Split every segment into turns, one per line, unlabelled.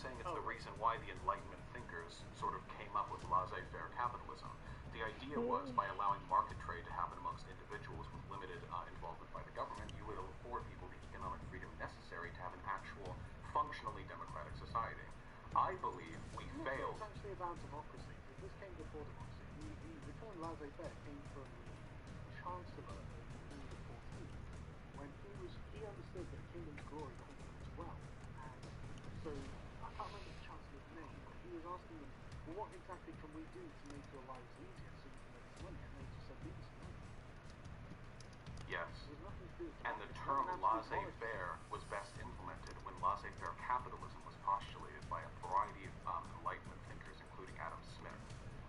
saying it's the reason why the Enlightenment thinkers sort of came up with laissez-faire capitalism. The idea was by allowing market trade to happen amongst individuals with limited involvement by the government, you would afford people the economic freedom necessary to have an actual, functionally democratic society. I believe we failed.
It's actually about democracy. This came before democracy. The term laissez-faire came from the Chancellor of Louis XIV when he understood that kingdom's glory conquers wealth. And so, I can't remember the Chancellor's name, but he was asking them, well, what exactly can we do to make your lives easier so you can make money? And they just said, leave us alone.
Yes.
There's nothing to do with
And the term laissez-faire was best implemented when laissez-faire capitalism was postulated by a variety of Enlightenment thinkers, including Adam Smith.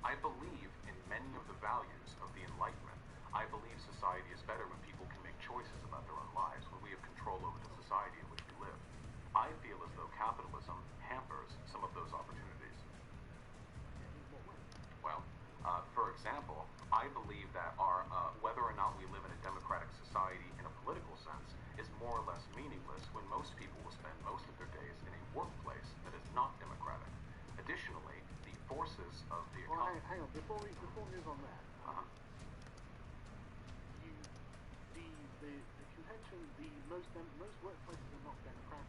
I believe in many of the values of the Enlightenment. I believe society is better when people can make choices about their own lives, when we have control over the society in which we live. I feel as though capitalism hampers some of those opportunities. Well, for example, I believe that whether or not we live in a democratic society in a political sense is more or less meaningless when most people will spend most of their days in a workplace that is not democratic. Additionally, the forces of the economy...
Hang on, before we move on there, the contention, most workplaces are not democratic.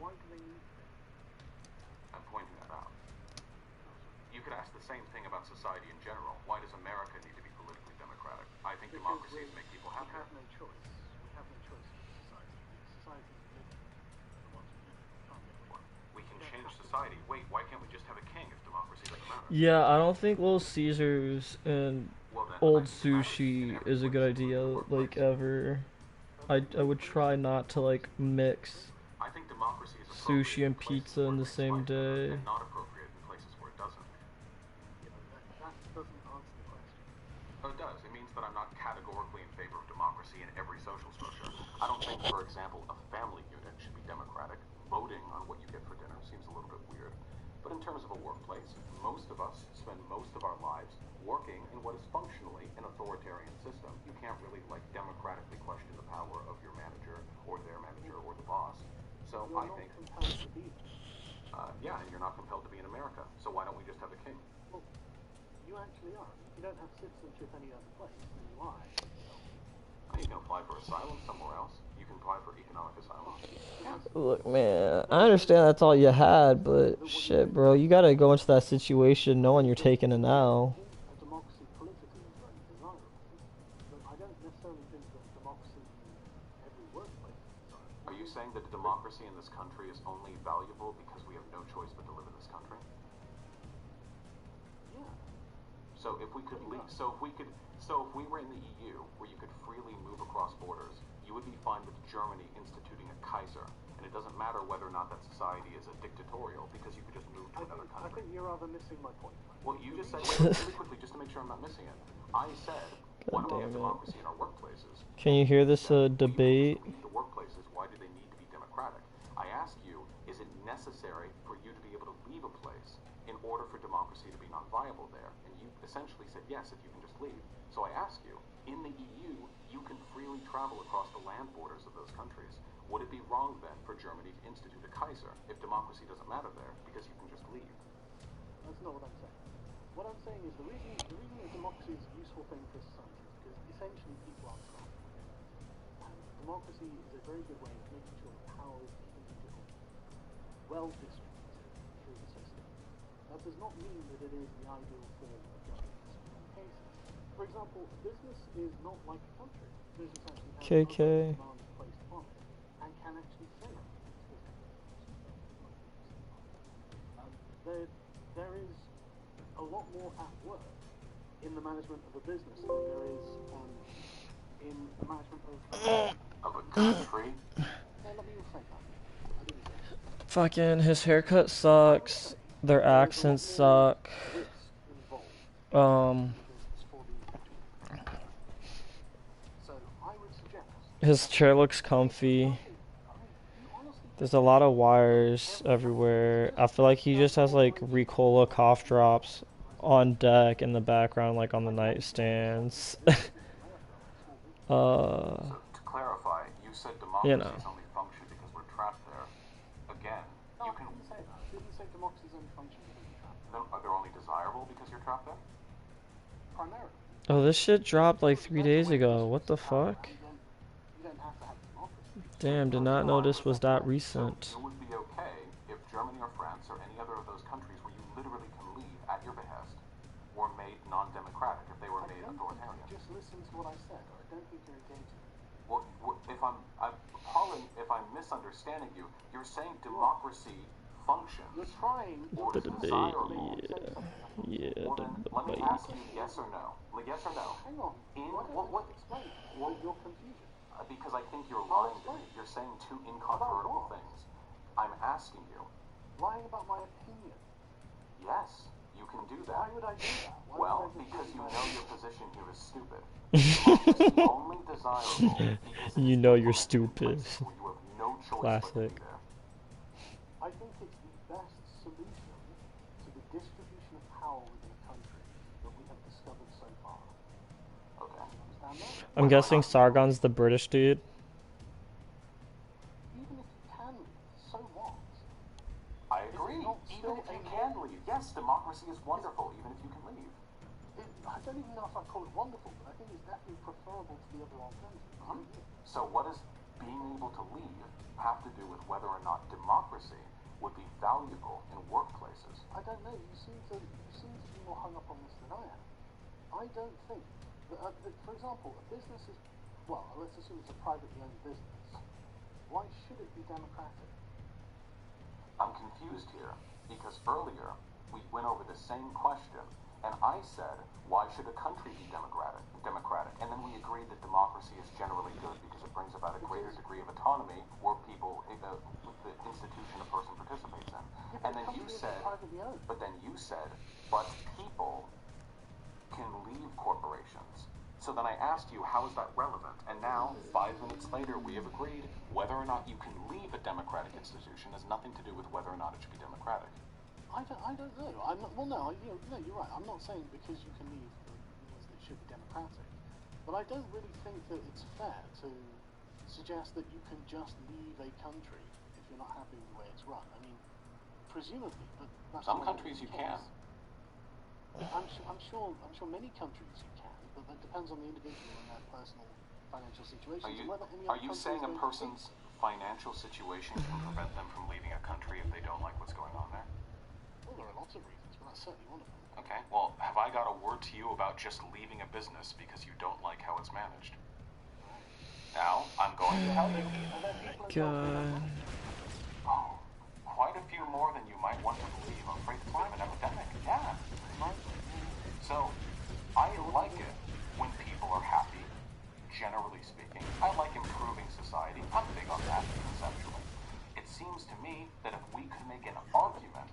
Why do they need to be?
I'm pointing that out. You could ask the same thing about society in general. Why does America need to be politically democratic? I think democracies make people happier.
We have no choice. We have no choice in society. Society is living. The ones who live it can't get away.
We can change society. Wait, why can't we just have a king if democracy doesn't matter?
Yeah, I don't think Little Caesars and old sushi is a good idea, like, ever. I would try not to, like, mix
I think democracy is
sushi and pizza in the same day.
and not appropriate in places where it doesn't.
That doesn't answer the question.
Oh, it does. It means that I'm not categorically in favor of democracy in every social structure. I don't think, for example, a family unit should be democratic. Voting on what you get for dinner seems a little bit weird. But in terms of a workplace, most of us spend most of our lives working in what is functionally an authoritarian system. You can't really, like, democratically question the power of your manager or their manager or the boss. So I think...
compelled to be.
Yeah, and you're not compelled to be in America. So why don't we just have a king?
Well, you actually are. You don't have citizenship any other place, then you are.
You can apply for asylum somewhere else. You can apply for economic asylum.
Look, man, I understand that's all you had, but shit, bro, you gotta go into that situation knowing you're taking an L.
A democracy politically is very desirable, but I don't necessarily think that democracy in every workplace is desirable.
Are you saying that democracy in this country is only valuable because we have no choice but to live in this country?
Yeah.
So if we could so if we were in the EU, where you could freely move across borders, you would be fine with Germany instituting a Kaiser, and it doesn't matter whether or not that society is a dictatorial, because you could just move to another country.
I think you're rather missing my point.
Well, you just said, wait, really quickly, just to make sure I'm not missing it. I said, why don't we have democracy in our workplaces?
Can you hear this debate?
The workplaces, why do they need to be democratic? I ask you, is it necessary for you to be able to leave a place in order for democracy to be non-viable there? And you essentially said yes, if you can just leave. So I ask you, in the EU, you can freely travel across the land borders of those countries. Would it be wrong then for Germany to institute a Kaiser if democracy doesn't matter there because you can just leave?
That's not what I'm saying. What I'm saying is the reason that democracy is a useful thing for society is because essentially people are strong. And democracy is a very good way of making sure the power is distributed well distributed through the system. That does not mean that it is the ideal form of governance in many cases. For example, business is not like a country. Business actually has
KK.
demands placed upon it and can actually say there is a lot more at work in the management of a business than there is in the management
of a country.
Let me say that.
Fucking his haircut sucks. Their accents suck. His chair looks comfy. There's a lot of wires everywhere. I feel like he just has like Ricola cough drops on deck in the background, like on the nightstands.
So to clarify, you said democracies only function because we're trapped there. Again, you can
say that. I didn't say democracy's only function because you're trapped there.
They're only desirable because you're trapped there?
Primarily.
Oh, this shit dropped like 3 days ago. What the
Power,
fuck?
and you don't have to have democracy.
Damn, did not know this was that recent.
So you would be okay if Germany or France or any other of those countries where you literally can leave at your behest were made non-democratic, if they were made authoritarian.
Just listen to what I said, or I don't think you're engaging.
Well, Holland, if I'm misunderstanding you, you're saying democracy functions.
You're trying
or
to
desirable.
Yeah,
Well then, let me ask you yes or no. Yes or no?
Hang on.
What?
Explain your confusion.
Because I think you're lying to me. You're saying two incontrovertible things. I'm asking you.
Lying about my opinion.
Yes, you can do that.
Why would I do that?
Well, because you know your position here is stupid. Democracy only desirable because
You know you're stupid.
where you have no choice
Classic.
but to be there.
I think it's the best solution to the distribution of power within a country that we have discovered so far.
Okay.
Understand that?
I'm guessing Sargon's the British dude.
Even if you can leave, so what?
I agree. Even if you can leave. Yes, democracy is wonderful, even if you can leave.
I don't even know if I'd call it wonderful, but I think it's definitely preferable to the other alternative.
So what does being able to leave have to do with whether or not democracy would be valuable in workplaces?
I don't know. You seem to be more hung up on this than I am. I don't think that, for example, a business is, well, let's assume it's a privately owned business. Why should it be democratic?
I'm confused here because earlier we went over the same question and I said, why should a country be democratic? And then we agreed that democracy is generally good because it brings about a greater degree of autonomy where people, the institution a person participates in. And then you said, but people can leave corporations. So then I asked you, how is that relevant? And now, 5 minutes later, we have agreed whether or not you can leave a democratic institution has nothing to do with whether or not it should be democratic.
I don't know. I'm not, well, no, you're right. I'm not saying because you can leave means that it should be democratic. But I don't really think that it's fair to suggest that you can just leave a country if you're not happy with the way it's run. I mean, presumably, but that's
some countries you can.
I'm sure many countries you can, but that depends on the individual and their personal financial situation.
Are you saying a person's financial situation can prevent them from leaving a country if they don't like what's going on there?
Well, there are lots of reasons, but that's certainly one of them.
Okay, well, have I got a word to you about just leaving a business because you don't like how it's managed? Now, I'm going to tell you.
God.
Oh, quite a few more than you might want to believe. I'm afraid it's a bit of an epidemic. Yeah. So, I like it when people are happy, generally speaking. I like improving society. I'm big on that, conceptually. It seems to me that if we could make an argument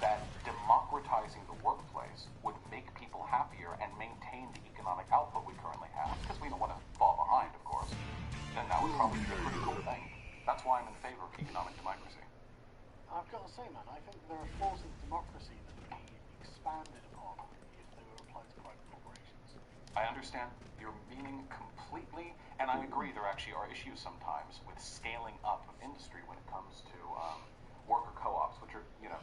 that democratizing the workplace would make people happier and maintain the economic output we currently have, because we don't want to fall behind, of course, then that would probably be a pretty cool thing. That's why I'm in favor of economic democracy.
I've got to say, man, I think there are forms of democracy that would be expanded upon if they were applied to private corporations.
I understand your meaning completely, and I agree there actually are issues sometimes with scaling up of industry when it comes to worker co-ops, which are, you know,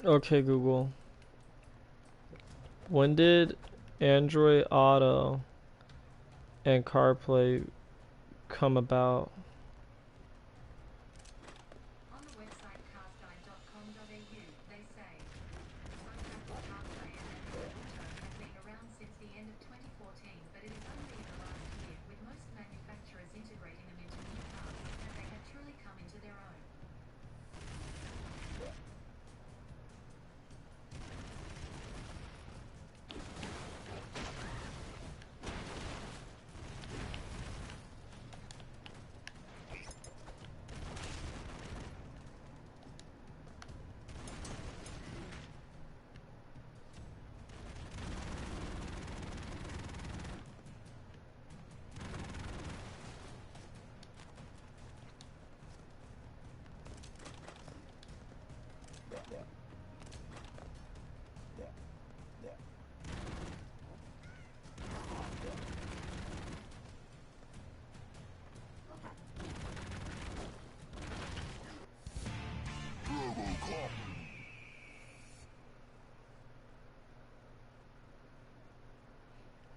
Okay, Google. When did Android Auto and CarPlay come about?
On the website carguide.com.au, they say Sun Apple CarPlay and Android Auto has been around since the end of 2014, but it is only in the last year, with most manufacturers integrating them into new cars, that they have truly come into their own.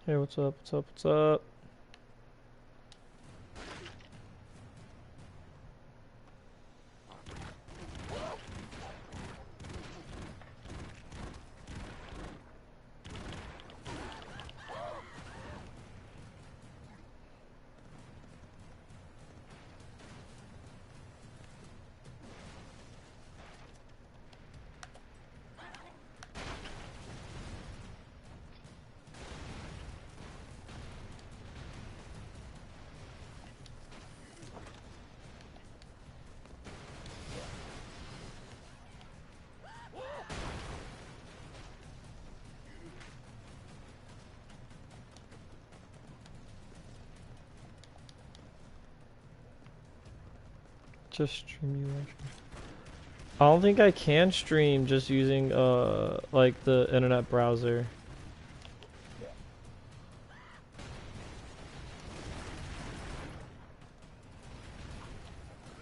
Hey, what's up? What's up? What's up? Just stream you watching. I don't think I can stream just using like the internet browser.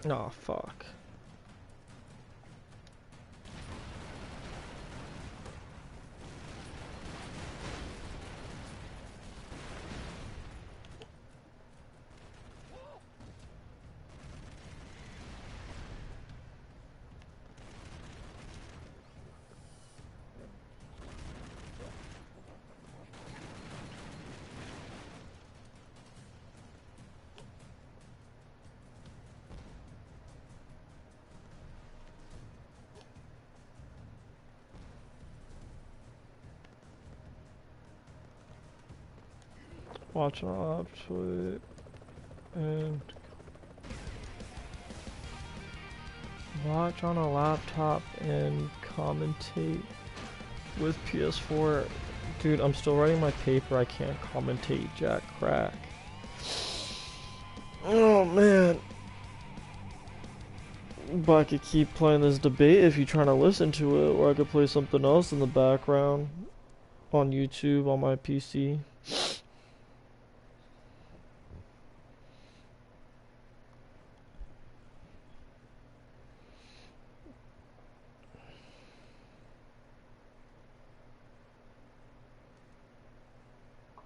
Oh fuck. Watch on a laptop and watch on a laptop and commentate with PS4. Dude, I'm still writing my paper. I can't commentate jack crack. Oh man. But I could keep playing this debate if you're trying to listen to it, or I could play something else in the background on YouTube on my PC.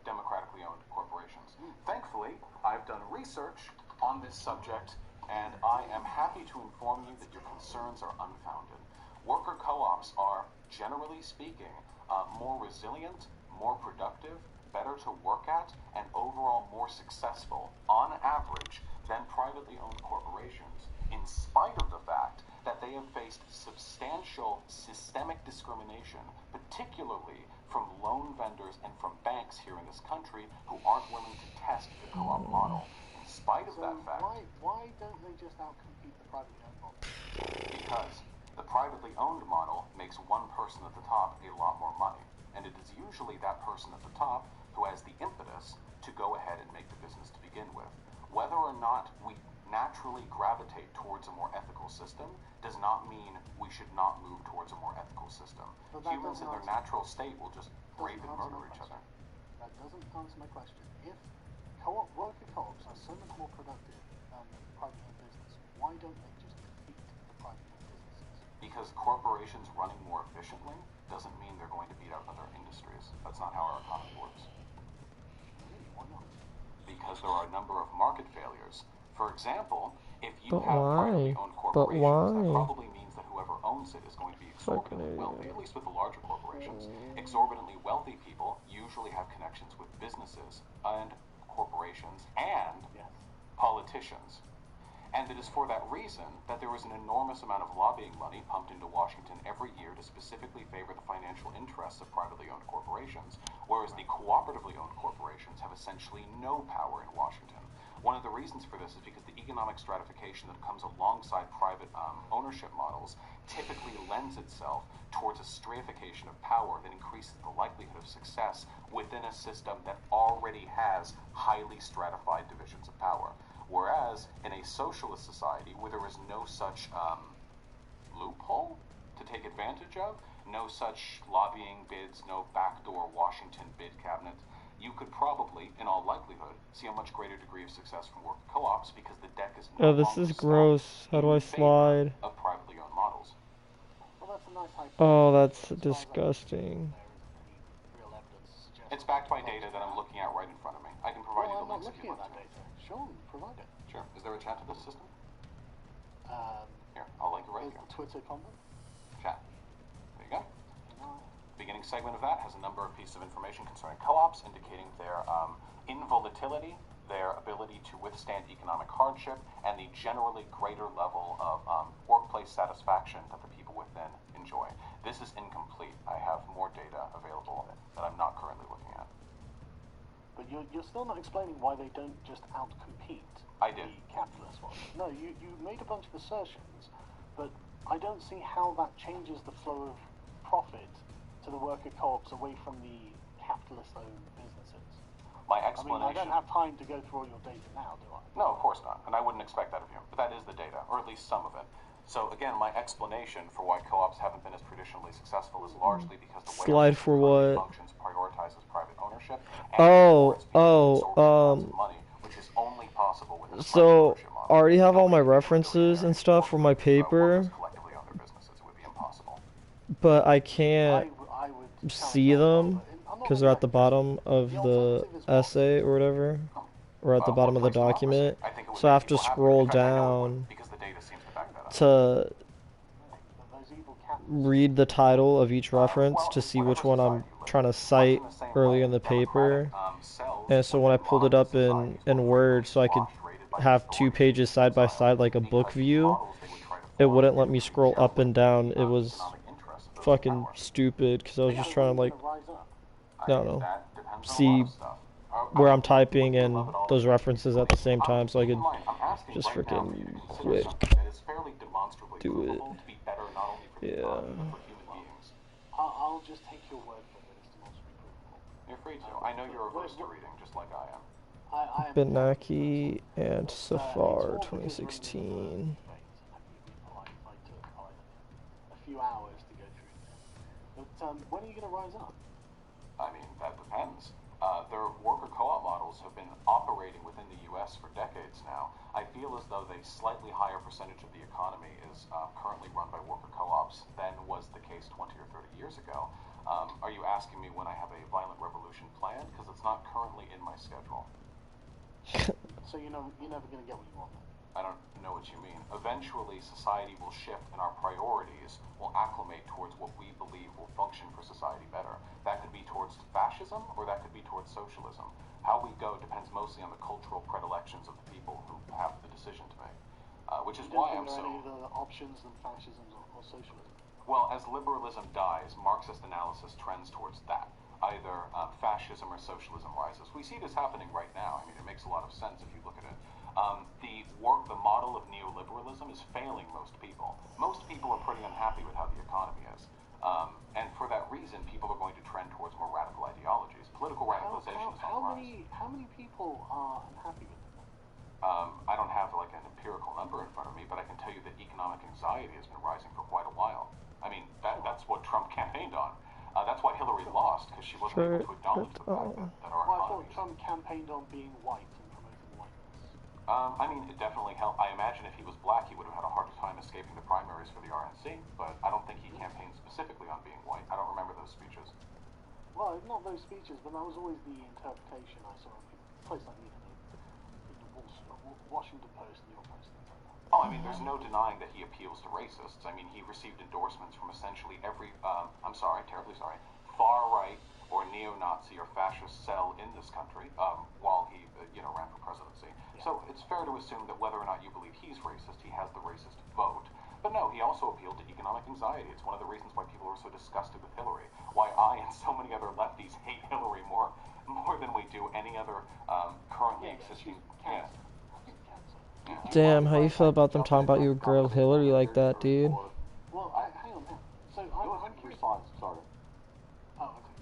Democratically owned corporations. Thankfully, I've done research on this subject, and I am happy to inform you that your concerns are unfounded. Worker co-ops are, generally speaking, more resilient, more productive, better to work at, and overall more successful, on average, than privately owned corporations, in spite of the fact that they have faced substantial systemic discrimination, particularly from loan vendors and from banks here in this country who aren't willing to test the co-op model. In spite of that fact,
why don't they just outcompete the privately owned model?
because the privately owned model makes one person at the top a lot more money, and it is usually that person at the top who has the impetus to go ahead and make the business to begin with. Whether or not we naturally gravitate towards a more ethical system does not mean we should not move towards a more ethical system. Humans in their natural state will just rape and murder each other.
That doesn't answer my question. If worker co-ops are so much more productive than private owned business, why don't they just defeat the private owned businesses?
Because corporations running more efficiently doesn't mean they're going to beat out other industries. That's not how our economy works.
Why not?
Because there are a number of market failures. For example, if you
But
have privately
why?
owned
But
corporations, that
why?
probably means that whoever owns it is going to be exorbitantly wealthy, at least with the larger corporations. Exorbitantly wealthy people usually have connections with businesses and corporations and
Yes.
politicians. And it is for that reason that there is an enormous amount of lobbying money pumped into Washington every year to specifically favor the financial interests of privately owned corporations, whereas the cooperatively owned corporations have essentially no power in Washington. One of the reasons for this is because the economic stratification that comes alongside private ownership models typically lends itself towards a stratification of power that increases the likelihood of success within a system that already has highly stratified divisions of power. Whereas in a socialist society where there is no such loophole to take advantage of, no such lobbying bids, no backdoor Washington bid cabinet, you could probably, in all likelihood, see a much greater degree of success from worker co-ops because the deck is no
Oh, this
longer
is
stacked
gross. How do
in
I
favor
slide?
of privately owned models.
Well, that's a nice hypothesis.
Oh, that's
As far as I know,
disgusting.
there isn't any real evidence suggesting
It's backed by
that
data that I'm
that's
looking at right in front of me. I can provide
Well,
you
I'm
the
not
links if
looking
you'd
at
like
that
to.
data. Sean, provide it.
Sure. Is there a chat to this system?
Um,
Here, I'll link it right
there's
here.
the Twitter comment.
Chat. There you go.
No.
Beginning segment of that has a number of pieces of information concerning co-ops, indicating their involatility, their ability to withstand economic hardship, and the generally greater level of workplace satisfaction that the people within enjoy. This is incomplete. I have more data available that I'm not currently looking at.
But you're still not explaining why they don't just outcompete
I did.
the capitalist ones. No, you made a bunch of assertions, but I don't see how that changes the flow of profit to the worker co-ops away from the capitalist-owned businesses.
My
I mean,
explanation...
I don't have time to go through all your data now, do I?
No, of course not, and I wouldn't expect that of you, but that is the data, or at least some of it. So again, my explanation for why co-ops haven't been as traditionally successful is largely because the way
Slide for what?
functions prioritizes private ownership and
Oh,
rewards people with exorbitant amounts of money, which is only possible with a private
So,
ownership model.
I already have all my
Nobody can
references and stuff for my
workers
paper,
collectively own their businesses. It would be impossible.
but I can't
I would
see them because they're at the bottom of
The
the
alternative is what?
essay or whatever, or at the bottom of the
Workplace democracy.
document.
I think it would
So I
make
have to
people happier.
scroll
In fact, I know it would,
down
because the data seems to back that up.
to
Those evil capitalists.
read the title of each reference
Well,
to see
whatever
which one I'm
society you live
trying to
in,
cite
much in the same
early
way,
in the paper.
democratic, cells
And so when I
within
pulled it
modern
up in
societies were
Word so I could
squashed, rated by
have 2
historians
pages side by side like a book
because the
view,
models they would try to
it
form
wouldn't let me
didn't
scroll
gel
up and
with
down.
the
It was
economic interests of those in
fucking
power.
stupid because I was just trying to like
Rise up.
I
no,
mean,
no.
that depends on a
see
lot of stuff.
where I'm
would
typing
love
and
it all
those
to be
references at the same time so I
keep in
could
mind, I'm asking
just
right now for you to
freaking
consider
quick
something that is fairly demonstrably
do it.
provable to be better not only for the
Yeah.
economy but for human beings.
I'll just take your word for it that it's demonstrably provable.
You're free to. I know you're averse to reading, just like I am.
I am
Benaki and
it's
Safar
more because we're in the
2016.
debate, and you'd be polite if I took a few hours to go through this. But when are you going to rise up?
I mean, that depends. Their worker co-op models have been operating within the U.S. for decades now. I feel as though the slightly higher percentage of the economy is currently run by worker co-ops than was the case 20 or 30 years ago. Are you asking me when I have a violent revolution planned? Because it's not currently in my schedule.
So you're never going to get what you want.
I don't know what you mean. Eventually, society will shift and our priorities will acclimate towards what we believe will function for society better. That could be towards fascism or that could be towards socialism. How we go depends mostly on the cultural predilections of the people who have the decision to make. Which is why I'm
There
so...
any other options than fascism or socialism?
Well, as liberalism dies, Marxist analysis trends towards that. Either fascism or socialism rises. We see this happening right now. I mean, it makes a lot of sense if you look at it. The model of neoliberalism is failing most people. Most people are pretty unhappy with how the economy is. And for that reason, people are going to trend towards more radical ideologies. Political radicalization is on the rise.
How many people are unhappy with it?
I don't have like an empirical number in front of me, but I can tell you that economic anxiety has been rising for quite a while. I mean, that's what Trump campaigned on. That's why Hillary lost, because she wasn't able to acknowledge the fact that our
Well, I
economy
thought Trump campaigned on being white and promoting whiteness.
I mean, it definitely helped. I imagine if he was black, he would have had a harder time escaping the primaries for the RNC, but I don't think he campaigned specifically on being white. I don't remember those speeches.
Well, not those speeches, but that was always the interpretation I saw in a place like, the Washington Post, New York Post, things like that.
Oh, I mean, there's no denying that he appeals to racists. I mean, he received endorsements from essentially every, I'm sorry, terribly sorry, far-right or neo-Nazi or fascist cell in this country while he, ran for presidency. Yeah. So it's fair to assume that whether or not you believe he's racist, he has the racist vote. But no, he also appealed to economic anxiety. It's one of the reasons why people are so disgusted with Hillary. Why I and so many other lefties hate Hillary more than we do any other currently existing. Yeah.
Damn, how you feel about them talking about your girl Hillary like that, dude?
Well, hang on. So I'm curious.
Response, sorry.
Oh, okay.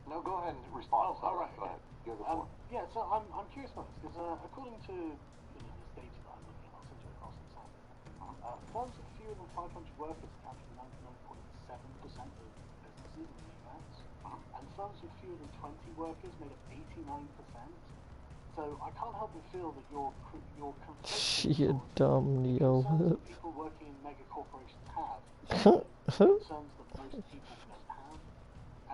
No, go ahead and respond.
Oh, all right.
Go ahead. You're the floor.
Yeah, so I'm curious about this because according to this data that I'm looking at, I'll send you across the site. Firms with fewer than 500 workers account for 99.7% of businesses in the US, and firms with fewer than 20 workers made up 89%. So I can't help but feel that your
You dumb neo.
concerns that people working in mega corporations have concerns that most people don't have.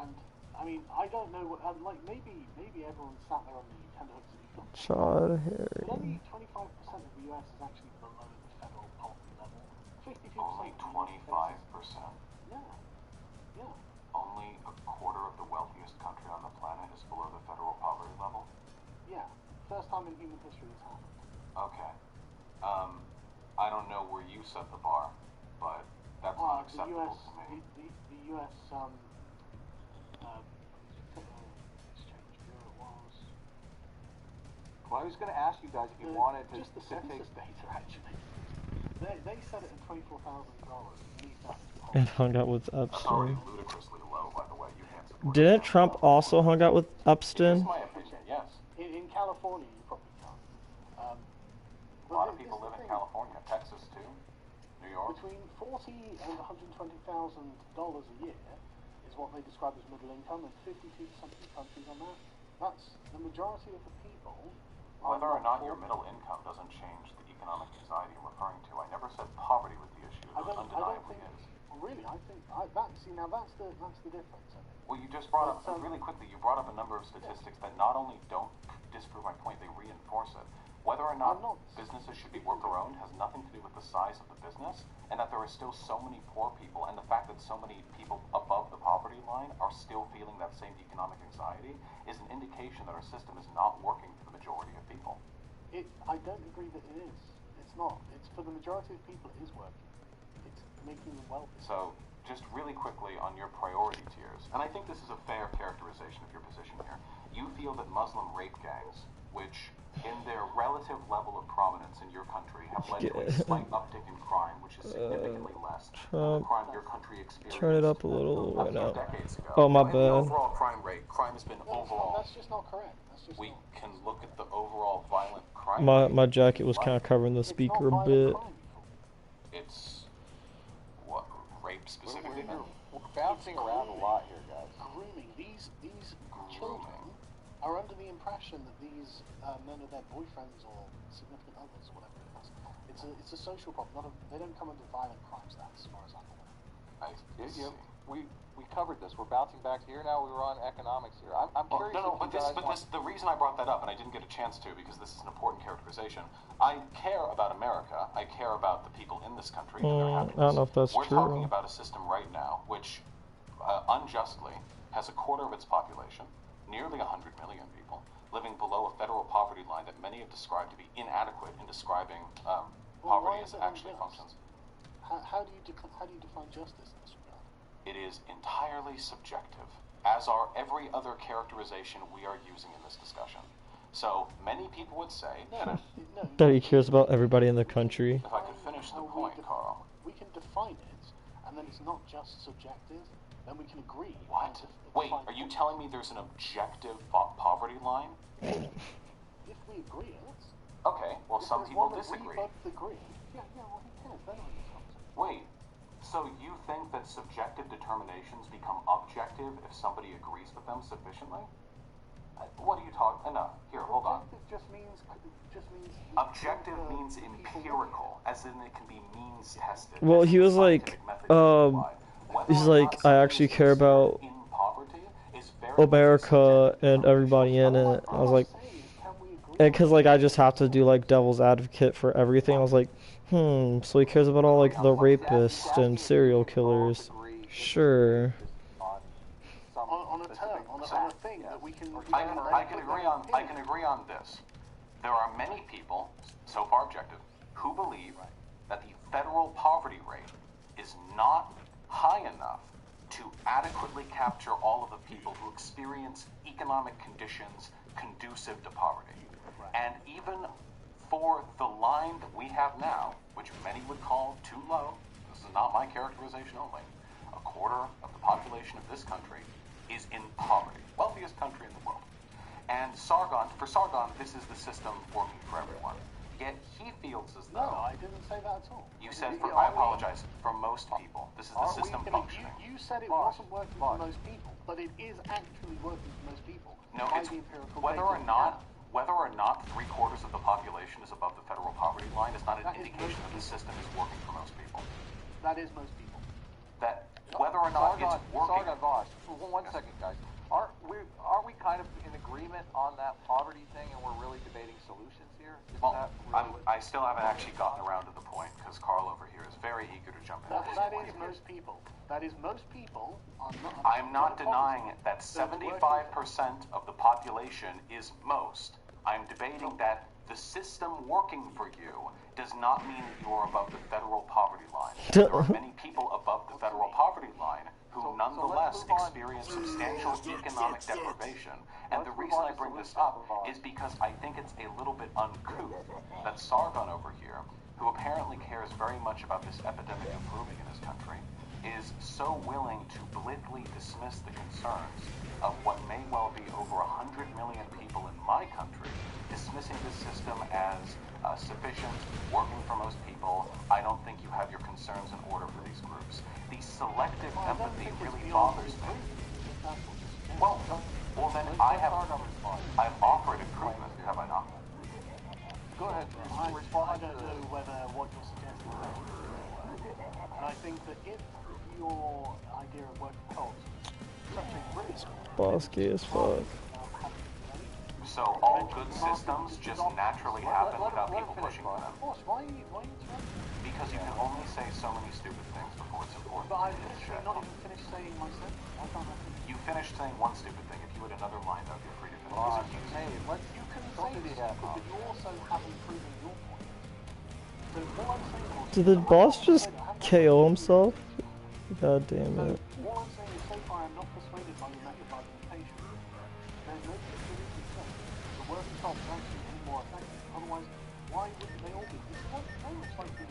And I mean, I don't know what maybe everyone sat there on the tenterhooks of economics.
Chad
But
Harry.
only 25% of the US is actually below the federal poverty level. 52%
Only 25%.
Yeah.
Only a quarter of the wealthiest country on the planet is below the federal poverty level.
Yeah. First time in human history this happened.
Okay. I don't know where you set the bar, but that's not acceptable to me.
The US Exchange Bureau was.
Well, I was going to ask you guys if you wanted to
just the census data actually. They set it at $24,000.
And hung out with
That's already
Epstein.
ludicrously low, by the way. You can't support
Didn't
that.
Trump also hung out with Epstein?
It's my opinion, yes.
In California, you probably can't.
A lot of people live in California, Texas too, New York.
Between $40,000 and $120,000 a year is what they describe as middle income, and 52% of the countries on that. That's the majority of the people.
Whether or not your middle income doesn't change the economic anxiety I'm referring to. I never said poverty was the issue. It undeniably is.
Really, I think that's the difference. I think.
Well, you just brought up really quickly. You brought up a number of statistics that not only don't disprove my point, they reinforce it. Whether or not businesses should be worker-owned has nothing to do with the size of the business, and that there are still so many poor people, and the fact that so many people above the poverty line are still feeling that same economic anxiety is an indication that our system is not working for the majority of people.
I don't agree that it is. It's not. It's for the majority of people. It is working. It's making them wealthy.
So, just really quickly on your priority tiers, and I think this is a fair characterization of your position here. You feel that Muslim rape gangs, which in their relative level of prominence in your country have led to a slight uptick in crime, which is significantly less than the crime your country experienced
Turn it up a little right now.
decades ago.
Oh, my
And the
bad.
overall crime rate, crime has been overall.
That's just not correct.
We can look at the overall violent crime
My
rate.
jacket was kind of covering the speaker a bit.
It's what rape specifically.
We're bouncing around a lot here, guys.
Grooming. These children are under the impression that these men are their boyfriends or significant others, or whatever it is. It's a social problem. They don't come under violent crime stats, as far as I'm aware.
We covered this. We're bouncing back here now. We were on economics here. I'm curious.
The reason I brought that up, and I didn't get a chance to, because this is an important characterization. I care about America. I care about the people in this country and their happiness.
I don't know if that's
We're
true.
talking about a system right now which, unjustly, has a quarter of its population, nearly 100 million people, living below a federal poverty line that many have described to be inadequate in describing poverty as it actually functions.
How do you define justice in this regard?
It is entirely subjective, as are every other characterization we are using in this discussion. So, many people would say
That he cares about everybody in the country.
if I could finish the point, Carl.
We can define it, and then it's not just subjective, then we can agree.
What? Wait, are you telling me there's an objective poverty line?
If we agree on it.
Okay, well, some people disagree.
We both agree. Yeah, well, who cares? They're not in this conversation.
Wait, so you think that subjective determinations become objective if somebody agrees with them sufficiently? What are you talking? No, here, hold on.
Objective just means
Objective means empirical, as in it can be means tested.
Well,
as
he
in the
was like,
scientific method is applied. Whether
he's
or
like,
not
I
someone
actually
is
care about
considered in poverty is very much a
America
subjective
and
determination.
everybody in it. I was like, and cause like I just have to do like devil's advocate for everything. I was like, so he cares about all like the rapists and serial killers. Sure.
on a term, on a thing that we can.
I can agree on this. There are many people, so far objective, who believe that the federal poverty rate is not high enough to adequately capture all of the people who experience economic conditions conducive to poverty. And even for the line that we have now, which many would call too low, this is not my characterization only, a quarter of the population of this country is in poverty, wealthiest country in the world. And for Sargon, this is the system working for everyone. Yet he feels as though...
No, I didn't say that at all.
You said, I apologize, for most people, this is the system functioning.
You said it wasn't working for most people, but it is actually working for most people.
No, it's whether or not 3/4 of the population is above the federal poverty line is not an indication that the system is working for most people.
That is most people.
That whether or not it's working...
Sargon Voss, one second, guys. Aren't we kind of in agreement on that poverty thing, and we're really debating solutions here?
Well, I still haven't actually gotten around to the point, because Carl over here is very eager to jump in.
That is most people. That is most people.
I'm not denying that 75% of the population is most. I'm debating that the system working for you does not mean that you are above the federal poverty line. There are many people above the federal poverty line who nonetheless experience substantial economic deprivation. And the reason I bring this up is because I think it's a little bit uncouth that Sargon over here, who apparently cares very much about this epidemic improving in his country, is so willing to blithely dismiss the concerns of what may well be over 100 million people in my country, dismissing this system as sufficient, working for most people. I don't think you have your concerns in order for these groups. The selective empathy really bothers me. Well, then I've offered improvement, have I not?
Go ahead.
I don't know whether what you're suggesting is. And I think that if your idea of working cults is such a risk,
Bosky as fuck.
So all good systems just naturally happen without people pushing for them.
Of course, why are you interrupting?
Because you can only say so many stupid things before it's important.
But I've
to
literally not even finished saying my sentence. I can't have
You finished saying one stupid thing. If you had another line, that would be free to finish.
Hey, you can say stupid, but you also haven't proven your point. So what I'm saying is...
Did the boss just KO himself? God damn it.
What I'm saying is, so far I'm not persuaded by your method of argumentation. There's no particular reason to say the working class is actually any more effective. Otherwise, why wouldn't they all be? It's very much like the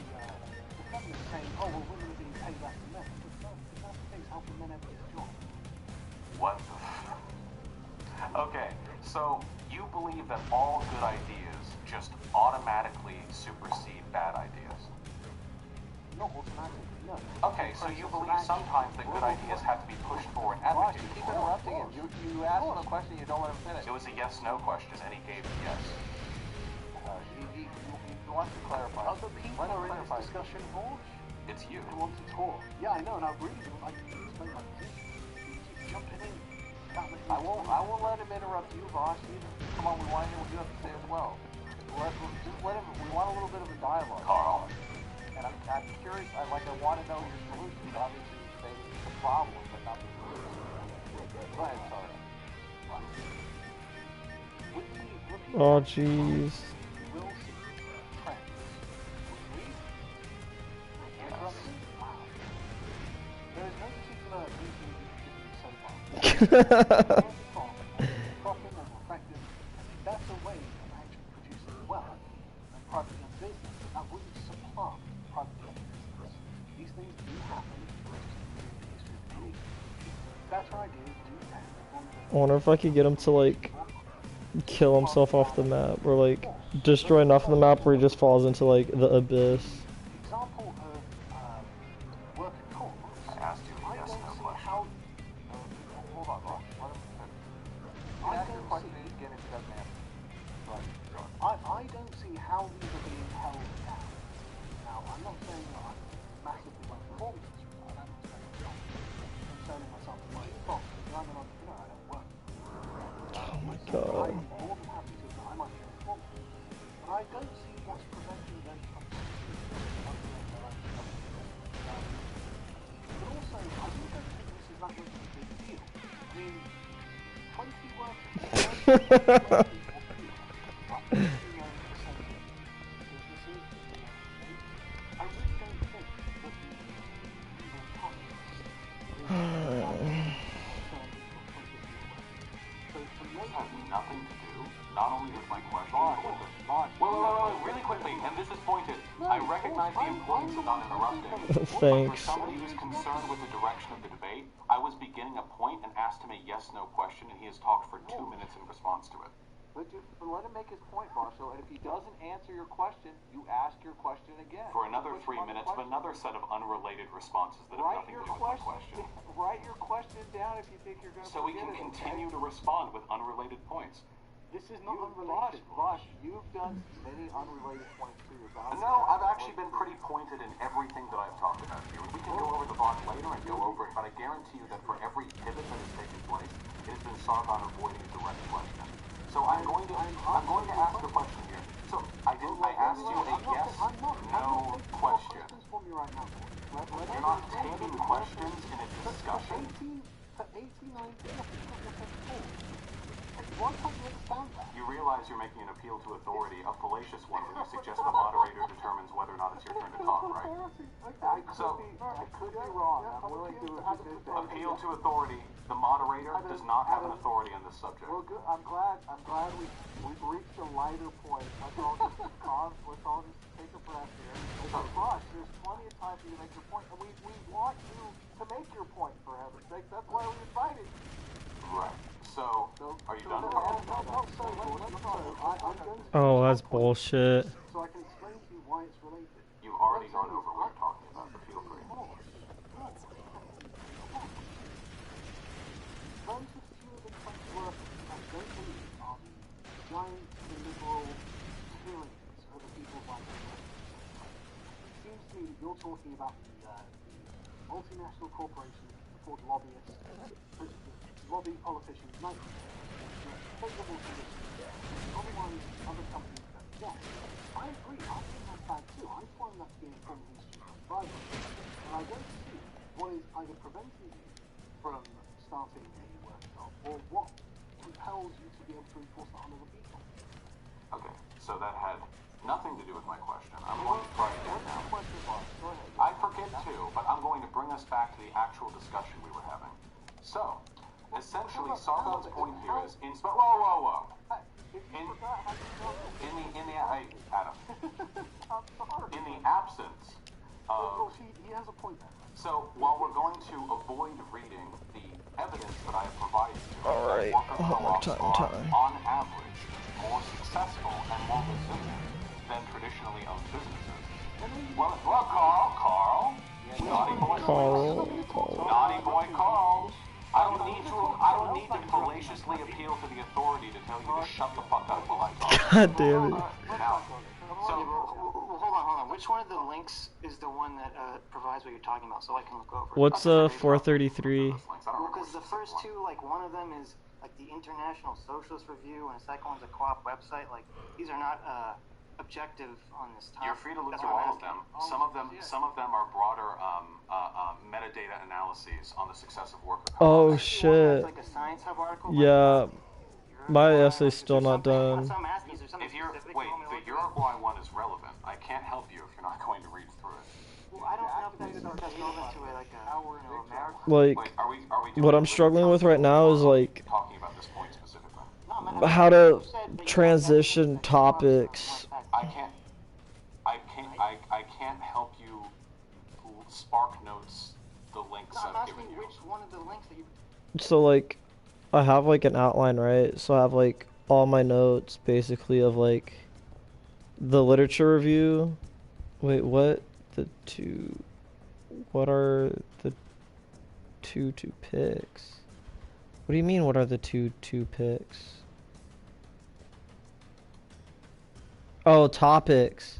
government saying, oh, well, women are being paid less than men. But if that's the case, how can men ever get a job?
What the Okay, so you believe that all good ideas just automatically supersede bad ideas?
Not automatically, no.
Okay, so you believe sometimes that good ideas have to be pushed for and
Voss,
advocated
you keep
for?
interrupting him. You ask him a question, you don't let him finish.
It was a yes-no question, and he gave a yes.
He wants to clarify.
Other people are in this discussion, George.
It's you.
Who want to talk. Yeah, I know, and I really would like to explain my position. You keep jumping in.
I won't let him interrupt you, Voss, either. Come on, we want to hear what you have to say as well. Just let him, we want a little bit of a dialogue.
Carl.
And I'm curious, I want to know your solution. Obviously, you say it's the problem, but not the solution. Go ahead, sorry.
Oh jeez. I wonder if I could get him to like kill himself off the map, or like destroy enough of the map where he just falls into like the abyss.
Example of working cult.
I asked you a yes-no question.
Hold on, Voss. Let him finish. You can ask your question
I don't see how these are being held down. Now, I'm not saying that I'm massively well informed in this regard. I'm not saying that I'm concerning myself with my thoughts, because I'm an entrepreneur, I don't work.
Oh my
So
god.
I'm more than happy to admit I might be informed. But I don't see what's preventing them from undergoing their own stuff. But also, I really don't think this is that much of a big deal. I mean, 20 workers, 20 workers or fewer, are 89% of businesses. I really don't think that the evil tax is that concerned with your point of view. So to
This
make
has nothing to do, not only with my question, but with
Boss,
Whoa, really quickly, and this is pointed. I recognize the importance of not interrupting. But for
Thanks.
somebody who's concerned with the direction of the debate, I was beginning a point and asked him a yes-no question, and he has talked for 2 minutes in response to it.
but let him make his point, boss. So, and if he doesn't answer your question, you ask your question again.
For another
Which
3
one
minutes of
question?
another set of unrelated responses that have
Write
nothing
your
to do with my
question.
question.
Write your question down if you think you're going to.
So we can continue to respond with unrelated points.
this is not
Boss,
unrelated.
you've done many unrelated points to your value.
No, I've actually been pretty pointed in everything that I've talked about here. We can go over the bot later and go over it, but I guarantee you that for every pivot that has taken place, it has been Sargon avoiding a direct question. So I'm going to ask a question here. So I asked you a yes, no question.
For me right now.
You're not taking questions in a discussion.
For 89 why can't you understand that?
You realize you're making an appeal to authority, a fallacious one, when you suggest the moderator determines whether or not it's your turn to talk, right?
I could be wrong. I'm willing to
Appeal to authority. The moderator does not have an authority on this subject.
Well, good. I'm glad we've reached a lighter point. Let's all just calm. Let's all just take a breath here. Gosh, there's plenty of time for you to make your point, and we want you to make your point, for heaven's sake. That's why we invited you.
Right. So, are you done?
Oh, that's bullshit.
So I can explain to you why it's related.
You've already gone over what you're talking about, but feel free.
Those with fewer than 20 workers, I don't believe, are the giant liberal tyrannies over people's lives. It seems to me that you're talking about the multinational corporations that support lobbyists, lobby politicians, like favorable conditions, otherwise other companies don't. Yes, I agree, I think that's bad too. I find that to be a form of institutional bribery. And I don't see what is either preventing you from starting a workshop or what compels you to be able to enforce that on other people.
Okay, so that had nothing to do with my question. I'm going to try again now.
Go ahead.
I forget too, but I'm going to bring us back to the actual discussion we were having. So, essentially, Sargon's point here is whoa.
If you forgot how you know
Adam,
I'm sorry.
in the absence
Well,
of,
he has a point there.
so while we're going to avoid reading the evidence that I have provided you,
All right,
worker
homework
co-ops
time.
are, on average, more successful and more resilient than traditionally owned businesses. Well, Carl, naughty boy, naughty boy, Carl. I don't need to fallaciously appeal to the authority to tell you to shut the fuck up while I talk.
God damn it.
Now, so
Well, hold on. Which one of the links is the one that provides what you're talking about, so I can look over it?
What's 433?
Well, because the first two, like, one of them is like the International Socialist Review, and the second one's a co-op website. Like, these are not objective on this topic.
you're free to look
That's
through
what I'm
all of them.
asking.
Some of them are broader metadata analyses on the success of worker
Oh
co-ops.
shit.
Like a Science Hub article.
Yeah, my essay's still not done.
That's what I'm asking. Is there something
If you're
specific
wait,
you want me to
the
look at?
Uruguay one is relevant. I can't help you if you're not going to read through it.
Well, I don't know if that's relevant to like a American.
Like,
Wait, are we doing
what I'm struggling with right now is like
talking about this point specifically?
No, I'm not-
how to
you said that you
transition
had
topics.
I can't help you spark notes the links
No, I'm
I've
asking
given you.
which one of the links that you.
So like, I have like an outline, right? So I have like all my notes basically of like the literature review. Wait, what? What are the two picks? What do you mean, what are the two picks? Oh, topics.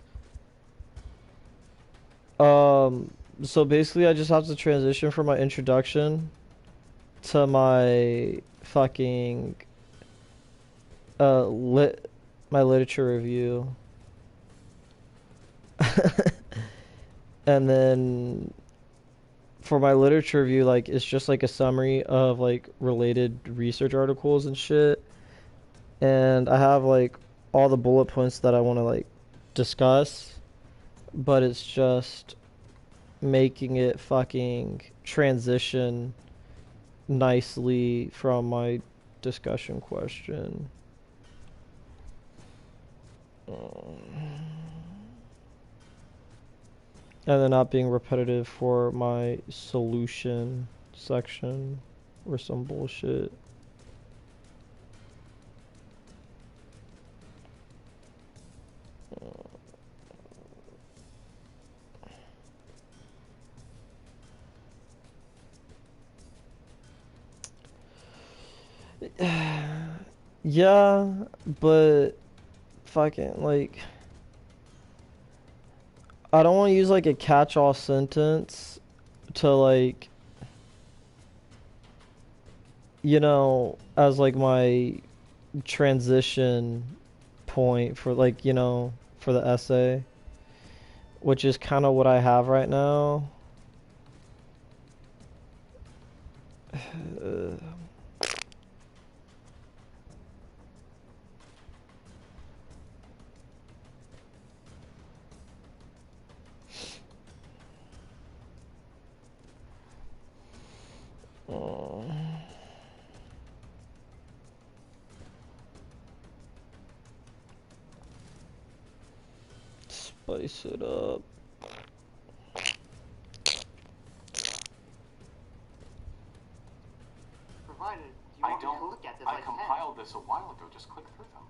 So basically, I just have to transition from my introduction to my fucking my literature review. And then for my literature review, like it's just like a summary of like related research articles and shit. And I have like all the bullet points that I want to like discuss, but it's just making it fucking transition nicely from my discussion question. And then not being repetitive for my solution section or some bullshit. Yeah, but fucking like I don't want to use like a catch-all sentence to like, you know, as like my transition point for like, you know, for the essay, which is kind of what I have right now. Spice it up.
Provided you
I
want me
don't.
to look at this,
I
I can.
compiled this a while ago. Just click through them.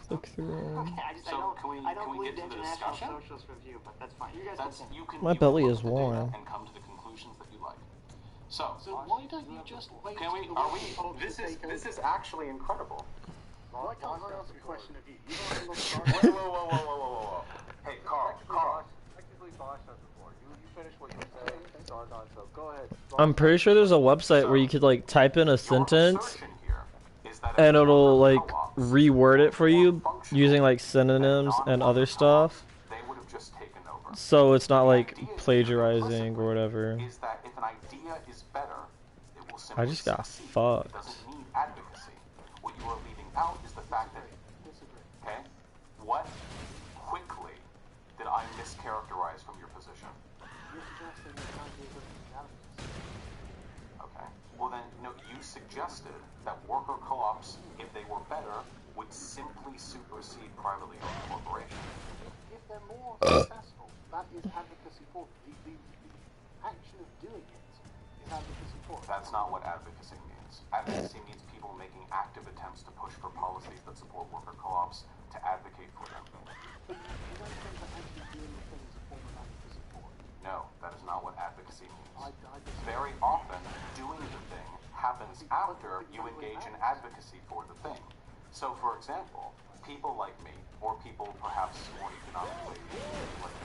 Look through.
Okay,
So can we
I don't
can we
believe
get
the
to the
International
discussion?
Socialist Review, but that's fine. You guys
That's
continue.
you can.
My
you
belly
can
is
look at the data
warm.
and come to the conclusions that you like. So
why don't you just wait
can we?
till the
Are
work
we?
folks
This
to
is
take
this
over?
is actually incredible.
Why can't I ask a question of you? You've asked a lot of
Whoa,
questions.
whoa, whoa, whoa, whoa, whoa, whoa! Hey, Carl.
Technically, Bosch has the floor. You finish what you're saying, Sargon, so go ahead.
I'm pretty sure there's a website where you could like type in a
Your
sentence
assertion here is that
and
if
it'll
worker
like
co-ops
reword
were
it for
more
you
functional
using like
than
synonyms and
non-worker
other
co-ops,
stuff.
they would have just taken over.
So it's not
The
like
idea here
plagiarizing or
implicitly
whatever.
is that if an idea is better, it will
I
simply
just got
succeed. It
fucked.
doesn't need advocacy. What you are leaving out is the fact that,
Disagree.
okay, what quickly did I mischaracterize from your position?
You're suggesting that ideas are advocacy.
Okay. Well then, no, you suggested that worker co-ops, if they were better, would simply supersede privately owned corporations.
If they're more successful, that is advocacy for them. The action of doing it is advocacy for them.
That's not what advocacy means. Advocacy means people making active attempts to push for policies that support worker co-ops to advocate for them.
But you don't think that actually doing the thing is a form of advocacy for it?
No, that is not what advocacy means.
I disagree.
Very often, doing the thing happens after you engage in advocacy for the thing. So, for example, people like me, or people perhaps more economically, like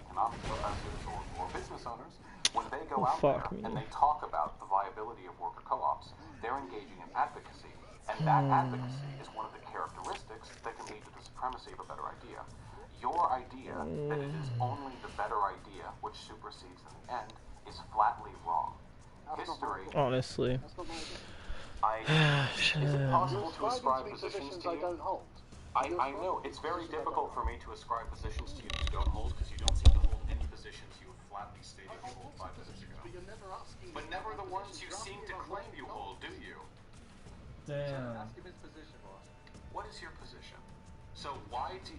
economics professors or business owners, when they go out there and they talk about the viability of worker co-ops, they're engaging in advocacy. And that advocacy is one of the characteristics that can lead to the supremacy of a better idea. Your idea that it is only the better idea which supersedes in the end is flatly wrong. History,
Honestly.
That's not my idea.
is it possible to
You're
ascribe
ascribing to me
positions
positions
to
I
you?
don't hold.
I know, it's very difficult for me to ascribe positions to you that you don't hold because you don't seem to hold any positions you have flatly stated you hold 5 minutes ago.
But you're never asking.
But never the ones you seem to claim you hold, do you?
Damn.
Ask him his position, boss.
What is your position? So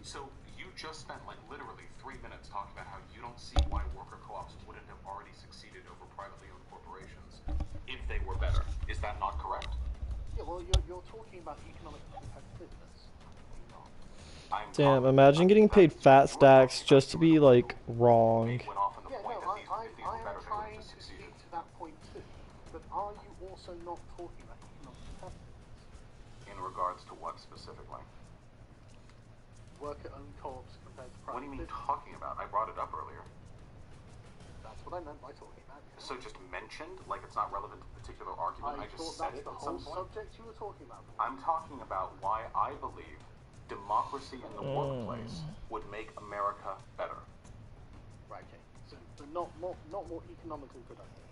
so you just spent like literally 3 minutes talking about how you don't see why worker co-ops wouldn't have already succeeded over privately owned corporations if they were better. Is that not correct?
Yeah, well, you're talking about economic competitiveness.
Damn, imagine getting paid fat stacks just to be like wrong.
Yeah, no, I am trying to speak to that point too. But are you also not talking about economic competitiveness?
In regards to what specifically?
worker-owned co-ops compared to private
What do you mean
business.
talking about? I brought it up earlier.
That's what I meant by talking about it.
So just mentioned, like it's not relevant to the particular argument. I just
thought
said
that's
it
the
at
whole
some point.
subject you were talking about.
I'm talking about why I believe democracy in the workplace would make America better.
Right, okay. So, but not more economically productive.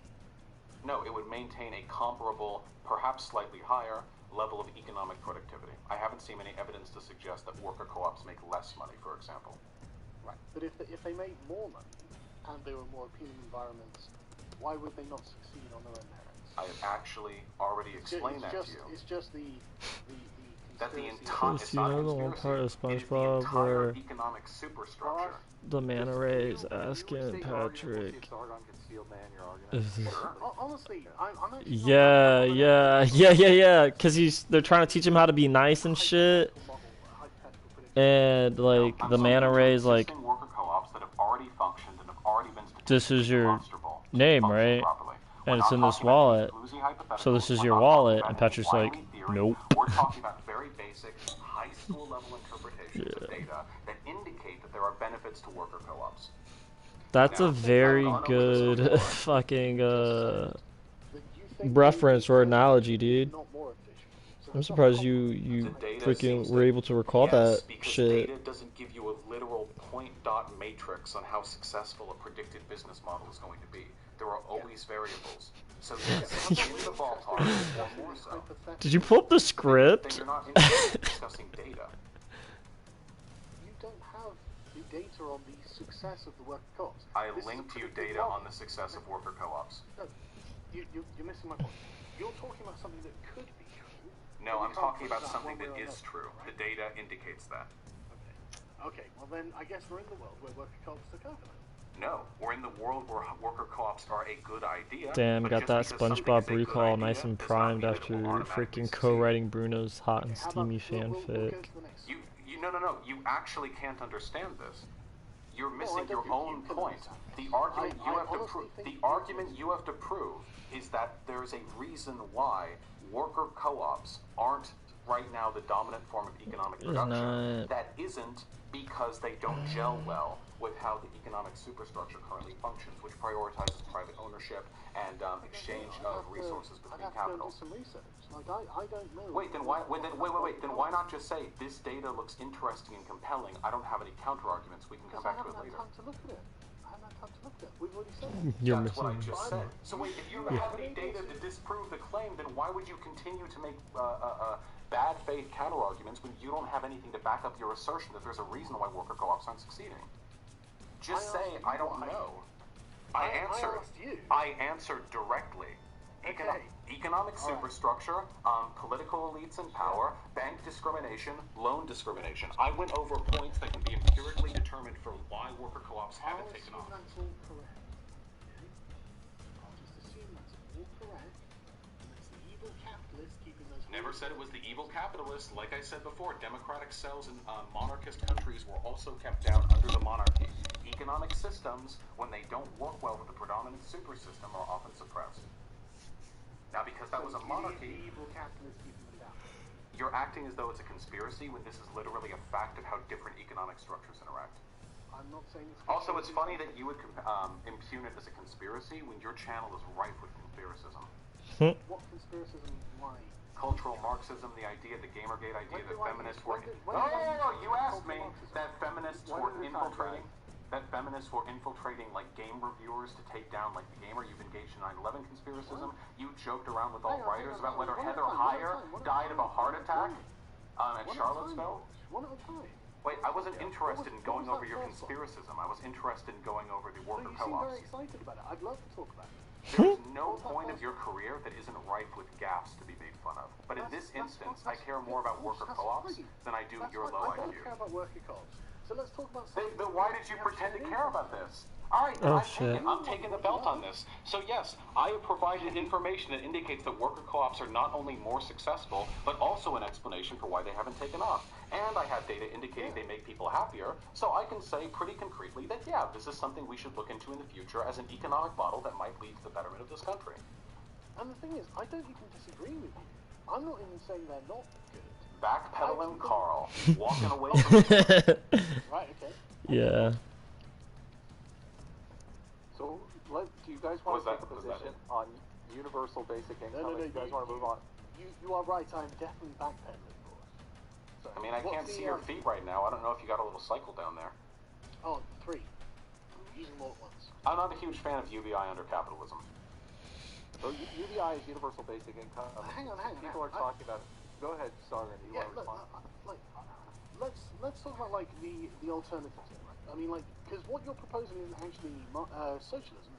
No, it would maintain a comparable, perhaps slightly higher, level of economic productivity. I haven't seen any evidence to suggest that worker co-ops make less money, for example.
Right. But if they made more money and they were more appealing environments, why would they not succeed on their own merits?
I have actually already explained that to you.
It's just the
That the
conspiracy.
entire,
Chris, you know the one part of SpongeBob where
economic superstructure.
the manta ray is asking Patrick if
Honestly, I'm actually
yeah, because they're trying to teach him how to be nice and shit, and like the manta ray is like,
Worker co-ops that have already functioned and have already been
this is your
demonstrable
name,
function
right?
properly.
And
We're
it's
not
in this
talking about
wallet,
these bluesy hypotheticals.
so this is
We're
your
not
wallet,
talking
and
about
Patrick's
any
like,
wily theory.
nope.
We're talking about very basic high school level interpretations of data that indicate that there are benefits to worker co-ops.
That's
Now,
a very
I've gone over this
good
before.
fucking
that you think
reference or
they-
analogy, dude.
not more efficient. So
I'm
it's not
surprised
a
you
The data
freaking
seems
were able to recall
yes,
that
because
shit.
data doesn't give you a literal point dot matrix on how successful a predicted business model is going to be. There are always variables. So yes, in the ballpark, or more so.
Did you pull up the
Then
script?
you're not interested in discussing data.
You don't have the data on the success of the worker co-ops.
I
This is a
linked you
predictive
data
model.
on the success of worker co-ops.
No, you're missing my point. You're talking about something that could be true.
No,
but we
I'm
can't
talking
prove
about
that
something
one
that
way or
is
another,
true.
right?
The data indicates that.
Okay, well then I guess we're in the world where worker co-ops took over.
No, we're in the world where worker co-ops are a good idea.
Damn,
but
got
just
that
because something
SpongeBob
is a good
recall
idea
nice and
does not
primed
mean that it
after
will automatically
freaking
succeed.
co-writing Bruno's hot and
Okay, how about
steamy
we'll go
fanfic.
to the next.
No. You actually can't understand this. You're
I
missing
don't
your
think
own
you can
point.
understand
The
this.
argument
I
you have to
honestly
prove.
think
The
you
argument
can.
you have to prove is that there is a reason why worker co-ops aren't right now the dominant form of economic
It's
production.
not.
That isn't because they don't gel well with how the economic superstructure currently functions, which prioritizes private ownership and exchange of resources
I'd
between
have to go and do
capitals.
some research. Like I don't know.
Wait, then why? Wait, then why not just say this data looks interesting and compelling? I don't have any counter arguments. We can come
Because I
back to
haven't
it
had
later.
time to look at it. I haven't had time to look at it. We've already said it.
You're
That's what I
missing.
just said. So wait, if you don't have any data to disprove the claim, then why would you continue to make bad faith counter arguments when you don't have anything to back up your assertion that there's a reason why worker co-ops aren't succeeding? Just say I don't know. I answered.
asked you.
I answered directly.
Okay.
Economic superstructure, political elites in power, bank discrimination, loan discrimination. I went over points that can be empirically determined for why worker co-ops haven't taken
I'll
off.
assume that's all correct. Okay? I'll just assume that's all correct. And it's the evil capitalist keeping those.
Never said it was the evil capitalists. Like I said before, democratic cells in monarchist countries were also kept down under the monarchy. Economic systems, when they don't work well with the predominant super system, are often suppressed. Now, because that was a monarchy,
The evil capitalist keeping them down.
you're acting as though it's a conspiracy when this is literally a fact of how different economic structures interact.
I'm not saying it's.
Also, it's funny that you would impugn it as a conspiracy when your channel is rife with conspiracism.
What conspiracism? Why?
Cultural Marxism, the idea, the Gamergate idea
When
that
do I
feminists
use-
were...
when do- when do I use
You asked
cultural
me
Marxism?
that feminists
When
were
did it
infiltrating... That feminists were infiltrating, like, game reviewers to take down, like, the gamer. You've engaged in 9/11 conspiracism. You joked around with alt-writers about whether Heather Heyer died of a heart attack at Charlottesville.
One at a time.
Wait, I wasn't interested in going
what was
over
that
your
first one?
conspiracism. I was interested in going over the
No,
worker
you seem very
co-ops.
excited about it. I'd love to talk about it.
There's no point of your career that isn't rife with gaffes to be made fun of. But in this instance, I care more about worker co-ops than I do your low
I don't
IQ.
care about worker co-ops. So let's talk about.
Then why did you pretend to care about this? All right, then
Oh,
I take
shit.
it. I'm taking the belt on this. So yes, I have provided information that indicates that worker co-ops are not only more successful, but also an explanation for why they haven't taken off. And I have data indicating they make people happier, so I can say pretty concretely that, yeah, this is something we should look into in the future as an economic model that might lead to the betterment of this country.
And the thing is, I don't even disagree with you. I'm not even saying they're not good.
Backpedaling Carl, walking away from the
Right, okay.
Yeah.
So, do you guys want to take a position on universal basic income?
No,
If you guys want to move on.
You are right, I'm definitely backpedaling, of course. So,
I mean, I can't see your feet right now. I don't know if you got a little cycle down there.
Oh, 3. Using more at once.
I'm not a huge fan of UBI under capitalism.
So UBI is universal basic income.
Hang on.
People are talking about it. Go ahead, Sargon. You want to respond?
Let's talk about like the alternatives here, right? I mean, like, because what you're proposing is actually socialism.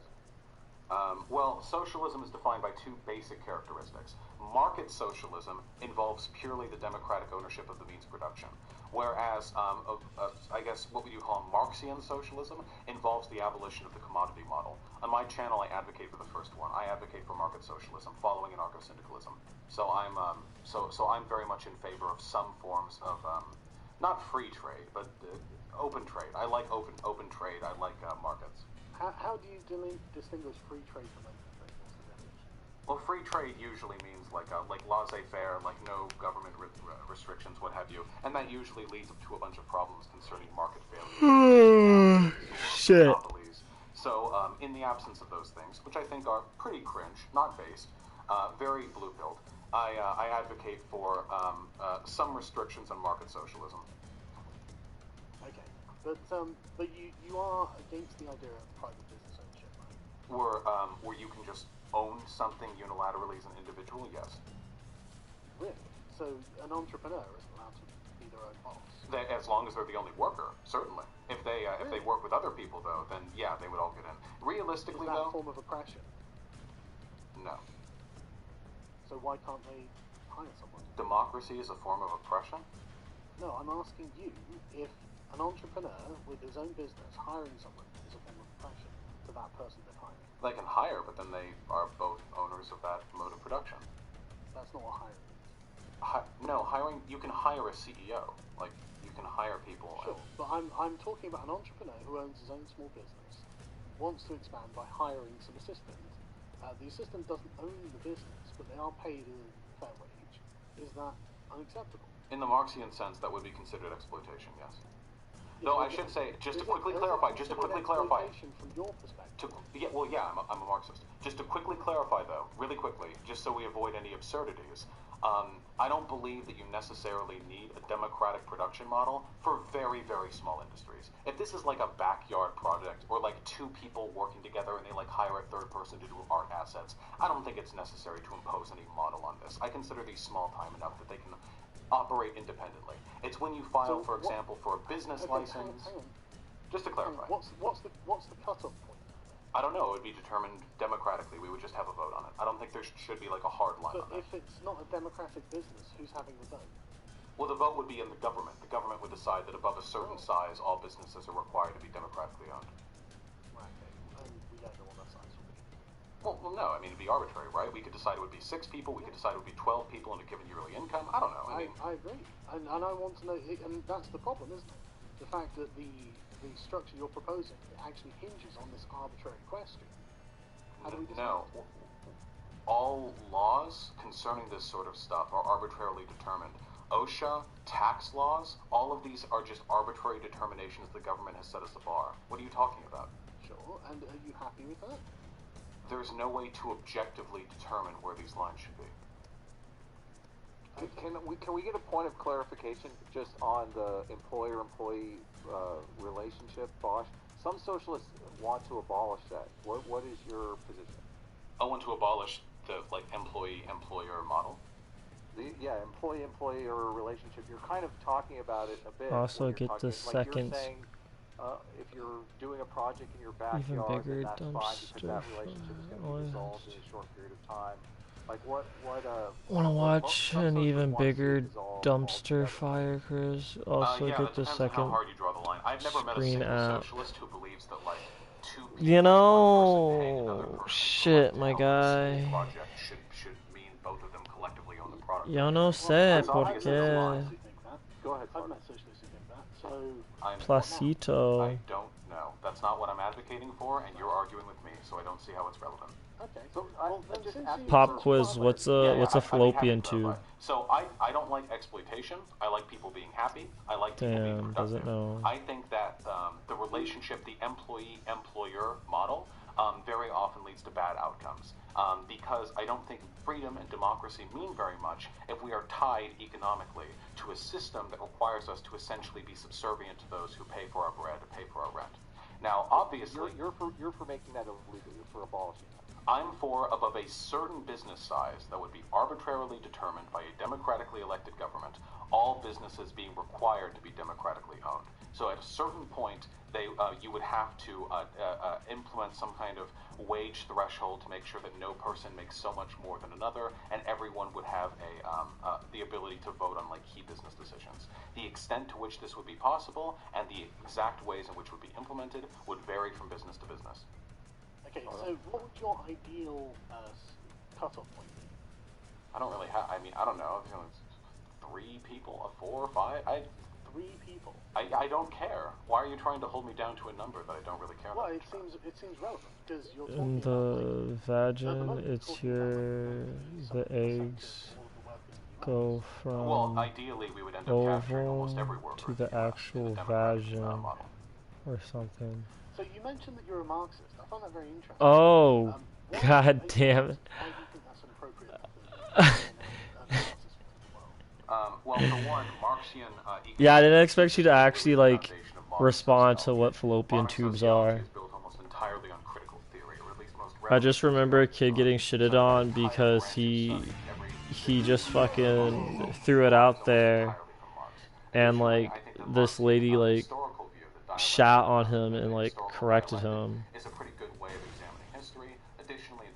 Well, socialism is defined by 2 basic characteristics. Market socialism involves purely the democratic ownership of the means of production, whereas, I guess, what would you call Marxian socialism involves the abolition of the commodity model. On my channel, I advocate for the first one. I advocate for market socialism, following anarcho-syndicalism. So I'm very much in favor of some forms of, not free trade, but open trade. I like open trade. I like markets.
How do you distinguish free trade from open trade? What's the definition?
Well, free trade usually means like laissez-faire, like no government restrictions, what have you, and that usually leads up to a bunch of problems concerning market failure,
Shit.
monopolies. So, in the absence of those things, which I think are pretty cringe, not based, very blue-pilled, I advocate for some restrictions on market socialism.
Okay, but you are against the idea of private business ownership, right?
Where you can just own something unilaterally as an individual, yes.
Really? So an entrepreneur is allowed to be their own boss?
As long as they're the only worker, certainly. If they work with other people, though, then yeah, they would all get in. Realistically,
is that
though,
a form of oppression?
no.
So why can't they hire someone?
Democracy is a form of oppression?
No, I'm asking you if an entrepreneur with his own business hiring someone is a form of oppression to that person they're hiring.
They can hire, but then they are both owners of that mode of production.
That's not what hiring is.
No, hiring, you can hire a CEO. Like, you can hire people.
Sure, but I'm talking about an entrepreneur who owns his own small business, wants to expand by hiring some assistant. The assistant doesn't own the business, but they are paid a fair wage. Is that unacceptable?
In the Marxian sense, that would be considered exploitation, yes.
Yeah,
Though I
but
should say, just to
is
quickly
it
clarify,
considered exploitation from your perspective?
I'm a Marxist. Just to quickly clarify, though, really quickly, just so we avoid any absurdities, I don't believe that you necessarily need a democratic production model for very, very small industries. If this is like a backyard project, or like 2 people working together and they like hire a third person to do art assets, I don't think it's necessary to impose any model on this. I consider these small time enough that they can operate independently. It's when you file, for example, for a business license.
Hang on.
Just to clarify.
What's the cutoff point?
I don't know. It would be determined democratically. We would just have a vote on it. I don't think there should be like a hard line on
But
that.
if it's not a democratic business, who's having the vote?
Well, the vote would be in the government. The government would decide that above a certain size, all businesses are required to be democratically owned.
Right, okay. And we don't know what that size will be.
Well, no. I mean, it'd be arbitrary, right? We could decide it would be 6 people. We could decide it would be 12 people in a given yearly income. I don't know.
I agree. And I want to know, and that's the problem, isn't it? The fact that the structure you're proposing actually hinges on this arbitrary question. How do we decide?
No. All laws concerning this sort of stuff are arbitrarily determined. OSHA, tax laws, all of these are just arbitrary determinations the government has set as the bar. What are you talking about?
Sure, and are you happy with that?
There's no way to objectively determine where these lines should be.
Can we get a point of clarification just on the employer-employee relationship, Bosch? Some socialists want to abolish that. What is your position?
I want to abolish the employee-employer model.
Employee-employer relationship. You're kind of talking about it a bit.
Also get the
You're
seconds.
saying, if you're doing a project in your backyard,
Even bigger
then that's fine because that
dumpster
relationship is going to
fire.
be resolved in a short period of time. Like what
Want to watch
some
an
socialists
even
want to see
bigger
dissolved
dumpster
altogether.
fire, Chris? Also
Yeah,
get
that
the
depends on
second
how hard you draw the line. I've never met a
screen
single
app.
socialist who believes that like 2 people,
You
one person paying another
know,
person
shit,
to
my
help with a
guy.
school project should mean both of them collectively own the product.
Yo no sé
Well,
por
obviously it's a
qué.
lie.
Go ahead,
I've
Sargon.
met socialists who think that. So
I
Placito.
don't know. That's not what I'm advocating for, and you're arguing with me, so I don't see how it's relevant.
Okay.
So,
Well, then
just
since
ask-
you-
Pop
since
quiz.
you-
What's a
Yeah,
what's a
I'd be happy
fallopian
to
tube?
clarify. So I don't like exploitation. I like people being happy. I like people being
Damn,
productive.
doesn't know.
I think that the relationship, the employee-employer model, very often leads to bad outcomes. Because I don't think freedom and democracy mean very much if we are tied economically to a system that requires us to essentially be subservient to those who pay for our bread, to pay for our rent. Now, obviously,
You're for making that illegal. You're for abolishing that.
I'm for above a certain business size that would be arbitrarily determined by a democratically elected government, all businesses being required to be democratically owned. So at a certain point, you would have to implement some kind of wage threshold to make sure that no person makes so much more than another, and everyone would have the ability to vote on like key business decisions. The extent to which this would be possible and the exact ways in which it would be implemented would vary from business to business.
Okay, so what would your ideal cutoff point be?
I don't really have. I mean, I don't know. You know, it's 3 people, 4 or 5.
3 people.
I don't care. Why are you trying to hold me down to a number that I don't really care
Well,
about?
it seems relevant because you're talking
In
about,
the
at the
vagin,
moment, you're
it's
talking about,
here.
some
The
percentage
eggs
of all of the wealth in the US.
go
Well,
from
ideally, we would end up capturing almost every
ovum
worker
to
in
the
the US
actual
in the democratic
vagin
model.
or something.
So you mentioned that you're a Marxist. I find that very interesting.
Oh,
Why
god
are you
damn it.
Why do you think that's an appropriate method of analysis of the world?
Well, for one, Marxian
Yeah, I didn't
economics
expect you to
is
actually,
literally the
like,
foundation of modern
respond to
sociology.
what fallopian
Modern
tubes
sociology
are.
is built almost entirely on critical theory, or at least most
I just remember a kid getting
So
shitted
that
on
entire
because
branch of
he
study, every
just fucking threw it out there, and like this lady like shat on him and like corrected him.
is a pretty good way of examining history. Additionally, I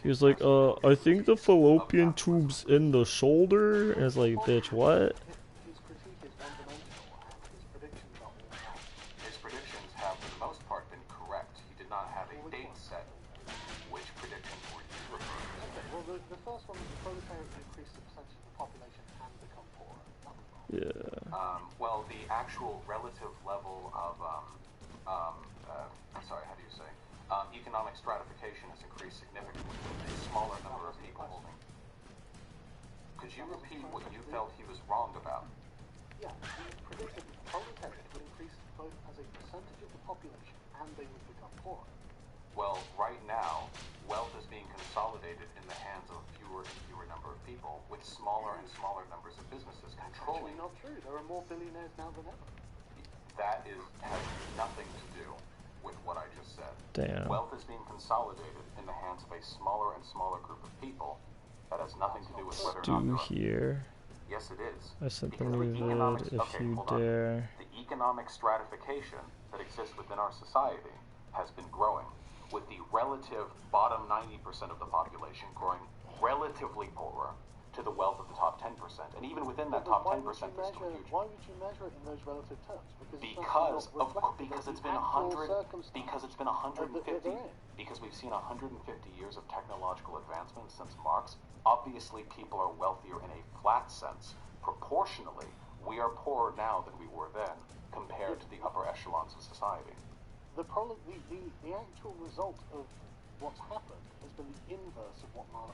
He was like, I think the fallopian tube's in the shoulder. And it's like, bitch, what?
His critique is one-dimensional, and his predictions are all wrong.
his predictions have, for the most part, been correct. He did not have a date set. Which predictions were you referring to?
Okay, well, the first one was the proletariat would increase the percentage of the population and become poorer. That was wrong.
Yeah.
Well, the actual relative level of, I'm sorry, how do you say? Economic stratification has increased significantly with a smaller number of people holding. Could you repeat what you felt he was wrong about?
Yeah, he predicted that the proletariat would increase both as a percentage of the population and they would become poorer.
Well, right now, wealth is being consolidated in the hands of fewer and fewer number of people, with smaller and smaller numbers of businesses controlling.
Actually, not true. There are more billionaires now than ever.
That has nothing to do with what I just said.
Damn.
Wealth is being consolidated in the hands of a smaller and smaller group of people. That has nothing to do with whether or not
Do
you're...
here.
Yes, it is.
I sent the
Because
new
the economics...
vid if
Okay,
you
hold on.
dare.
The economic stratification that exists within our society has been growing, with the relative bottom 90% of the population growing relatively poorer to the wealth of the top 10%. And even within that top 10%, there's still huge...
Why would you measure it in those relative terms?
Because it's been 150
they're in.
because we've seen 150 years of technological advancement since Marx. Obviously, people are wealthier in a flat sense. Proportionally, we are poorer now than we were then compared to the upper echelons of society.
The actual result of what's happened has been the inverse of what Marx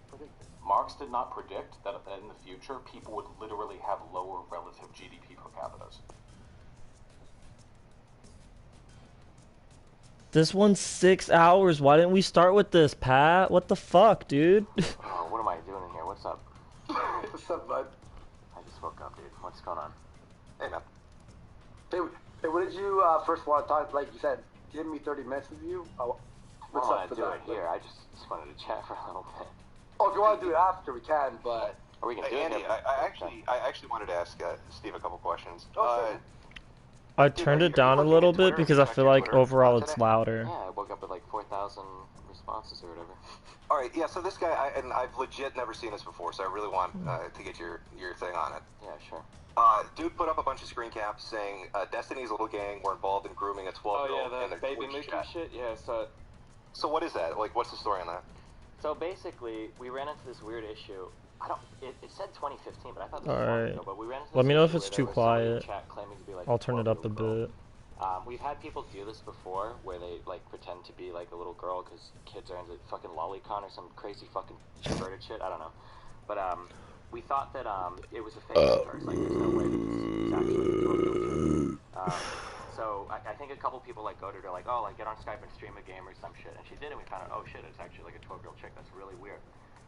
predicted.
Marx did not predict that in the future people would literally have lower relative GDP per capita.
This one's 6 hours. Why didn't we start with this, Pat? What the fuck, dude?
Oh, what am I doing in here? What's up?
What's up, bud?
I just woke up, dude. What's going on?
Hey, man. Hey, what did you first want to talk? Like you said, give me 30 minutes with you. What's up for that?
Here. I just wanted to chat for a little bit.
Oh, if you want to do it after, we can. But
Or we can do
Andy,
it.
I actually wanted to ask Steve a couple questions.
Oh, sure.
I turned it down a little bit because I feel like overall it's louder.
Yeah, I woke up with like 4,000 responses or whatever.
All right, yeah. So this guy, and I've legit never seen this before, so I really want to get your thing on it.
Yeah, sure.
Dude put up a bunch of screen caps saying Destiny's little gang were involved in grooming a 12-year-old in their
baby
Twitch
Mookie
chat.
shit. Yeah,
So what is that? Like, what's the story on that?
so basically, we ran into this weird issue. It said 2015, but I thought this was
Alright.
long ago. But we ran into
Let
this
me know if
issue
it's
where
too
there was somebody in
quiet.
chat claiming to be like
I'll turn it up a
12-year-old girl.
bit.
We've had people do this before, where they like pretend to be like a little girl because kids are into fucking lolicon or some crazy fucking perverted shit. I don't know, but we thought that it was a fake at first. Like, there's no way that this is actually totally true. So I think a couple people like go to her like, oh, like get on Skype and stream a game or some shit, and she did, and we found out, oh shit, it's actually like a 12-year-old chick. That's really weird.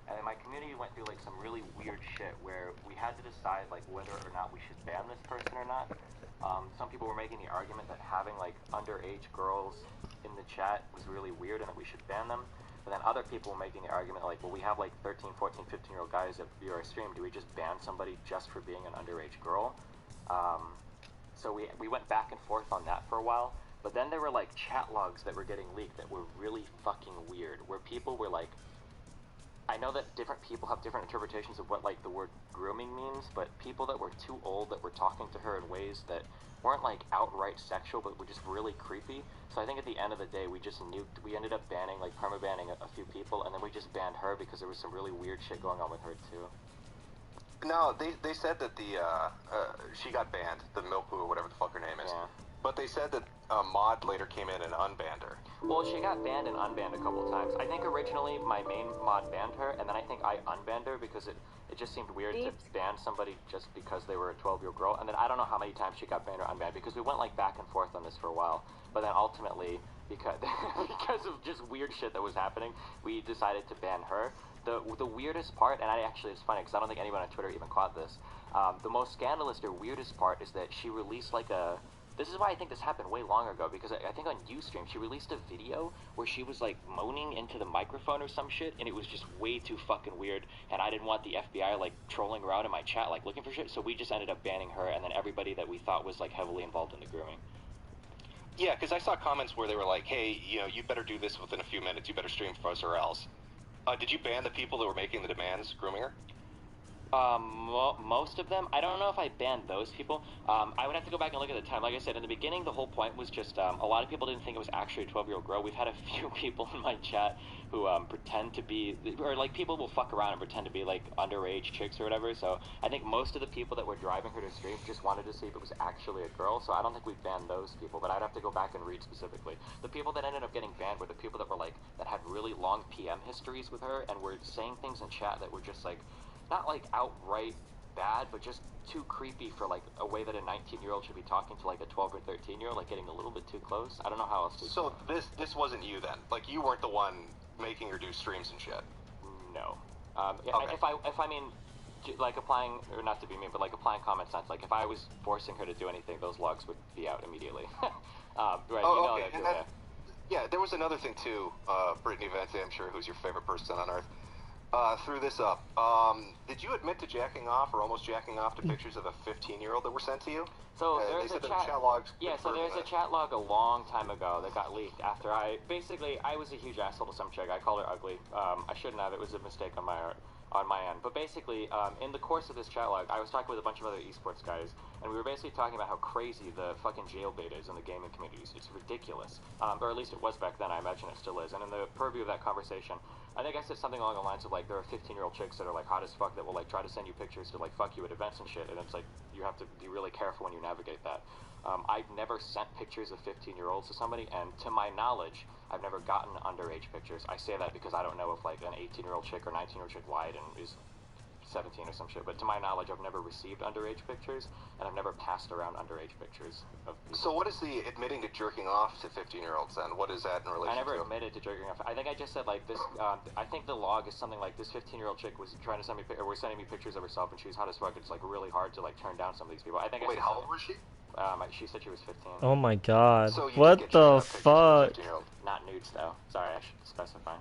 And then my community went through like some really weird shit where we had to decide like whether or not we should ban this person or not. Some people were making the argument that having like underage girls in the chat was really weird and that we should ban them. But then other people were making the argument like, well, we have like 13, 14, 15-year-old guys that view our stream. Do we just ban somebody just for being an underage girl? So we went back and forth on that for a while. But then there were like chat logs that were getting leaked that were really fucking weird, where people were like, I know that different people have different interpretations of what like the word grooming means, but people that were too old that were talking to her in ways that weren't like outright sexual, but were just really creepy. So I think at the end of the day, we ended up banning, like perma-banning a few people, and then we just banned her because there was some really weird shit going on with her too.
No, they said that she got banned, the Milkboo or whatever the fuck her name is.
Yeah.
But they said that Mod later came in and unbanned her.
Well, she got banned and unbanned a couple times. I think originally my main mod banned her, and then I think I unbanned her because it just seemed weird to ban somebody just because they were a 12-year-old girl. And then I don't know how many times she got banned or unbanned because we went like back and forth on this for a while. But then ultimately, because of just weird shit that was happening, we decided to ban her. The weirdest part, and it's funny because I don't think anyone on Twitter even caught this. The most scandalous or weirdest part is that she released like a. This is why I think this happened way long ago, because I think on Ustream she released a video where she was like moaning into the microphone or some shit, and it was just way too fucking weird, and I didn't want the FBI like trolling around in my chat like looking for shit, so we just ended up banning her, and then everybody that we thought was like heavily involved in the grooming.
Yeah, because I saw comments where they were like, hey, you better do this within a few minutes, you better stream for us or else. Did you ban the people that were making the demands, grooming her?
Most of them. I don't know if I banned those people. I would have to go back and look at the time. Like I said, in the beginning, the whole point was just a lot of people didn't think it was actually a 12-year-old girl. We've had a few people in my chat who pretend to be, or like people will fuck around and pretend to be like underage chicks or whatever. So I think most of the people that were driving her to stream just wanted to see if it was actually a girl. So I don't think we banned those people, but I'd have to go back and read specifically. The people that ended up getting banned were the people that were like, that had really long PM histories with her and were saying things in chat that were just like, not like outright bad, but just too creepy for like a way that a 19-year-old should be talking to like a 12 or 13-year-old, like getting a little bit too close. I don't know how else to.
So this wasn't you then? Like you weren't the one making her do streams and shit?
No.
Okay.
If I mean, like applying, or not to be mean, but like applying common sense, like if I was forcing her to do anything, those logs would be out immediately. Right?
Oh, okay. Yeah, there was another thing too, Brittany Vance, I'm sure, who's your favorite person on earth. Threw this up. Did you admit to jacking off or almost jacking off to pictures of a 15-year-old that were sent to you?
So there's
they
a
said
chat
logs.
Yeah, so there's a chat log a long time ago that got leaked after I was a huge asshole to some chick. I called her ugly. I shouldn't have. It was a mistake on my end. But basically, in the course of this chat log, I was talking with a bunch of other esports guys, and we were basically talking about how crazy the fucking jailbait is in the gaming communities. It's ridiculous. Or at least it was back then. I imagine it still is. And in the purview of that conversation, I think I said something along the lines of like, there are 15-year-old chicks that are like hot as fuck that will like try to send you pictures to like fuck you at events and shit, and it's like you have to be really careful when you navigate that. I've never sent pictures of 15-year-olds to somebody, and to my knowledge, I've never gotten underage pictures. I say that because I don't know if like an 18-year-old chick or 19-year-old chick lied and is 17 or some shit, but to my knowledge, I've never received underage pictures, and I've never passed around underage pictures of people.
So what is the admitting to jerking off to 15-year-olds then? What is that in relation to?
I never admitted to jerking off. I think I just said like this, I think the log is something like this 15-year-old chick was trying to send me, or was sending me pictures of herself, and she was hot as fuck. It's like really hard to like turn down some of these people. I think.
Wait, how old was she?
She said she was 15.
Oh my god.
So
what the fuck?
Not nudes though. Sorry, I should specify.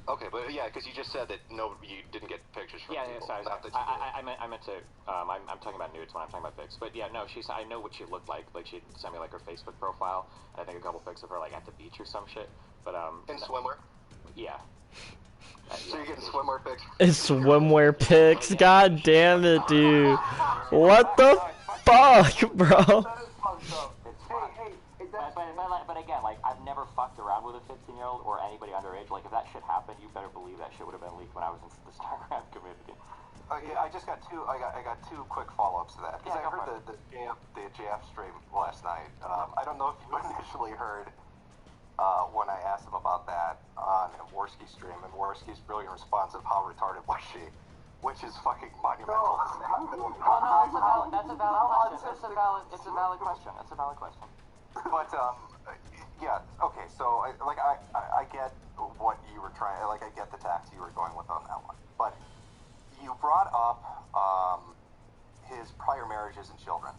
Okay, but yeah, because you just said that no, you didn't get pictures from people.
Sorry.
Not that
I meant to. I'm talking about nudes when I'm talking about pics. But yeah, no, I know what she looked like. Like she sent me like her Facebook profile, and I think a couple pics of her like at the beach or some shit. But
in swimwear.
Yeah.
So you're getting swimwear pics?
It's swimwear pics. God damn it, dude. What the fuck, bro?
But again, like, I've never fucked around with a 15-year-old or anybody underage. Like, if that shit happened, you better believe that shit would have been leaked when I was in the StarCraft community.
yeah, I just got two. I got two quick follow-ups to that because
Yeah,
I heard the JF stream last night. I don't know if you initially heard when I asked him about that on Worski's stream, and Worski's brilliant response of how retarded was she, which is fucking monumental.
No, that's a valid question. It's a valid question. It's a valid question.
But yeah, okay. So I get what you were trying. Like I get the tact you were going with on that one, but you brought up his prior marriages and children.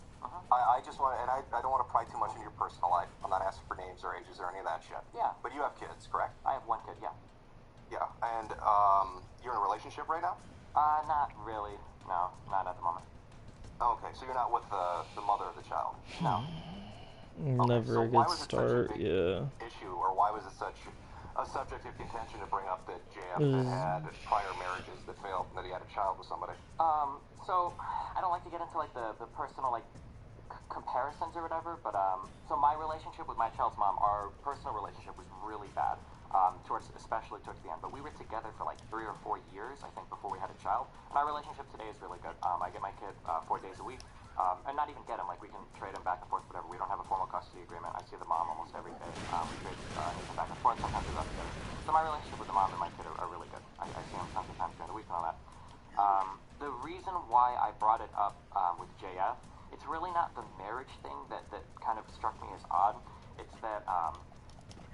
I just want, and I don't want to pry too much into your personal life. I'm not asking for names or ages or any of that shit.
Yeah.
But you have kids, correct?
I have one kid. Yeah.
Yeah. And you're in a relationship right now?
Not really. No, not at the moment.
Okay, so you're not with the mother of the child?
No.
Never a good start. Yeah.
Issue, or why was it such a subject of contention to bring up that JF had prior marriages that failed and that he had a child with somebody?
So I don't like to get into like the personal like comparisons or whatever, but so my relationship with my child's mom, our personal relationship was really bad, especially towards the end. But we were together for like 3 or 4 years, I think, before we had a child. And our relationship today is really good. I get my kid 4 days a week, and not even get him. Like we can trade him back and forth, whatever. We don't have a formal custody agreement. I see the mom almost every day. We trade him back and forth. Sometimes we go together. So my relationship with the mom and my kid are really good. I see him tons of times during the week and all that. The reason why I brought it up with JF, it's really not the marriage thing that kind of struck me as odd. It's that,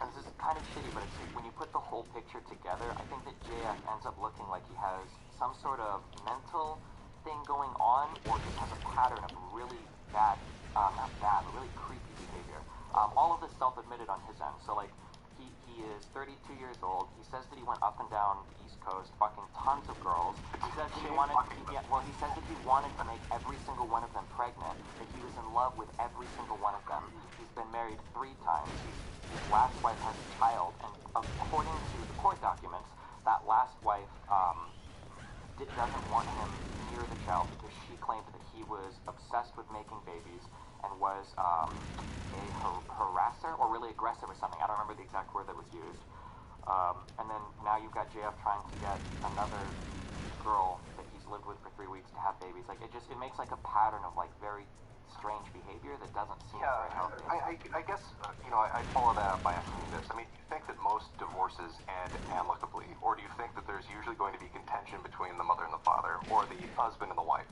and this is kind of shitty, but it's when you put the whole picture together, I think that JF ends up looking like he has some sort of mental thing going on, or just has a pattern of really bad, not bad, but really creepy behavior. All of this self-admitted on his end. So like, he is 32 years old. He says that he went up and down the East Coast, fucking tons of girls. He says that he wanted, he says that he wanted to make every single one of them pregnant. That he was in love with every single one of them. He's been married 3 times. His last wife has a child, and according to the court documents, that last wife doesn't want him near the child because she claimed that he was obsessed with making babies and was a harasser or really aggressive or something. I don't remember the exact word that was used. And then now you've got JF trying to get another girl that he's lived with for 3 weeks to have babies. Like it makes like a pattern of like very strange behavior that doesn't seem very healthy.
I guess I follow that up by asking you this. I mean, do you think that most divorces end amicably, or do you think that there's usually going to be contention between the mother and the father, or the husband and the wife?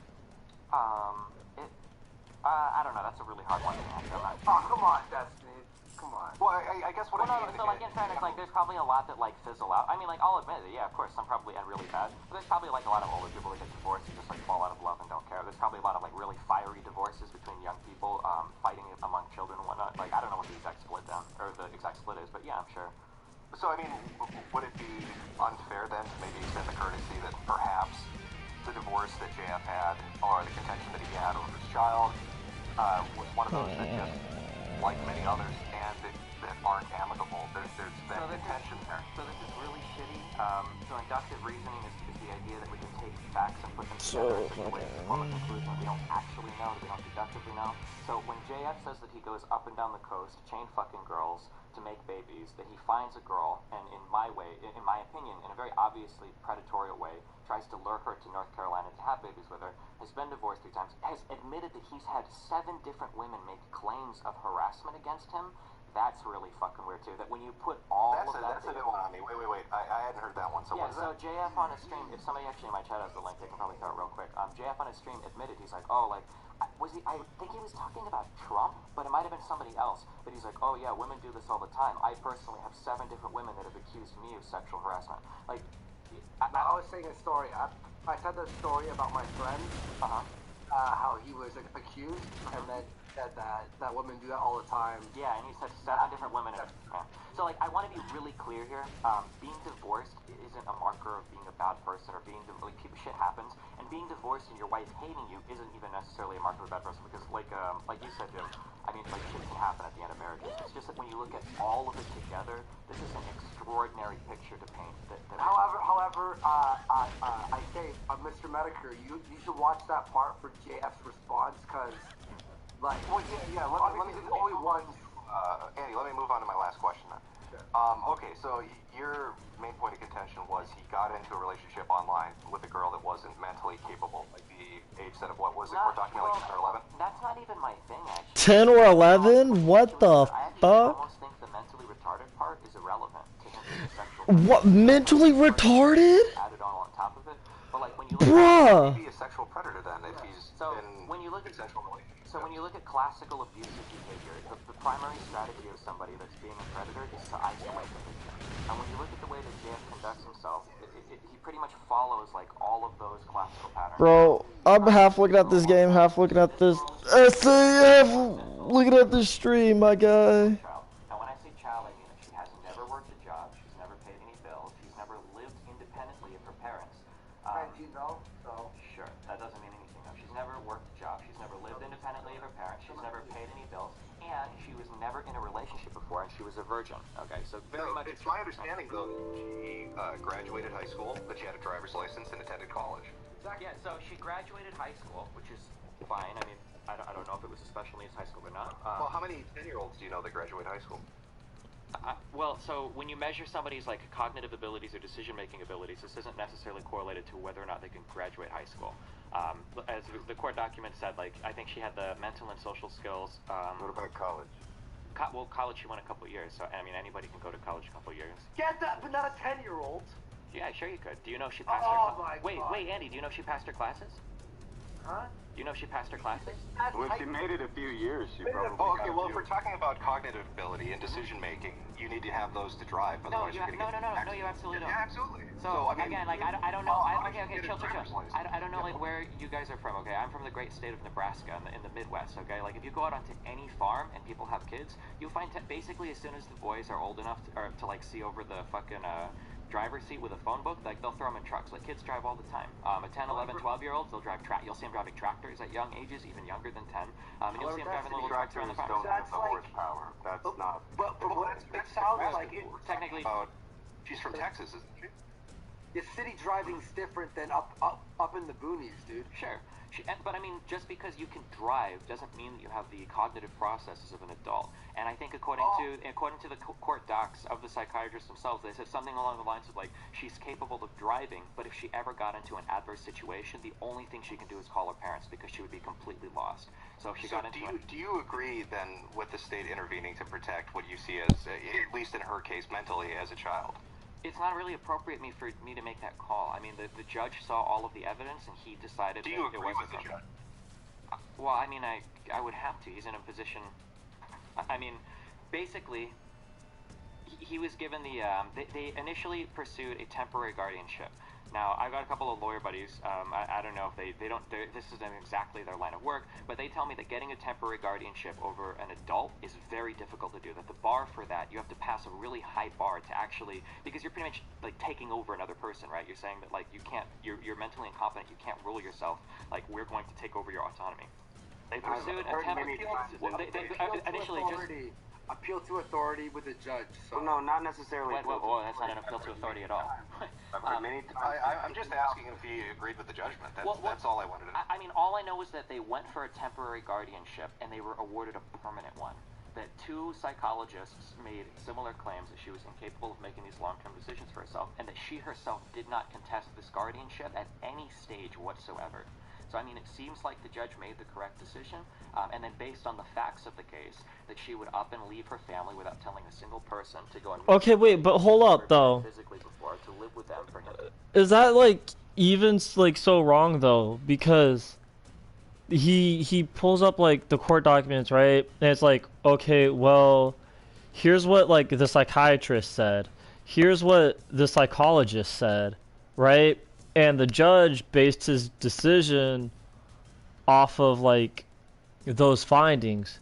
I don't know. That's a really hard one to answer.
Oh, come on, Destiny. Come on.
Well, I guess what I mean.
So like in fairness, like there's probably a lot that like fizzle out. I mean, like I'll admit it. Yeah, of course, some probably end really bad. But there's probably like a lot of older people that get divorced and just like fall out of love and don't care. There's probably a lot of like really fiery divorces between young people, fighting among children and whatnot. Like I don't know what the exact split is, but yeah, I'm sure.
So I mean, would it be unfair then to maybe extend the courtesy that perhaps the divorce that JF had, or the contention that he had over his child, was one of those that just, like many others, and that aren't amicable. There's that contention there.
So this is really shitty. So inductive reasoning is the idea that we can take facts and put them together in such a way to form a conclusion that we don't actually know, that we don't deductively know. So when JF says that he goes up and down the coast, chain fucking girls to make babies, that he finds a girl, and in my opinion, in a very obviously predatory way, tries to lure her to North Carolina to have babies with her, has been divorced 3 times, has admitted that he's had 7 different women make claims of harassment against him. That's really fucking weird too. That when you put all of that...
That's a new one on me. Wait. I hadn't heard that one. So
yeah,
what is
so
that?
JF on his stream, if somebody actually in my chat has the link, they can probably throw it real quick. JF on his stream admitted, he's like, oh, like, I think he was talking about Trump, but it might have been somebody else. But he's like, oh yeah, women do this all the time. I personally have 7 different women that have accused me of sexual harassment. Like,
I was saying a story. I said the story about my friend, how he was accused, and then said that women do that all the time.
Yeah, and he said 7 different women. So, like, I want to be really clear here. Being divorced isn't a marker of being a bad person or being like shit happens. And being divorced and your wife hating you isn't even necessarily a marker of a bad person because, like you said, Jim, I mean, like shit can happen at the end of marriages. It's just that when you look at all of it together, this is an extraordinary picture to paint.
However, I say, Mr. Medicare, you should watch that part for JF's response because. Like,
Well, yeah. Let me
only one.
Andy, let me move on to my last question then. Okay, so your main point of contention was he got into a relationship online with a girl that wasn't mentally capable, like the age set of what was it? We're talking like 10 or 11?
That's not even my thing, actually.
10 or 11? What the
I actually
fuck?
almost think the mentally retarded part is irrelevant to him being a sexual
What? Mentally retarded?
added on top of it. But like when you look
Bruh!
He'd be a sexual predator then if he's in
when you look at
consensual relationships.
So when you look at classical abusive behavior, the primary strategy of somebody that's being a predator is to isolate the victim. And when you look at the way that JF conducts himself, he pretty much follows like all of those classical patterns.
Bro, I'm half looking at this game, half looking at this SAF, looking at this stream, my guy.
And when I say child, I mean that she has never worked a job, she's never paid any bills, she's never lived independently of her parents.
19 though, so.
Sure, that doesn't mean anything though. She's never worked a job, she's never lived independently of her parents, she's never paid any bills, and she was never in a relationship before, and she was a virgin. Okay, so very much.
It's my understanding though that she graduated high school, but she had a driver's license and attended college.
Yeah, so she graduated high school, which is fine. I mean, I don't know if it was a special needs high school or not.
Well, how many 10-year-olds do you know that graduate high school?
Well, so when you measure somebody's like cognitive abilities or decision-making abilities, this isn't necessarily correlated to whether or not they can graduate high school. As the court document said, like I think she had the mental and social skills.
What about college?
Well, college she went a couple years, so I mean anybody can go to college a couple years.
Get that, but not a 10-year-old.
Yeah, sure you could. Do you know if she passed
Oh
her?
my God.
Wait, Andy, do you know if she passed her classes?
Huh?
Do you know if she passed her classes?
Well, if she made it a few years, she probably
Oh, okay,
got a
well, if
few.
we're talking about cognitive ability and decision-making, you need to have those to drive,
No,
otherwise you're going to get...
no, you absolutely don't.
Yeah, absolutely.
So,
I mean,
again, like, I don't know, okay, chill.
driver's license.
I don't know, like, where you guys are from, okay? I'm from the great state of Nebraska in the Midwest, okay? Like, if you go out onto any farm and people have kids, you'll find basically as soon as the boys are old enough to like, see over the fucking, driver's seat with a phone book, like, they'll throw them in trucks. Like, kids drive all the time. A 10, 11, 12-year-olds, they'll drive you'll see them driving tractors at young ages, even younger than 10. And you'll see them driving little trucks around the farm.
Don't have
That's
the
like-
horsepower. That's not...
But it sounds like it.
Technically,
She's from Texas, isn't she?
The city driving's different than up in the boonies, dude.
sure. But I mean, just because you can drive doesn't mean that you have the cognitive processes of an adult. And I think according to the court docs of the psychiatrists themselves, they said something along the lines of like, she's capable of driving, but if she ever got into an adverse situation, the only thing she can do is call her parents because she would be completely lost. So if she got into
do you agree then with the state intervening to protect what you see as, at least in her case, mentally as a child?
it's not really appropriate for me to make that call. I mean, the judge saw all of the evidence and he decided
Do
that
you
it
agree
wasn't
with the judge?
Well, I mean, I would have to. He's in a position. I mean, basically, he was given the. They initially pursued a temporary guardianship. Now, I've got a couple of lawyer buddies. I don't know if they don't. This isn't exactly their line of work, but they tell me that getting a temporary guardianship over an adult is very difficult to do. That the bar for that, you have to pass a really high bar to actually, because you're pretty much like taking over another person, right? You're saying that like you can't, you're mentally incompetent. You can't rule yourself. Like we're going to take over your autonomy. They pursued a temporary. Initially just.
Appeal to authority with the judge. So.
Well, no, not necessarily.
Well, that's not an appeal to authority at all.
I'm just asking if he agreed with the judgment. That's all I wanted to know.
I mean, all I know is that they went for a temporary guardianship and they were awarded a permanent one. That two psychologists made similar claims that she was incapable of making these long-term decisions for herself, and that she herself did not contest this guardianship at any stage whatsoever. So, I mean, it seems like the judge made the correct decision, and then based on the facts of the case, that she would up and leave her family without telling a single person to go and...
Okay, wait, but hold up, though.
...physically before, to live with them for him.
Is that, like, even, like, so wrong, though? Because he pulls up, like, the court documents, right? And it's like, okay, well, here's what, like, the psychiatrist said. Here's what the psychologist said, right? And the judge based his decision off of, like, those findings.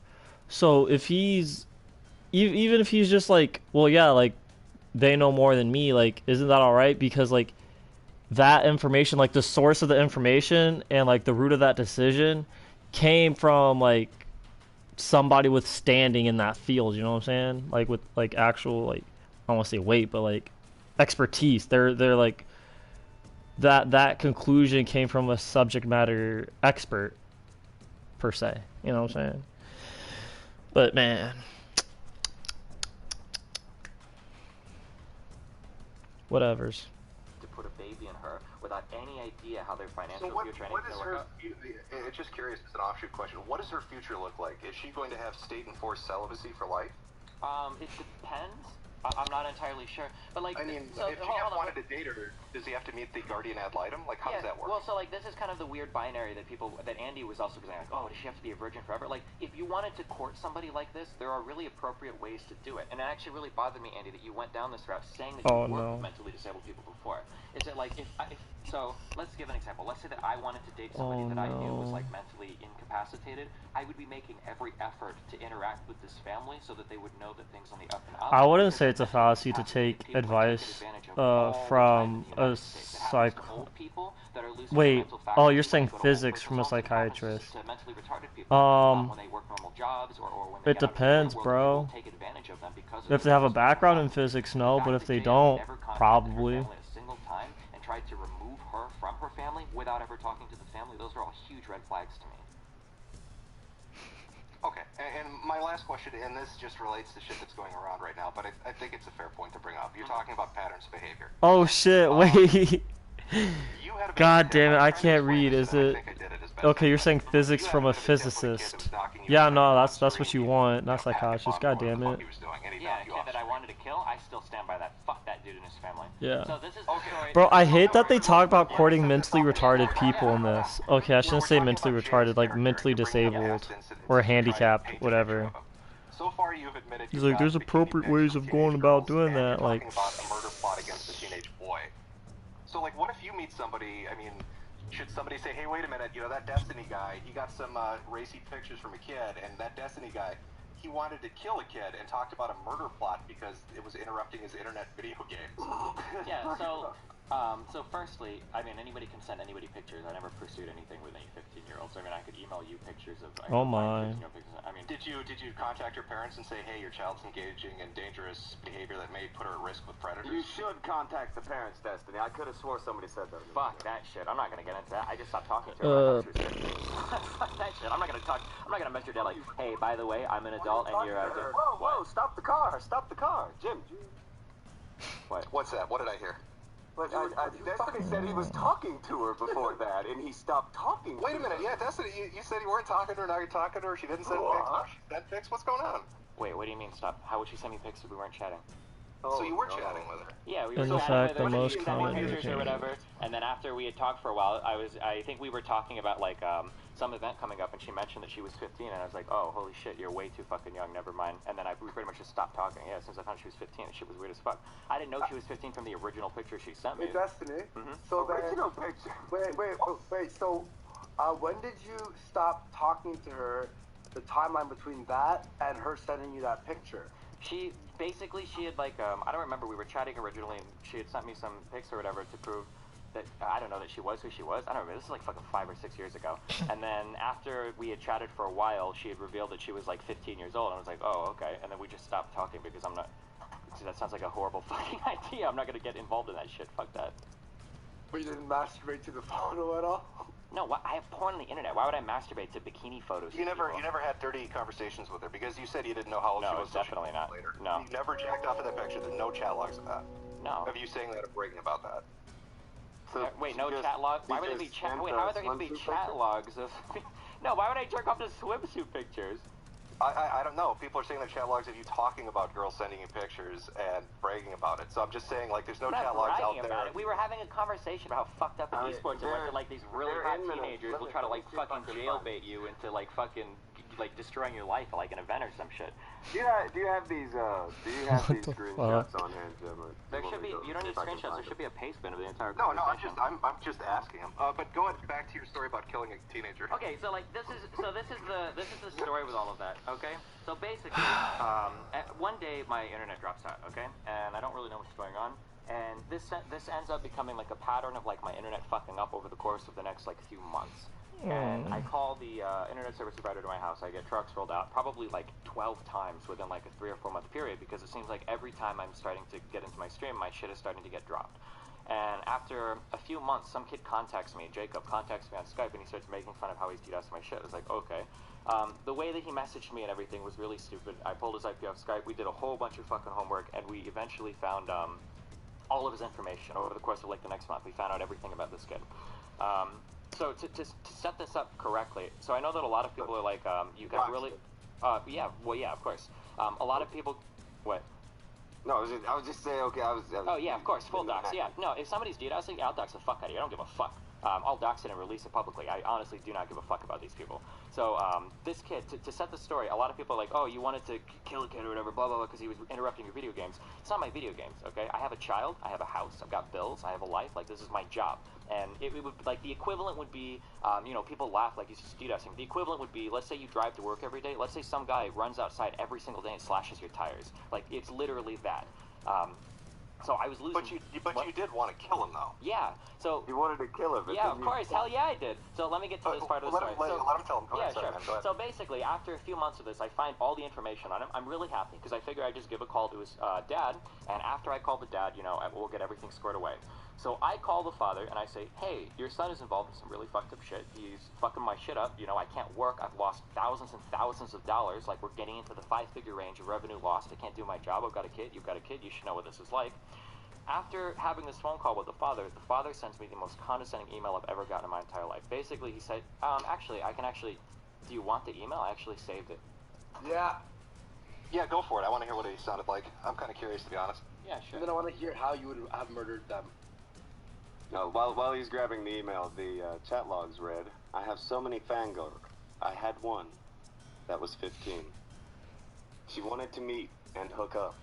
So if he's... even if he's just like, well, yeah, like, they know more than me, like, isn't that alright? Because, like, that information, like, the source of the information and, like, the root of that decision came from, like, somebody with standing in that field, you know what I'm saying? Like, with, like, actual, like, I don't want to say weight, but, like, expertise. They're like... That conclusion came from a subject matter expert, per se. You know what I'm saying? But man, whatevers.
To put a baby in her without any idea how their financial
So what
future
is
anything
her?
work out.
It's just curious. It's an offshoot question. What does her future look like? Is she going to have state-enforced celibacy for life?
It depends. I'm not entirely sure, but like,
I mean,
so,
if
hold
Jeff
on,
wanted to date her, does he have to meet the guardian ad litem? Like, how does that work?
Well, so like this is kind of the weird binary that Andy was also saying, like, oh, does she have to be a virgin forever? Like, if you wanted to court somebody like this, there are really appropriate ways to do it. And it actually really bothered me, Andy, that you went down this route saying that you worked with mentally disabled people before. Is it like so let's give an example. Let's say that I wanted to date somebody that I knew was like mentally incapacitated. I would be making every effort to interact with this family so that they would know that things on the up and up.
I wouldn't say it's a fallacy to take advice from a psych. Wait, oh, you're saying physics from a psychiatrist. It depends, bro. If they have a background in physics, no, but if they don't, probably.
Tried to remove her from her family without ever talking to the family. Those are all huge red flags to me.
Okay, and my last question, and this just relates to shit that's going around right now, but I think it's a fair point to bring up. You're talking about patterns of behavior.
Oh shit, wait. God damn it, I can't read, is it? Okay, you're saying physics from a physicist. Yeah, no, that's what you want, not psychologist, god damn it.
Yeah, a kid that I wanted to kill, I still stand by that. Fuck that dude and his family.
Yeah.
So this is the story.
Bro, I hate that they talk about courting mentally retarded people in this. Okay, I shouldn't say mentally retarded, like mentally disabled. Or handicapped, whatever.
So far you've admitted
He's like, there's appropriate ways of going about doing that, like...
about a murder plot against a teenage boy. So, like, what if you meet somebody, I mean, should somebody say, hey, wait a minute, you know, that Destiny guy, he got some racy pictures from a kid, and that Destiny guy, he wanted to kill a kid and talked about a murder plot because it was interrupting his internet video games.
Yeah, so firstly, I mean, anybody can send anybody pictures. I never pursued anything with any 15-year-olds. I mean, I could email you pictures of...
Oh my.
I mean,
did you contact your parents and say, hey, your child's engaging in dangerous behavior that may put her at risk with predators?
You should contact the parents, Destiny. I could have swore somebody said that.
Fuck that shit. I'm not gonna get into that. I just stopped talking to her. Fuck that shit. I'm not gonna mess your dad like, hey, by the way, I'm an adult and you're
Whoa, stop the car. Stop the car. Jim.
What? What's that? What did I hear?
But Destiny said he was talking to her before that, and he stopped talking.
Wait a minute, yeah, Destiny, you said you weren't talking to her, now you're talking to her, she didn't send pics, she sent pics, what's going on?
Wait, what do you mean stop? How would she send me pics if we weren't chatting?
So you were chatting with her?
Yeah, we were
In
chatting
fact,
with her,
the most
she sent
common
me pictures or
indicator.
whatever, and then after we had talked for a while, I think we were talking about like some event coming up, and she mentioned that she was 15, and I was like, oh, holy shit, you're way too fucking young, never mind. And then we pretty much just stopped talking. Yeah, since I found she was 15, and shit was weird as fuck. I didn't know she was 15 from the original picture she sent me.
Hey, Destiny.
So
Original picture.
Wait. So, when did you stop talking to her? The timeline between that and her sending you that picture.
She had like I don't remember. We were chatting originally, and she had sent me some pics or whatever to prove that I don't know that she was who she was. I don't remember. This is like fucking 5 or 6 years ago. And then after we had chatted for a while, she had revealed that she was like 15 years old. And I was like, oh, okay. And then we just stopped talking because I'm not. See, that sounds like a horrible fucking idea. I'm not gonna get involved in that shit. Fuck that.
But you didn't masturbate to the photo at all?
No, I have porn on the internet. Why would I masturbate to bikini photos?
You never had dirty conversations with her because you said you didn't know how old she was.
No, definitely not.
Later.
No.
You never jacked off of that picture. There's no chat logs of that.
No.
Of you saying that or bragging about that.
So
wait, no chat logs? Why would there be chat? Wait, how would there even be chat logs of? No, why would I jerk off to swimsuit pictures?
I don't know. People are saying the chat logs of you talking about girls sending you pictures and bragging about it. So I'm just saying, like, there's no chat logs out there.
We were having a conversation about how fucked up esports are. Like these really hot teenagers will try to like fucking jailbait you into like fucking like destroying your life like an event or some shit.
Do you have these screenshots on hand, Jim?
There should be. You don't need screenshots. There should be a pastebin of the entire.
No, I'm just asking him. But go back to your story about killing a teenager.
Okay, so like this is the story with all of that. Okay, so basically, one day my internet drops out. Okay, and I don't really know what's going on. And this ends up becoming like a pattern of like my internet fucking up over the course of the next like few months. And I call the internet service provider to my house. I get trucks rolled out probably like 12 times within like a 3 or 4 month period because it seems like every time I'm starting to get into my stream, my shit is starting to get dropped. And after a few months, some kid contacts me, Jacob contacts me on Skype, and he starts making fun of how he's DDoSing my shit. I was like, okay. The way that he messaged me and everything was really stupid. I pulled his IP off Skype. We did a whole bunch of fucking homework, and we eventually found all of his information over the course of like the next month. We found out everything about this kid. So to set this up correctly, so I know that a lot of people are like, you can really, yeah, well, yeah, of course. A lot of people, what?
No, I was just saying, okay, I was
oh, yeah, of course, full docs, yeah. No, if somebody's DDoSing, I'll dox the fuck out of you. I don't give a fuck. I'll dox it and release it publicly. I honestly do not give a fuck about these people. So, this kid, to set the story, a lot of people are like, oh, you wanted to kill a kid or whatever, blah, blah, blah, because he was interrupting your video games. It's not my video games, okay? I have a child, I have a house, I've got bills, I have a life, like, this is my job. And it would, like, the equivalent would be, you know, people laugh like he's just DDoSing. The equivalent would be, let's say you drive to work every day, let's say some guy runs outside every single day and slashes your tires. Like, it's literally that. So I was losing.
But you did want to kill him, though.
Yeah. So
you wanted to kill him.
Yeah, of course. Hell yeah, I did. So let me get to this part of the story.
Let him tell him. Go ahead,
sure.
man. Go ahead.
So basically, after a few months of this, I find all the information on him. I'm really happy because I figure I just give a call to his dad, and after I call the dad, you know, we'll get everything squared away. So I call the father and I say, hey, your son is involved in some really fucked up shit. He's fucking my shit up. You know, I can't work. I've lost thousands and thousands of dollars. Like, we're getting into the 5-figure range of revenue lost. I can't do my job. I've got a kid. You've got a kid. You should know what this is like. After having this phone call with the father sends me the most condescending email I've ever gotten in my entire life. Basically, he said, actually, do you want the email? I actually saved it.
Yeah. Yeah, go for it. I want to hear what he sounded like. I'm kind of curious, to be honest.
Yeah, sure.
And then I want to hear how you would have murdered them.
No, while he's grabbing the email, the chat logs read, I have so many fangirls. I had one that was 15. She wanted to meet and hook up.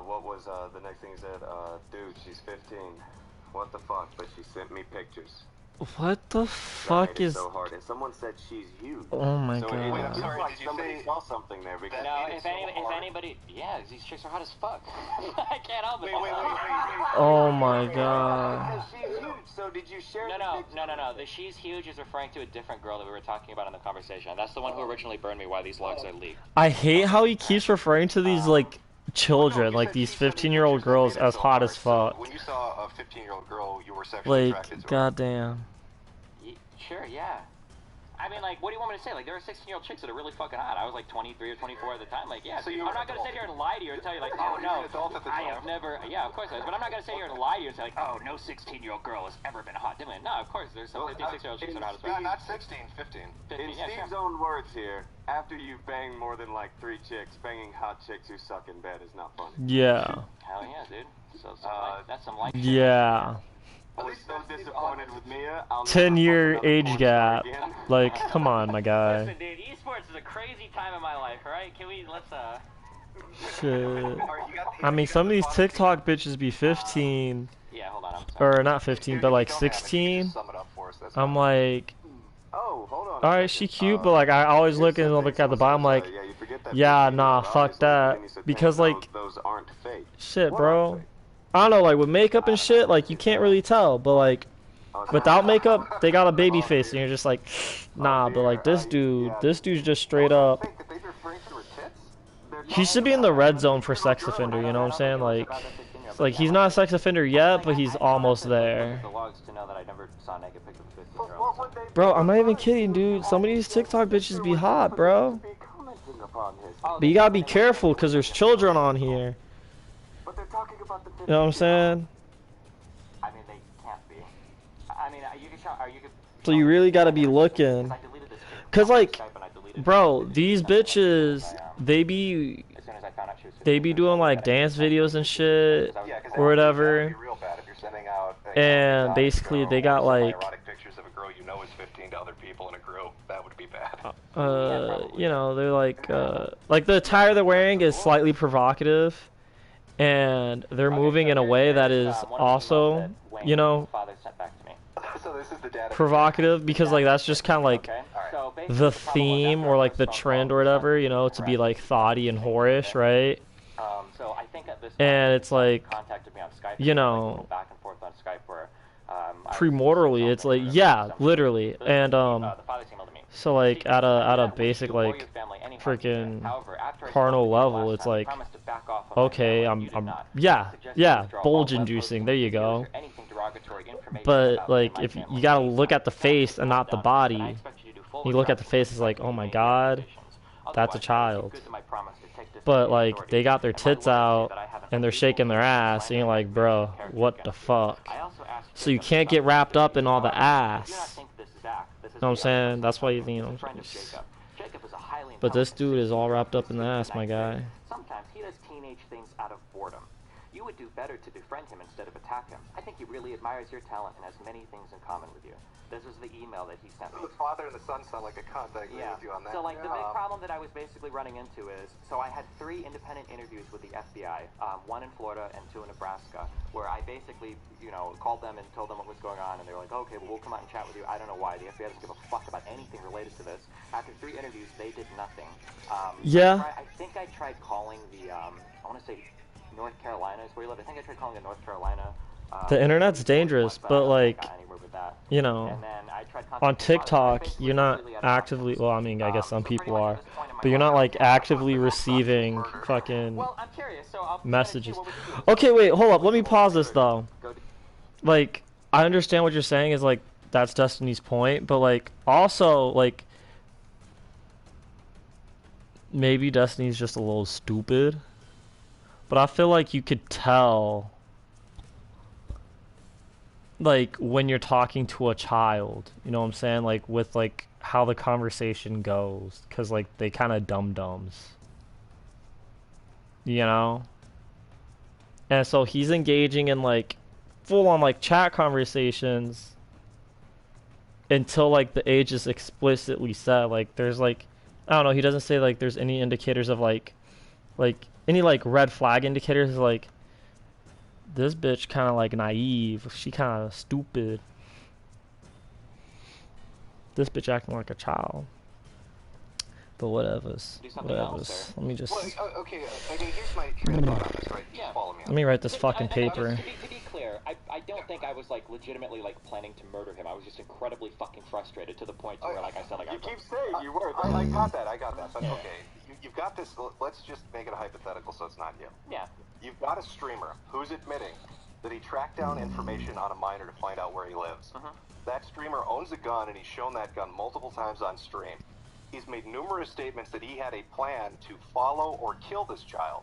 What was the next thing he said? Dude, she's 15. What the fuck? But she sent me pictures.
What the fuck is...
so hard. And someone said she's huge.
Oh my
so
god.
Wait, I'm sorry,
like
did you
somebody
say...
saw something there because...
No, if anybody... Yeah, these chicks are hot as fuck. I can't help it.
Wait.
Oh my god.
Because she's huge, so did you share
No. The she's huge is referring to a different girl that we were talking about in the conversation. That's the one who originally burned me why these logs are leaked.
I hate how he keeps referring to these, like, children, like these 15-year-old girls as hot as fuck.
When you saw a 15-year-old girl, you were sexually attracted to her.
Goddamn.
Sure, yeah. I mean, like, what do you want me to say? Like, there are 16-year-old chicks that are really fucking hot. I was like 23 or 24 at the time. Like, yeah.
So
I'm not gonna sit here and lie to you and tell you like, oh no, I have never. Yeah, of course I was. But I'm not gonna sit here and lie to you and say like, oh, no 16-year-old girl has ever been hot. No, of course there's some 15, 16-year-old chicks that are hot as well.
Not 16, 15.
In
yeah,
Steve's own words here, after you've banged more than like 3 chicks, banging hot chicks who suck in bed is not funny.
Yeah.
Hell yeah, dude. So that's some life.
Yeah.
I was so disappointed with Mia.
10-year age gap. Like, come on, my guy.
Listen, dude, esports is a crazy time in my life. All right, let's
Shit. I mean, some of these TikTok bitches be 15.
Yeah, hold on. I'm sorry.
Or not 15, but like 16. I'm like,
oh, hold on.
alright, she cute, but like I always look at the bottom like, yeah, nah, fuck that. Because like,
those aren't fake.
shit, bro. I don't know, like with makeup and shit, like you can't really tell, but like without makeup, they got a baby face, and you're just like, nah. But like this dude's just straight up. He should be in the red zone for sex offender. You know what I'm saying? Like he's not a sex offender yet, but he's almost there. Bro, I'm not even kidding, dude. Some of these TikTok bitches be hot, bro. But you gotta be careful, cause there's children on here. You know what I'm saying?
I mean, they can't be. I mean, you could.
So you really gotta be looking. Cause like, bro, these bitches, they be doing like dance videos and shit, or whatever. And basically they got like, you know, they're like the attire they're wearing is slightly provocative. And they're moving in a way that is also, you know, provocative, because like that's just kind of like the theme or like the trend or whatever, you know, to be like thoughty and whorish, right? And it's like, you know, premortally, it's like, yeah, literally. And so like at a basic like freaking carnal level, it's like, okay, I'm yeah, bulge inducing, there you go. But like, if you gotta look at the face and not the body, you look at the face, it's like, oh my god, that's a child. but like they got their tits out and they're shaking their ass, and you're like, bro, what the fuck? So you can't get wrapped up in all the ass. You know what I'm saying? That's why you know. But this dude is all wrapped up in the ass, my guy.
Sometimes he does teenage things out of boredom. You would do better to befriend him instead of attack him. I think he really admires your talent and has many things in common with you. This was the email that he sent me.
The father and the son sound like a cunt. I agree with you on that.
So, like, the big problem that I was basically running into is, so I had 3 independent interviews with the FBI, 1 in Florida and 2 in Nebraska, where I basically, you know, called them and told them what was going on, and they were like, okay, well, we'll come out and chat with you. I don't know why. The FBI doesn't give a fuck about anything related to this. After 3 interviews, they did nothing.
Yeah.
I think I tried calling the, I want to say North Carolina is where you live. I think I tried calling the North Carolina.
The internet's dangerous, but like, you know, on TikTok, you're not actively, well, I mean, I guess some people are, but you're not like actively receiving fucking messages. Okay, wait, hold up, let me pause this though. Like, I understand what you're saying is like, that's Destiny's point, but like, also, like, maybe Destiny's just a little stupid, but I feel like you could tell, like, when you're talking to a child, you know what I'm saying? Like, with, like, how the conversation goes. Because, like, they kind of dum-dums. You know? And so he's engaging in, like, full-on, like, chat conversations until, like, the age is explicitly said. Like, there's, like, I don't know, he doesn't say, like, there's any indicators of, like, any, like, red flag indicators, like, this bitch kind of like naive. She kind of stupid. This bitch acting like a child. But whatevers. Whatevers. Let me just.
Well, okay, I mean, here's my thought on this, right?
Yeah.
Follow me on
Let me write this fucking paper.
To be clear, I don't think I was like legitimately like planning to murder him. I was just incredibly fucking frustrated to the point to where, like I said, like
you keep saying you were. I got that. But okay, you've got this. Let's just make it a hypothetical, so it's not you.
Yeah.
You've got a streamer who's admitting that he tracked down information on a minor to find out where he lives. That streamer owns a gun, and he's shown that gun multiple times on stream. He's made numerous statements that he had a plan to follow or kill this child,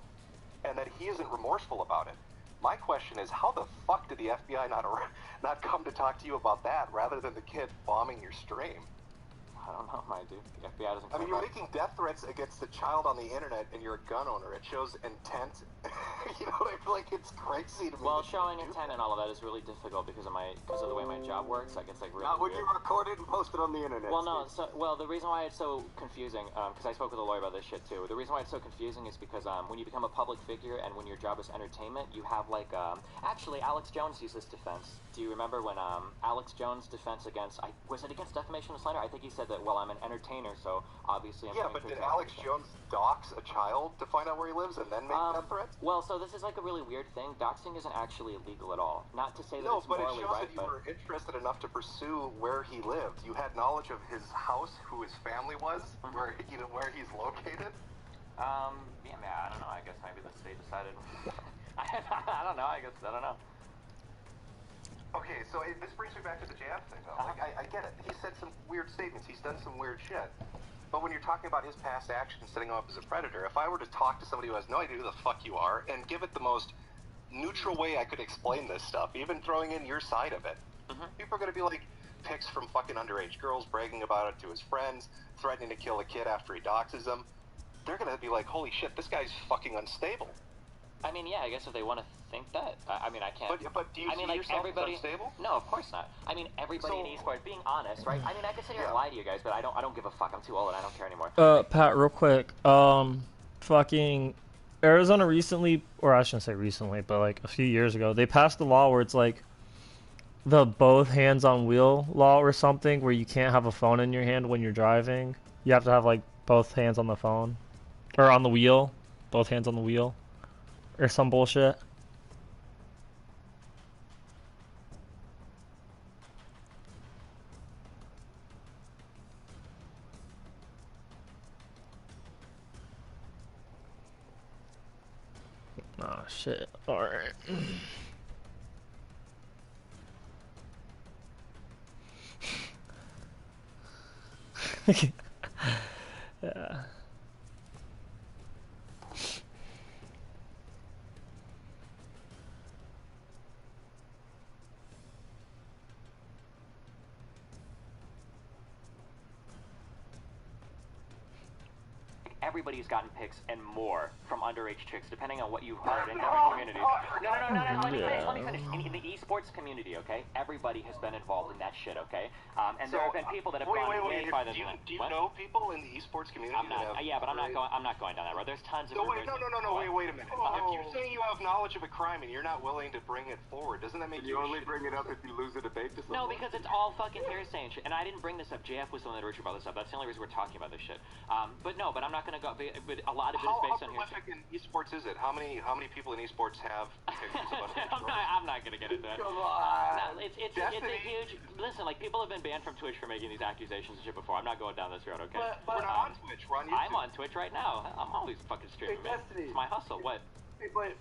and that he isn't remorseful about it. My question is, how the fuck did the FBI not come to talk to you about that rather than the kid bombing your stream?
I don't know, my dude. The FBI doesn't.
I mean, you're making death threats against the child on the internet, and you're a gun owner. It shows intent. You know, I feel like it's crazy to me.
Well, showing intent and all of that is really difficult because of the way my job works. Like, it's like really.
Not when you record it and post it on the internet.
Well, no. The reason why it's so confusing, because I spoke with a lawyer about this shit too. The reason why it's so confusing is because when you become a public figure and when your job is entertainment, you have like actually Alex Jones used this defense. Do you remember when Alex Jones' defense against was it against defamation and slander? I think he said that, well, I'm an entertainer, so obviously I'm.
Yeah, but did Alex Jones dox a child to find out where he lives and then make death threats?
Well, so this is like a really weird thing. Doxing isn't actually illegal at all. Not to say that
no,
it's
but
morally
it shows
right,
that you were interested enough to pursue where he lived. You had knowledge of his house, who his family was, where he's located.
Yeah, man, I don't know. I guess maybe the state decided. I don't know. I don't know.
Okay, so this brings me back to the jab thing, though. Like, I get it. He said some weird statements. He's done some weird shit. But when you're talking about his past actions setting him up as a predator, if I were to talk to somebody who has no idea who the fuck you are and give it the most neutral way I could explain this stuff, even throwing in your side of it, people are going to be like pics from fucking underage girls bragging about it to his friends, threatening to kill a kid after he doxes them. They're going to be like, holy shit, this guy's fucking unstable.
I mean, yeah, I guess if they want to think that. I mean, I can't.
But do you see
like
yourself
everybody,
as unstable?
No, of course not. I mean, everybody in esports, being honest, right? I mean, I could sit here and lie to you guys, but I don't give a fuck. I'm too old and I don't care anymore.
Pat, real quick. Fucking Arizona recently, or I shouldn't say recently, but like a few years ago, they passed a law where it's like the both hands on wheel law or something, where you can't have a phone in your hand when you're driving. You have to have like both hands on the phone or on the wheel, both hands on the wheel. Or some bullshit. Oh shit. Alright. Yeah.
everybody's gotten pics and more from underage chicks, depending on what you've heard in different communities. No. Let me finish. In the esports community, okay, everybody has been involved in that shit, okay? And there have been people that have gone way farther than that.
Do you know people in the esports community?
I'm not going down that road. There's tons of rumors.
No, wait a minute. If you're saying you have knowledge of a crime and you're not willing to bring it forward, doesn't that make you only bring it up if you lose a debate to someone?
No, because it's all fucking hearsay and shit. And I didn't bring this up. JF was the one that originally brought this up. That's the only reason we're talking about this shit. But I'm not gonna go. But a lot of it is based on hearsay.
How prolific in esports is it? How many people in esports have pictures of
I'm not gonna get into that.
Come on.
No, it's a huge. Listen, like people have been banned from Twitch for making these accusations and shit before. I'm not going down this road, okay?
But
we're not on Twitch. We're on YouTube.
I'm on Twitch right now. I'm always fucking streaming, man. It's my hustle. What?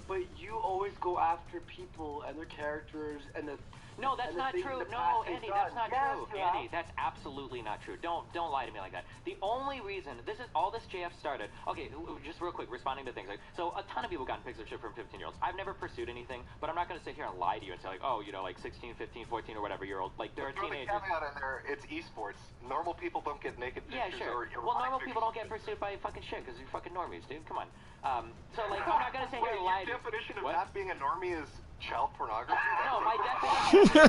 But you always go after people and their characters and the.
No, that's not true. No, Andy, that's not true. Andy, that's absolutely not true. Don't lie to me like that. The only reason all this JF started. Okay, just real quick, responding to things. Like, so a ton of people gotten pics of shit from 15-year-olds. I've never pursued anything, but I'm not going to sit here and lie to you and say like, oh, you know, like 16, 15, 14, or whatever year old. Like there are teenagers.
The caveat in there, it's esports. Normal people don't get naked pictures.
Yeah, sure. Well, normal people don't get pursued by fucking shit because you're fucking normies, dude. Come on. So like, I'm not going to sit here and lie.
Your definition of not being a normie is child pornography?
No, my definition is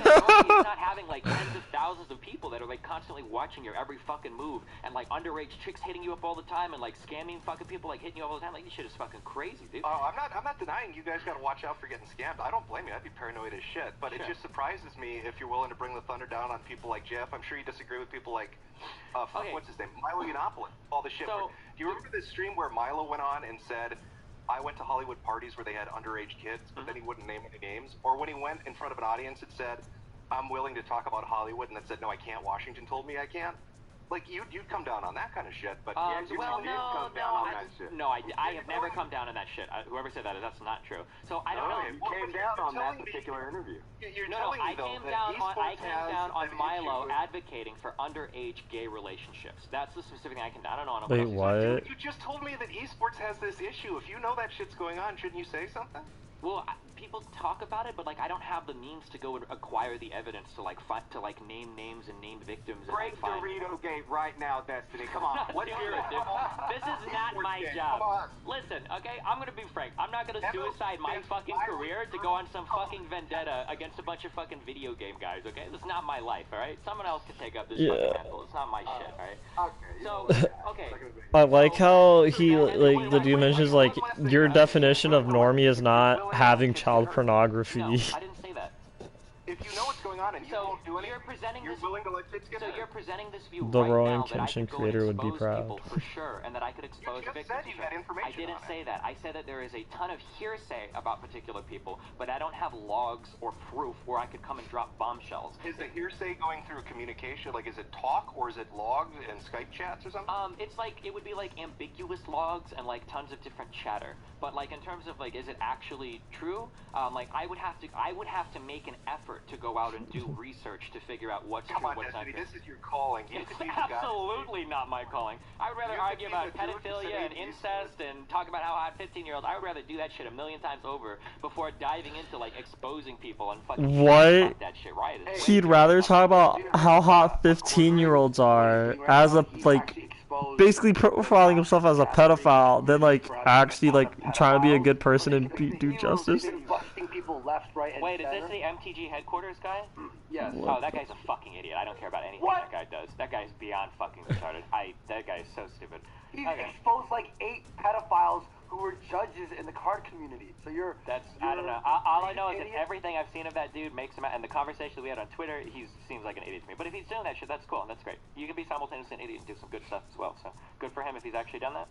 not having like tens of thousands of people that are like constantly watching your every fucking move and like underage chicks hitting you up all the time and like scamming fucking people like hitting you all the time. Like this shit is fucking crazy, dude.
Oh, I'm not denying you guys gotta watch out for getting scammed. I don't blame you. I'd be paranoid as shit. But it just surprises me if you're willing to bring the thunder down on people like Jeff. I'm sure you disagree with people like what's his name? Milo Yiannopoulos. All the shit.
So,
do you remember this stream where Milo went on and said, I went to Hollywood parties where they had underage kids, but then he wouldn't name any names? Or when he went in front of an audience and said, I'm willing to talk about Hollywood, and then said, no, I can't. Washington told me I can't. Like, you'd come down on that kind of shit, but
I have never come down on that shit. Whoever said that, that's not true. So I don't know.
You came down on that particular interview.
I came down on Milo advocating for underage gay relationships. That's the specific thing I can. I don't know.
Wait, what?
You just told me that esports has this issue. If you know that shit's going on, shouldn't you say something?
Well, people talk about it, but like I don't have the means to go and acquire the evidence to like name names and name victims.
Break the Dorito gate right now, Destiny. Come on, let's hear it.
This is not my job. Listen, okay, I'm gonna be frank. I'm not gonna suicide my fucking career to go on some fucking vendetta against a bunch of fucking video game guys. Okay, this is not my life. All right, someone else can take up this fucking handle. It's not my shit. All right.
Okay.
So okay.
I like how he like the dude mentions like your definition of normie is not having child pornography.
No, I didn't say that.
If you know what's going on and you won't do anything, you're willing to let it get
you're presenting this view
the
right
Rowan
now that I
Kenshin
could go
creator
and
would be
expose
proud.
people for sure, and that I could expose
you
victims.
said you had information
I didn't
on
say that. I said that there is a ton of hearsay about particular people, but I don't have logs or proof where I could come and drop bombshells.
Is the hearsay going through communication? Like, is it talk or is it logs and Skype chats or something?
It's like it would be like ambiguous logs and like tons of different chatter. But like in terms of like, is it actually true? Like I would have to make an effort to go out and do research to figure out what's
Come
true,
on,
what's not
Destiny,
true.
this is your calling.
It's absolutely not my calling. I would rather argue about pedophilia and incest and talk about how hot 15-year-olds. I would rather do that shit a million times over before diving into like exposing people and fucking
What?
that shit right.
He'd rather talk about how hot 15-year-olds are as a like basically profiling himself as a pedophile than like actually like trying to be a good person and do justice.
Busting people left, right, and
Wait, is
center.
this the MTG headquarters guy?
Yes.
Oh, that guy's a fucking idiot. I don't care about anything that guy does. That guy's beyond fucking retarded. That guy is so stupid.
He exposed like 8 pedophiles who were judges in the card community. So
I don't know. All I know is that everything I've seen of that dude makes him, and the conversation we had on Twitter, he seems like an idiot to me. But if he's doing that shit, that's cool, and that's great. You can be simultaneously an idiot and do some good stuff as well, so good for him if he's actually done that.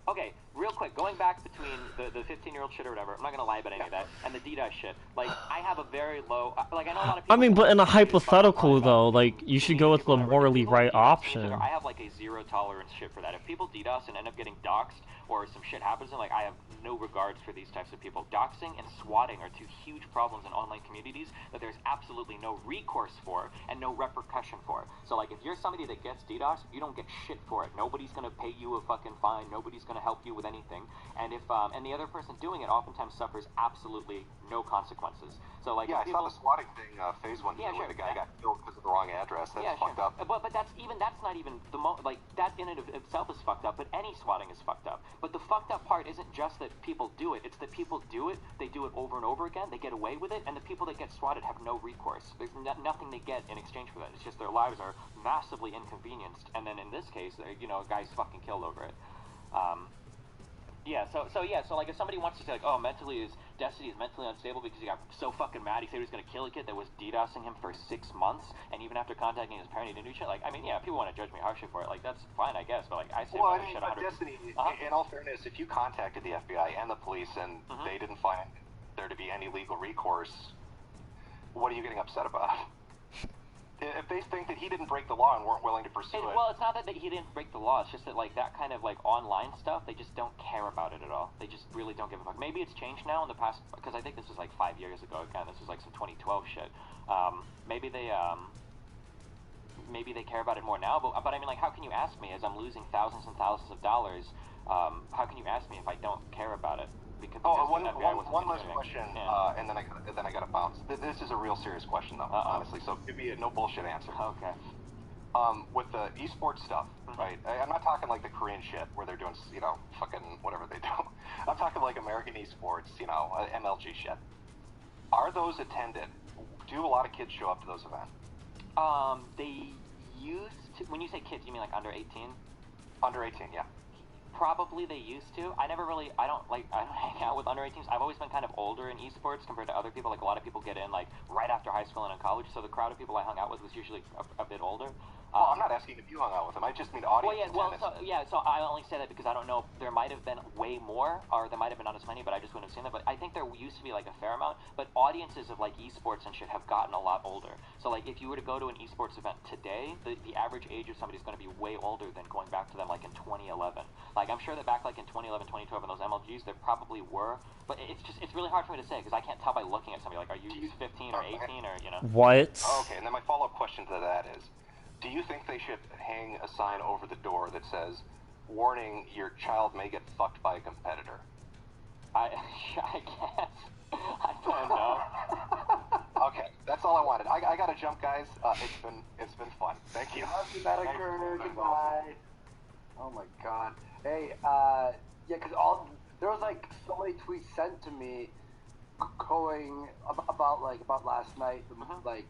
Okay, real quick, going back between the 15-year-old shit or whatever, I'm not gonna lie about any of that, and the DDoS shit. Like, I have a very low, like, I know a lot of people...
I mean, but in a hypothetical though, like, you should go with the morally right option.
I have like a zero tolerance shit for that. If people DDoS and end up getting doxxed, or some shit happens, and like, I have no regards for these types of people. Doxing and swatting are two huge problems in online communities that there's absolutely no recourse for and no repercussion for. So like, if you're somebody that gets DDoS, you don't get shit for it. Nobody's gonna pay you a fucking fine. Nobody's gonna going to help you with anything. And if and the other person doing it oftentimes suffers absolutely no consequences. So like
yeah, I
people,
saw the swatting thing phase one.
Yeah,
where
sure.
the guy got killed because of the wrong address. That's fucked up.
But that's not even the like that in and of itself is fucked up. But any swatting is fucked up. But the fucked up part isn't just that people do it. It's that people do it. They do it over and over again. They get away with it, and the people that get swatted have no recourse. There's nothing they get in exchange for that. It's just their lives are massively inconvenienced. And then in this case, you know, a guy's fucking killed over it. So like if somebody wants to say like, oh, Destiny is mentally unstable because he got so fucking mad he said he was gonna kill a kid that was DDoSing him for 6 months, and even after contacting his parent he didn't do shit. Like, I mean, yeah, people want to judge me harshly for it. Like, that's fine, I guess. But like, I say
well, I
my
mean,
shit
but
100.
Destiny, in all fairness, if you contacted the FBI and the police and they didn't find there to be any legal recourse, what are you getting upset about? If they think that he didn't break the law and weren't willing to pursue it.
Well, it's not that he didn't break the law. It's just that like that kind of like online stuff, they just don't care about it at all. They just really don't give a fuck. Maybe it's changed now in the past, because I think this was like 5 years ago. Again, this was like some 2012 shit. Maybe they care about it more now. But I mean, like, how can you ask me as I'm losing thousands and thousands of dollars? How can you ask me if I don't care about it? Because
one last question, and then I got to bounce. This is a real serious question, though, honestly. So give me a no bullshit answer.
Okay.
With the esports stuff, right? I'm not talking like the Korean shit where they're doing, you know, fucking whatever they do. I'm talking like American esports, you know, MLG shit. Are those attended? Do a lot of kids show up to those events?
They used to. When you say kids, you mean like under 18?
Under 18, yeah.
Probably they used to. I don't hang out with under 18s. I've always been kind of older in esports compared to other people. Like, a lot of people get in like right after high school and in college, so the crowd of people I hung out with was usually a bit older.
Well, I'm not asking if you hung out with them. I just mean audience attendance.
So I only say that because I don't know. There might have been way more, or there might have been not as many, but I just wouldn't have seen them. But I think there used to be like a fair amount. But audiences of like esports and shit have gotten a lot older. So like if you were to go to an esports event today, the average age of somebody is going to be way older than going back to them like in 2011. Like, I'm sure that back like in 2011, 2012 in those MLGs, there probably were. But it's really hard for me to say because I can't tell by looking at somebody. Like, are you 15 or 18 or, you know?
What?
Okay, and then my follow-up question to that is, do you think they should hang a sign over the door that says, warning, your child may get fucked by a competitor?
I guess. I don't know.
Okay, that's all I wanted. I gotta jump, guys. It's been fun. Thank you.
Love you, Metakerner. Goodbye. Oh my god. Hey, yeah, because there was like so many tweets sent to me going about last night, like.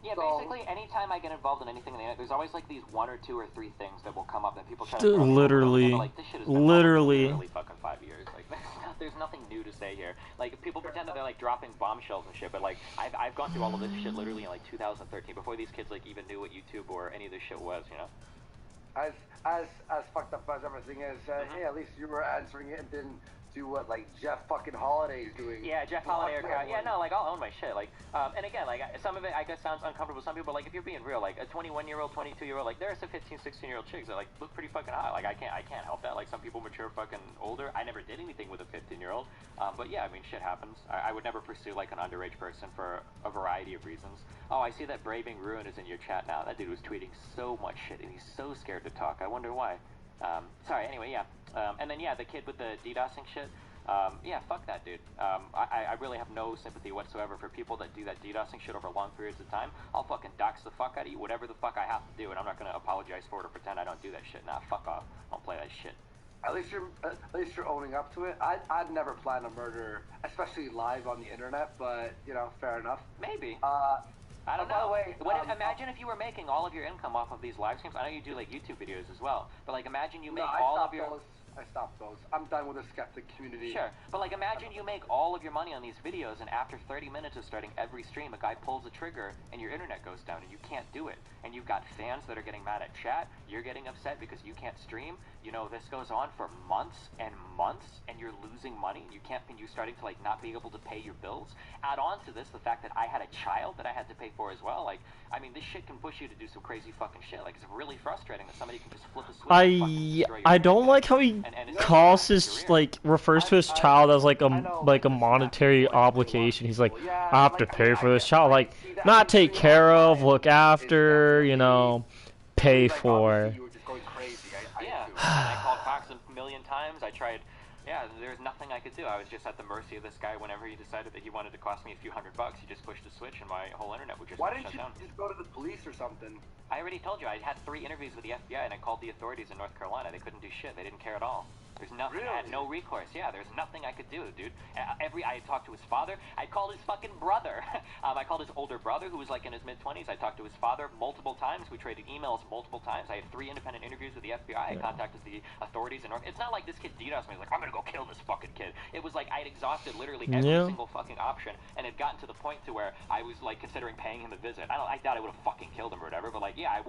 Yeah,
so,
basically, anytime I get involved in anything on the internet, there's always like these 1 or 2 or 3 things that will come up, and people try to
literally,
like, this shit has been literally fucking 5 years. Like, there's nothing new to say here. Like, people pretend that they're like dropping bombshells and shit, but like I've gone through all of this shit literally in like 2013, before these kids like even knew what YouTube or any of this shit was, you know.
As fucked up as everything is, hey, at least you were answering it and didn't do what like Jeff fucking Holiday is doing.
Yeah, Jeff Holiday. Yeah, no, like I'll own my shit. Like, and again, like some of it I guess sounds uncomfortable to some people. Like, if you're being real, like a 21-year-old, 22-year-old, like there are some 15, 16-year-old chicks that like look pretty fucking hot. Like I can't help that. Like some people mature fucking older. I never did anything with a 15-year-old. But yeah, I mean, shit happens. I would never pursue like an underage person for a variety of reasons. Oh, I see that Braving Ruin is in your chat now. That dude was tweeting so much shit, and he's so scared to talk. I wonder why. Sorry. Anyway, yeah. And then yeah, the kid with the DDoSing shit. Yeah, fuck that dude. I really have no sympathy whatsoever for people that do that DDoSing shit over long periods of time. I'll fucking dox the fuck out of you, whatever the fuck I have to do, and I'm not gonna apologize for it or pretend I don't do that shit. Nah, fuck off. I don't play that shit.
At least you're owning up to it. I'd never plan a murder, especially live on the internet. But you know, fair enough.
Maybe. I don't know. By the way, imagine if you were making all of your income off of these live streams. I know you do like YouTube videos as well, but like imagine you make all of your.
I stopped those. I'm done with the skeptic community.
Sure, but like imagine you make all of your money on these videos, and after 30 minutes of starting every stream, a guy pulls a trigger and your internet goes down and you can't do it. And you've got fans that are getting mad at chat. You're getting upset because you can't stream. You know, this goes on for months and months, and you're losing money. And you're starting to like not be able to pay your bills. Add on to this the fact that I had a child that I had to pay for as well. Like, I mean, this shit can push you to do some crazy fucking shit. Like, it's really frustrating that somebody can just flip a switch.
I don't like how he calls his refers to his child as like a monetary obligation. He's like, I have to pay for this child. Like, not take care of, look after, you know, pay for.
Yeah, I called Cox a million times. times. I tried. Yeah, there's nothing I could do. I was just at the mercy of this guy. Whenever he decided that he wanted to cost me a few $100, he just pushed a switch and my whole internet would just
Why
shut
didn't you
down.
just go to the police or something?
I already told you, I had 3 interviews with the FBI and I called the authorities in North Carolina. They couldn't do shit. They didn't care at all. There's nothing.
Really?
I had no recourse. Yeah, there's nothing I could do, dude. I talked to his father. I called his fucking brother. I called his older brother, who was like in his mid-20s. I talked to his father multiple times. We traded emails multiple times. I had 3 independent interviews with the FBI. I contacted the authorities in North. It's not like this kid DDoSed me. Like, I'm gonna go kill this fucking kid. It was like I'd exhausted literally every single fucking option, and it gotten to the point to where I was like considering paying him a visit. I doubt I would have fucking killed him or whatever, but like, yeah, it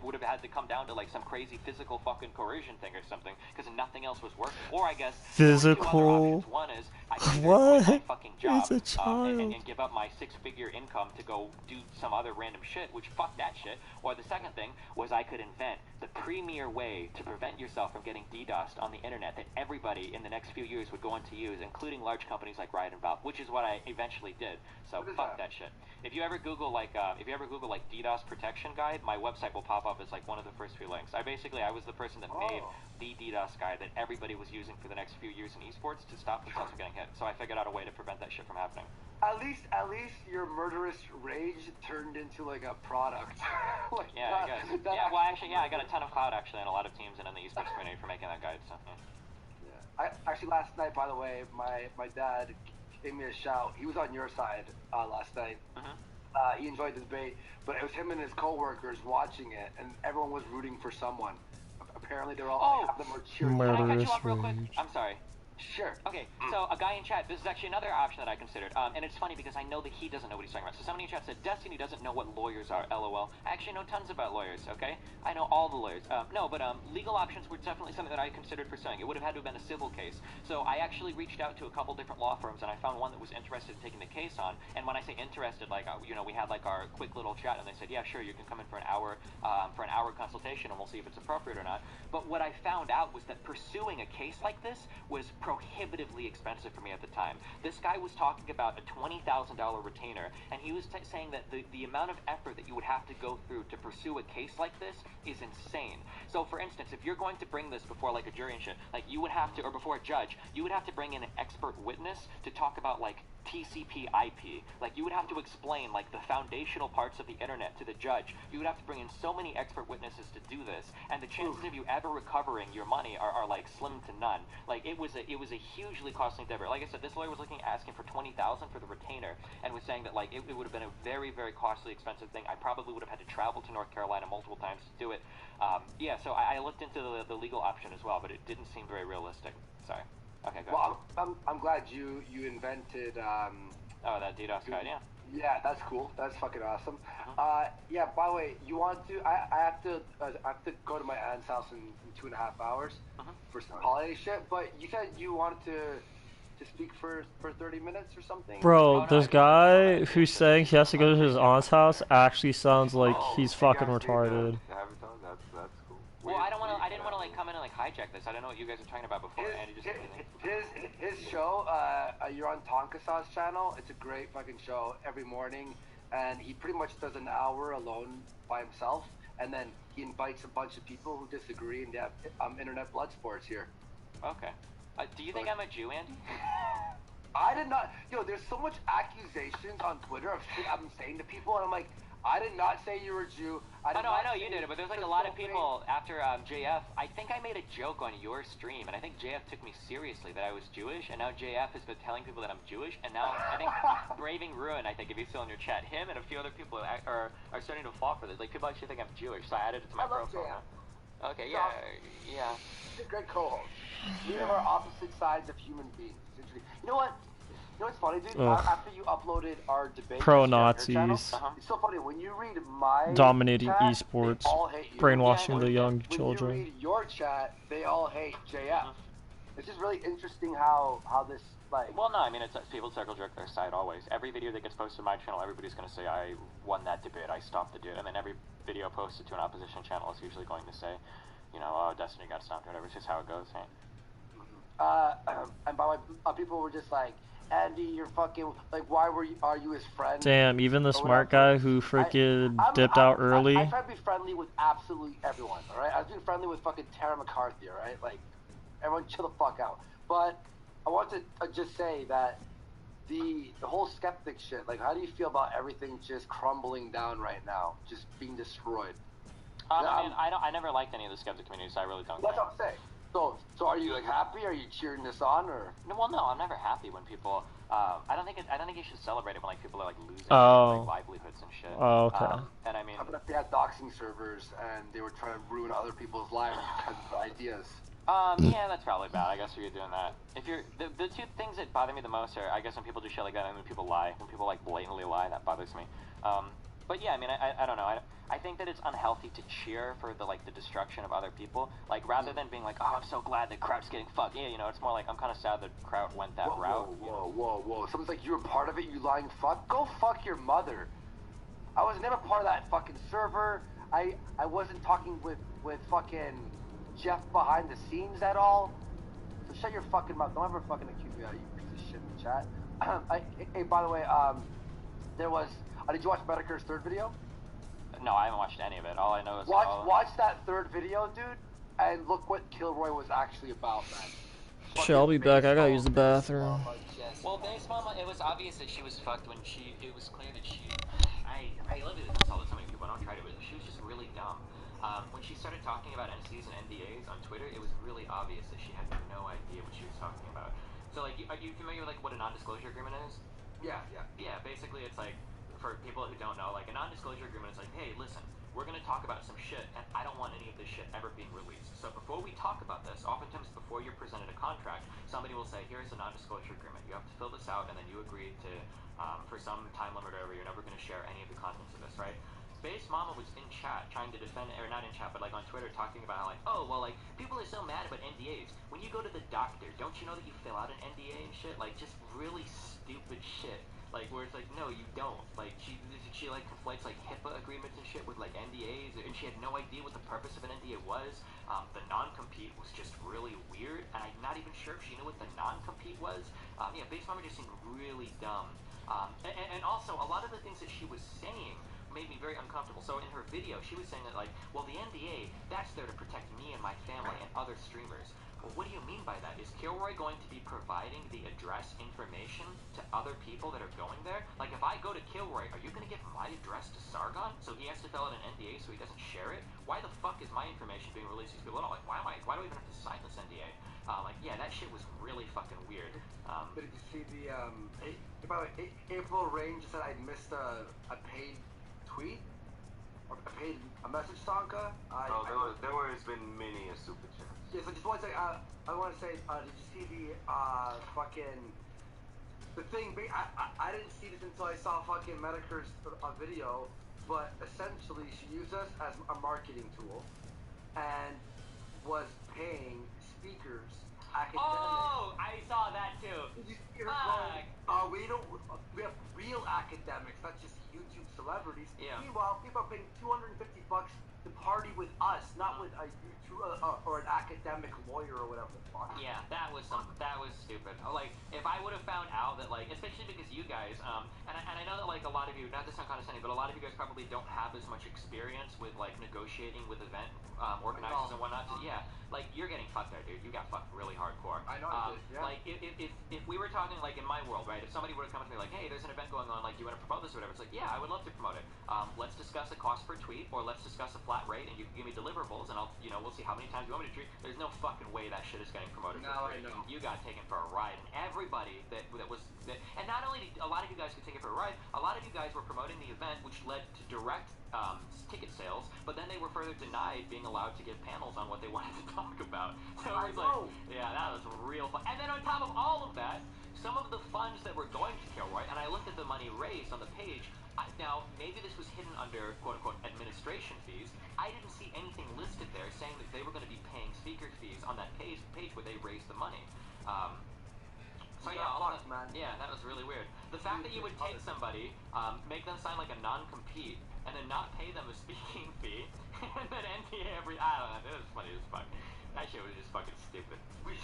would have had to come down to like some crazy physical fucking coercion thing or something, because nothing else was working. Or I guess
physical.
One is I could
What?
quit my fucking job
It's a child.
and give up my 6-figure income to go do some other random shit, which fuck that shit. Or the second thing was I could invent the premier way to prevent yourself from getting DDoSed on the internet that everybody in the next few years would go on to use, including large companies like Riot and Valve, which is what I eventually did. So fuck that shit. If you ever Google like DDoS protection guide, my website will pop up as like one of the first few links. I was the person that made the DDoS guide that everybody was using for the next few years in esports to stop themselves from getting hit. So I figured out a way to prevent that shit from happening.
At least your murderous rage turned into like a product. Like,
yeah, I guess. Yeah, well, actually, I got a ton of clout actually on a lot of teams and in the esports community for making that guide. So yeah.
Actually, last night, by the way, my dad gave me a shout. He was on your side last night. He enjoyed the debate, but it was him and his coworkers watching it, and everyone was rooting for someone. Apparently, they're all half of them were cheering.
Can I cut you off real quick? I'm sorry.
Sure.
Okay, so a guy in chat, this is actually another option that I considered, and it's funny because I know that he doesn't know what he's talking about. So somebody in chat said, Destiny doesn't know what lawyers are, LOL. I actually know tons about lawyers, okay? I know all the lawyers. Legal options were definitely something that I considered pursuing. It would have had to have been a civil case. So I actually reached out to a couple different law firms, and I found one that was interested in taking the case on. And when I say interested, like, we had like our quick little chat, and they said, yeah, sure, you can come in for an hour consultation, and we'll see if it's appropriate or not. But what I found out was that pursuing a case like this was prohibitively expensive for me at the time. This guy was talking about a $20,000 retainer, and he was saying that the amount of effort that you would have to go through to pursue a case like this is insane. So for instance, if you're going to bring this before like a jury and shit, like you would have to, or before a judge, you would have to bring in an expert witness to talk about like TCP IP. Like you would have to explain like the foundational parts of the internet to the judge. You would have to bring in so many expert witnesses to do this, and the chances of you ever recovering your money are like slim to none. Like it was a hugely costly endeavor. Like I said, this lawyer was asking for $20,000 for the retainer, and was saying that like it would have been a very, very costly, expensive thing. I probably would have had to travel to North Carolina multiple times to do it. So I looked into the legal option as well, but it didn't seem very realistic. Sorry. Okay, go ahead.
Well, I'm glad you invented.
That DDoS guide, yeah.
Yeah, that's cool. That's fucking awesome. Yeah. By the way, you want to? I have to go to my aunt's house in 2.5 hours for some holiday shit. But you said you wanted to speak for 30 minutes or something.
Bro, this guy who's saying he has to go to his aunt's house actually sounds like he's fucking retarded.
That's cool.
Well, I didn't want to like come in and like hijack this. I don't know what you guys were talking about before.
His show, you're on Tonkasa's channel. It's a great fucking show every morning, and he pretty much does an hour alone by himself, and then he invites a bunch of people who disagree, and they have internet blood sports here.
Okay. Do you think I'm a Jew, Andy?
I did not. There's so much accusations on Twitter of shit I'm saying to people, and I'm like, I did not say you were a Jew. I know you did it, but there's like a lot of people after JF. I think I made a joke on your stream, and I think JF took me seriously that I was Jewish, and now JF has been telling people that I'm Jewish, and now I think Braving Ruin, I think if you're still in your chat, him and a few other people are starting to fall for this. Like people actually think I'm Jewish, so I added it to my profile. Okay, yeah. He's a great co-host. We are opposite sides of human beings. You know what? You know what's funny, dude? After you uploaded our debate,
pro-Nazis,
it's so funny when you read my
dominating
chat,
esports,
they all hate you.
brainwashing the young children.
When you read your chat, they all hate JF. It's just really interesting how this like.
Well, no, I mean it's people circle jerk their side always. Every video that gets posted to my channel, everybody's gonna say I won that debate, I stopped the dude, and then every video posted to an opposition channel is usually going to say, oh, Destiny got stopped or whatever. It's just how it goes, right?
And by the way, people were just like, Andy, you're fucking, like, why are you his friend?
Damn, even the smart guy who freaking dipped out early.
I try to be friendly with absolutely everyone, alright? I was being friendly with fucking Tara McCarthy, alright? Like, everyone chill the fuck out. But I want to just say that the whole skeptic shit, like, how do you feel about everything just crumbling down right now, just being destroyed?
I mean, I never liked any of the skeptic community, so I really don't.
That's what I'm saying. So are you like happy? Are you cheering this on, or?
No, well, no, I'm never happy when people. I don't think you should celebrate it when like people are like losing like livelihoods and shit.
Oh, okay.
And I mean,
How about if they had doxing servers and they were trying to ruin other people's lives because of ideas?
Yeah, that's probably bad. I guess if you're doing that. If you're the two things that bother me the most are, I guess, when people do shit like that and when people lie, when people like blatantly lie, that bothers me. But yeah, I mean, I don't know. I think that it's unhealthy to cheer for the destruction of other people. Like, rather than being like, oh, I'm so glad that Kraut's getting fucked. Yeah, you know, it's more like, I'm kind of sad that Kraut went that route.
Whoa. Someone's like, you were part of it, you lying fuck? Go fuck your mother. I was never part of that fucking server. I wasn't talking with fucking Jeff behind the scenes at all. So shut your fucking mouth. Don't ever fucking accuse me of you piece of shit in the chat. Hey, by the way, there was... did you watch Metaker's third video?
No, I haven't watched any of it. All I know is...
Watch that third video, dude, and look what Kilroy was actually about, man.
Shit, I'll be back. I gotta use the bathroom.
Well, Base Mama, it was obvious that she was fucked when it was clear that she... I love to do this all the time with people. I don't try to, but she was just really dumb. When she started talking about NCs and NDAs on Twitter, it was really obvious that she had no idea what she was talking about. So, like, are you familiar with, like, what a non-disclosure agreement is?
Yeah.
Yeah, basically it's like, for people who don't know, like, a non-disclosure agreement is like, hey, listen, we're going to talk about some shit, and I don't want any of this shit ever being released. So before we talk about this, oftentimes before you're presented a contract, somebody will say, here's a non-disclosure agreement. You have to fill this out, and then you agree to, for some time limit or whatever, you're never going to share any of the contents of this, right? Base Mama was in chat trying to defend, or not in chat, but like on Twitter talking about how like, oh, well, like, people are so mad about NDAs. When you go to the doctor, don't you know that you fill out an NDA and shit? Like, just really stupid shit. Like, where it's like, no, you don't. Like, she like conflates like HIPAA agreements and shit with like NDAs, and she had no idea what the purpose of an NDA was. The non-compete was just really weird, and I'm not even sure if she knew what the non-compete was. Yeah, Base Mama just seemed really dumb. And also, a lot of the things that she was saying made me very uncomfortable. So in her video, she was saying that like, well, the NDA, that's there to protect me and my family and other streamers. Well, what do you mean by that? Is Kilroy going to be providing the address information to other people that are going there? Like, if I go to Kilroy, are you going to give my address to Sargon? So he has to fill out an NDA so he doesn't share it? Why the fuck is my information being released to these people? Like, why do I even have to sign this NDA? Like, yeah, that shit was really fucking weird.
But did you see the, by the way, April Rain just said I missed a paid tweet? Or a message, Sanka?
There has been many a super chat.
Yeah, so just one second, I want to say, did you see the, the thing, I didn't see this until I saw fucking Metaker's video, but essentially she used us as a marketing tool, and was paying speakers, academics.
Oh, I saw that too.
Did you see her going, we have real academics, not just YouTube celebrities.
Yeah.
Meanwhile, people are paying $250 to party with us, not with a YouTube or an academic lawyer or whatever the fuck.
Yeah, that was stupid. Like, if I would have found out that, like, especially because you guys, and I know that, like, a lot of you, not to sound condescending, but a lot of you guys probably don't have as much experience with, like, negotiating with event organizers and whatnot. So, yeah, like, you're getting fucked there, dude. You got fucked really hardcore.
I know I did, yeah.
Like, if we were talking, like, in my world, right, if somebody would have come to me like, hey, there's an event going on, like, do you want to promote this or whatever? It's like, yeah, I would love to promote it. Let's discuss a cost per tweet, or let's discuss a flat rate, and you can give me deliverables, and we'll see how many times you want me to tweet. There's no fucking way that shit is getting promoted.
No, I know.
You got taken for a ride, and everybody that was, and not only did a lot of you guys get taken for a ride, a lot of you guys were promoting the event, which led to direct ticket sales, but then they were further denied being allowed to give panels on what they wanted to talk about. So it was like, yeah, that was real fun. And then on top of all of that, some of the funds that were going to Kilroy, and I looked at the money raised on the page. Now, maybe this was hidden under quote-unquote administration fees. I didn't see anything listed there saying that they were going to be paying speaker fees on that page where they raised the money. So yeah, that was really weird. The fact that you would take somebody, make them sign like a non-compete, and then not pay them a speaking fee, and then NDA I don't know, it was funny as fuck. That shit was just fucking stupid.
I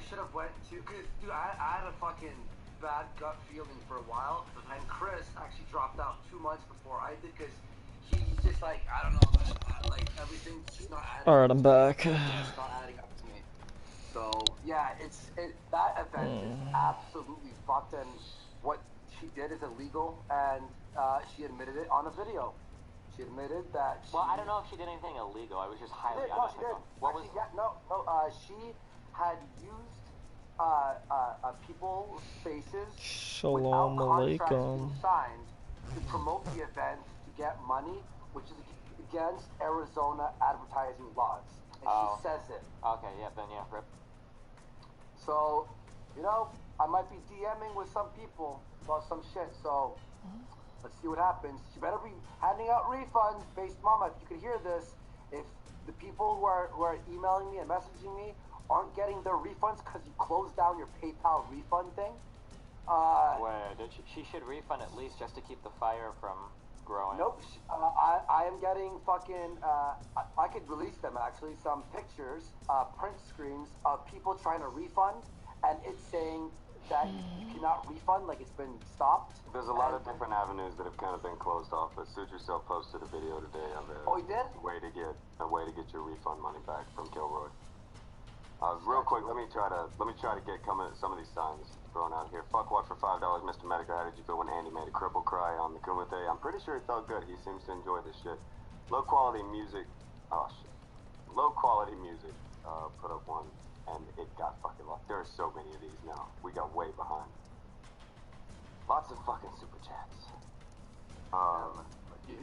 should have went to, cause dude, I had a fucking bad gut feeling for a while, and Chris actually dropped out 2 months before I did, cause he just like, I don't know, like everything's just not adding
Alright, I'm back.
It's not adding up to me. So yeah, that event is absolutely fucked, and what she did is illegal, and she admitted it on a video. She admitted that.
Well, I don't know if she did anything illegal. I was just highly unethical.
What was? Yeah, no. She had used people's faces
Shalom
without contracts
alaikum.
being signed to promote the event to get money, which is against Arizona advertising laws. And she says it.
Okay, yeah, then yeah, rip.
So, I might be DMing with some people about some shit, so let's see what happens. You better be handing out refunds, Base Mama, if you could hear this. If the people who are emailing me and messaging me aren't getting their refunds because you closed down your PayPal refund thing,
Wait, she should refund at least just to keep the fire from growing.
Nope. I am getting fucking. I could release them actually. Some pictures, print screens of people trying to refund, and it's saying that you cannot refund, like it's been stopped.
There's a lot of different avenues that have kind of been closed off, but Suit Yourself posted a video today of a
he did?
way to get your refund money back from Kilroy. Real quick, let me try to get some of these signs thrown out here. Fuck what for $5, Mr. Medica. How did you feel when Andy made a cripple cry on the Kumite? I'm pretty sure it felt good. He seems to enjoy this shit. Low quality music. Oh shit. Low quality music. Put up one, and it got fucking lost. There are so many of these now. We got way behind. Lots of fucking super chats.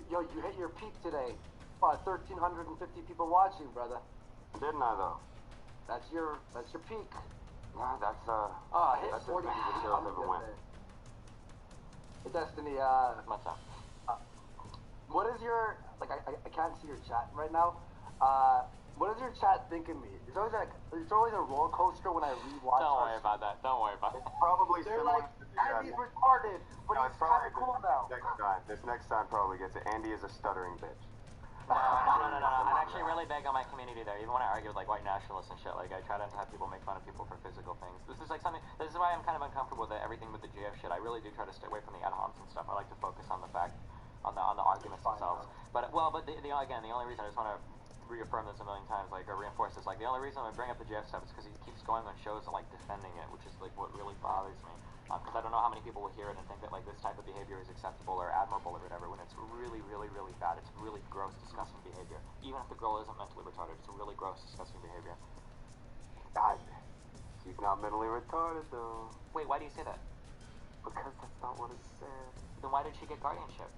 You hit your peak today. 1,350 people watching, brother.
Didn't I though?
That's your peak.
Nah, that's
hit
that's
40.
as big as the show ever went.
Hey, Destiny,
What's up?
what is your, I can't see your chat right now. What does your chat think of me? There's always a roller coaster when I rewatch.
Don't worry about that. Don't worry about it.
Probably
They're
similar
like,
to
Andy's retarded, but
no,
he's kind of cool now.
This next time probably gets it. Andy is a stuttering bitch.
No. I'm actually really big on my community there. Even when I argue with white nationalists and shit, I try not to have people make fun of people for physical things. This is why I'm kind of uncomfortable with everything with the GF shit. I really do try to stay away from the ad homs and stuff. I like to focus on the arguments themselves. But the only reason I just want to reaffirm this a million times, or reinforce this, the only reason I bring up the GF stuff is because he keeps going on shows and defending it, which is what really bothers me. Because I don't know how many people will hear it and think that this type of behavior is acceptable or admirable or whatever, when it's really, really, really bad. It's really gross, disgusting behavior. Even if the girl isn't mentally retarded, it's really gross, disgusting behavior.
God, she's not mentally retarded though.
Wait, why do you say that?
Because that's not what it said.
Then why did she get guardianship?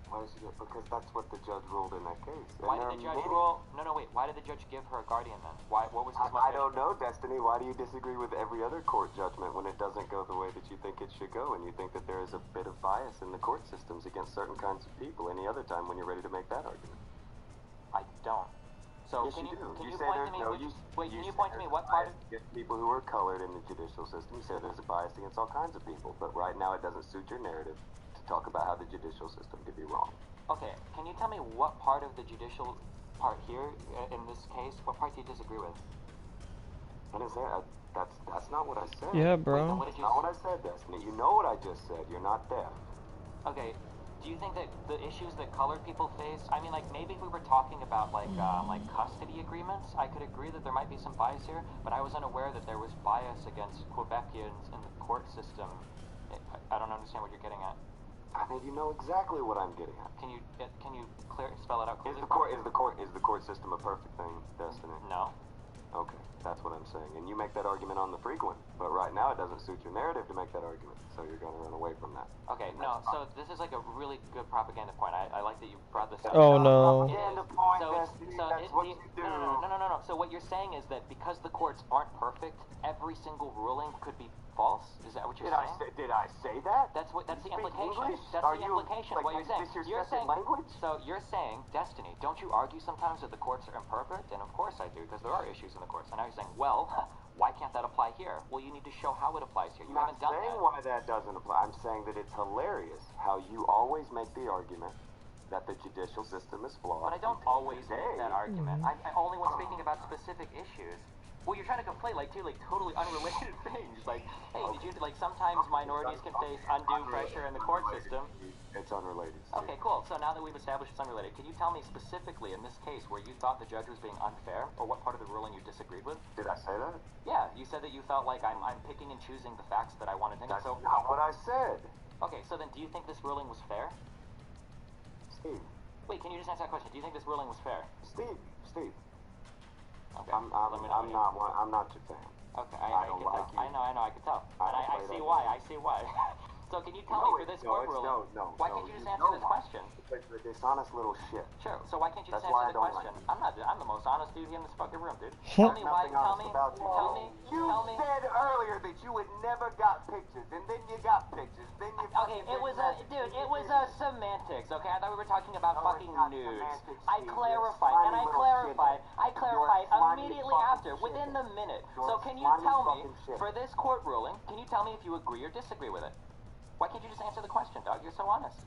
Because that's what the judge ruled in that case.
Why did the judge rule? No, wait. Why did the judge give her a guardian then? What was his motivation?
I don't know, Destiny. Why do you disagree with every other court judgment when it doesn't go the way that you think it should go, and you think that there is a bit of bias in the court systems against certain kinds of people any other time when you're ready to make that argument?
I don't. So
yes,
can you point to me? Can you point to me what part of
people who are colored in the judicial system? You say there's a bias against all kinds of people, but right now it doesn't suit your narrative to talk about how the judicial system could be wrong.
Okay, can you tell me what part of the judicial part here, in this case, what part do you disagree with?
I didn't say that's not what I said.
Yeah, bro.
That's not what I said, Destiny. You know what I just said. You're not deaf.
Okay, do you think that the issues that colored people face, maybe if we were talking about, custody agreements, I could agree that there might be some bias here, but I was unaware that there was bias against Quebecians in the court system. I don't understand what you're getting at.
I think you know exactly what I'm getting at.
Can you spell it out clearly?
Is the court system a perfect thing, Destiny?
No.
Okay, that's what I'm saying. And you make that argument on the frequent, but right now it doesn't suit your narrative to make that argument, so you're going to run away from that.
Okay, no. So this is a really good propaganda point. I like that you brought this up.
Oh no.
Propaganda point, Destiny. That's what you do.
No. So what you're saying is that because the courts aren't perfect, every single ruling could be false? Is that what you're saying?
Did I say that?
That's the implication.
English?
That's the implication of what you're saying.
You're saying language?
So you're saying, Destiny, don't you argue sometimes that the courts are imperfect? And of course I do, because there are issues in the courts. And now you're saying, well, why can't that apply here? Well, you need to show how it applies here. You haven't done that.
I'm not saying why that doesn't apply. I'm saying that it's hilarious how you always make the argument that the judicial system is flawed.
But I don't always make that argument. I only when speaking about specific issues. Well, you're trying to conflate like two like totally unrelated things. Like, hey, did you like sometimes minorities can face undue pressure in the court system?
It's unrelated.
Okay, cool. So now that we've established it's unrelated, can you tell me specifically in this case where you thought the judge was being unfair, or what part of the ruling you disagreed with?
Did I say that?
Yeah, you said that you felt like I'm picking and choosing the facts that I wanted to.
That's
So
not what I said.
okay, so then do you think this ruling was fair?
Steve.
Wait, can you just answer that question? Do you think this ruling was fair?
Steve.
Okay.
I'm not your fan.
Okay,
I don't
can
like
tell.
you.
I know, I can tell.
I
And I
don't
see
play
why.
that
I see why. So can you tell
No,
me for this
no,
court
it's-
ruling? Why can't you just answer this question?
Because you're a dishonest little shit.
Sure. So why can't you just
That's why
answer the
I don't
question?
like
I'm the most honest dude in this fucking room, dude. Tell me why.
Nothing
Tell
honest
me.
about you.
Tell me.
You
Tell me.
said earlier that you had never got pictures, and then you got pictures, then you.
Okay, it was a dude. It was a semantics. Okay, I thought we were talking about
No,
fucking
it's not
nudes.
semantics,
I
Steve.
clarified,
You're a
and I
slimy
clarified.
little
I clarified
You're a slimy
immediately
fucking
after, within
shithead.
the minute.
You're
So
a
can you
slimy
tell me
fucking shithead.
for this court ruling? Can you tell me if you agree or disagree with it? Why can't you just answer the question, dog? You're so honest.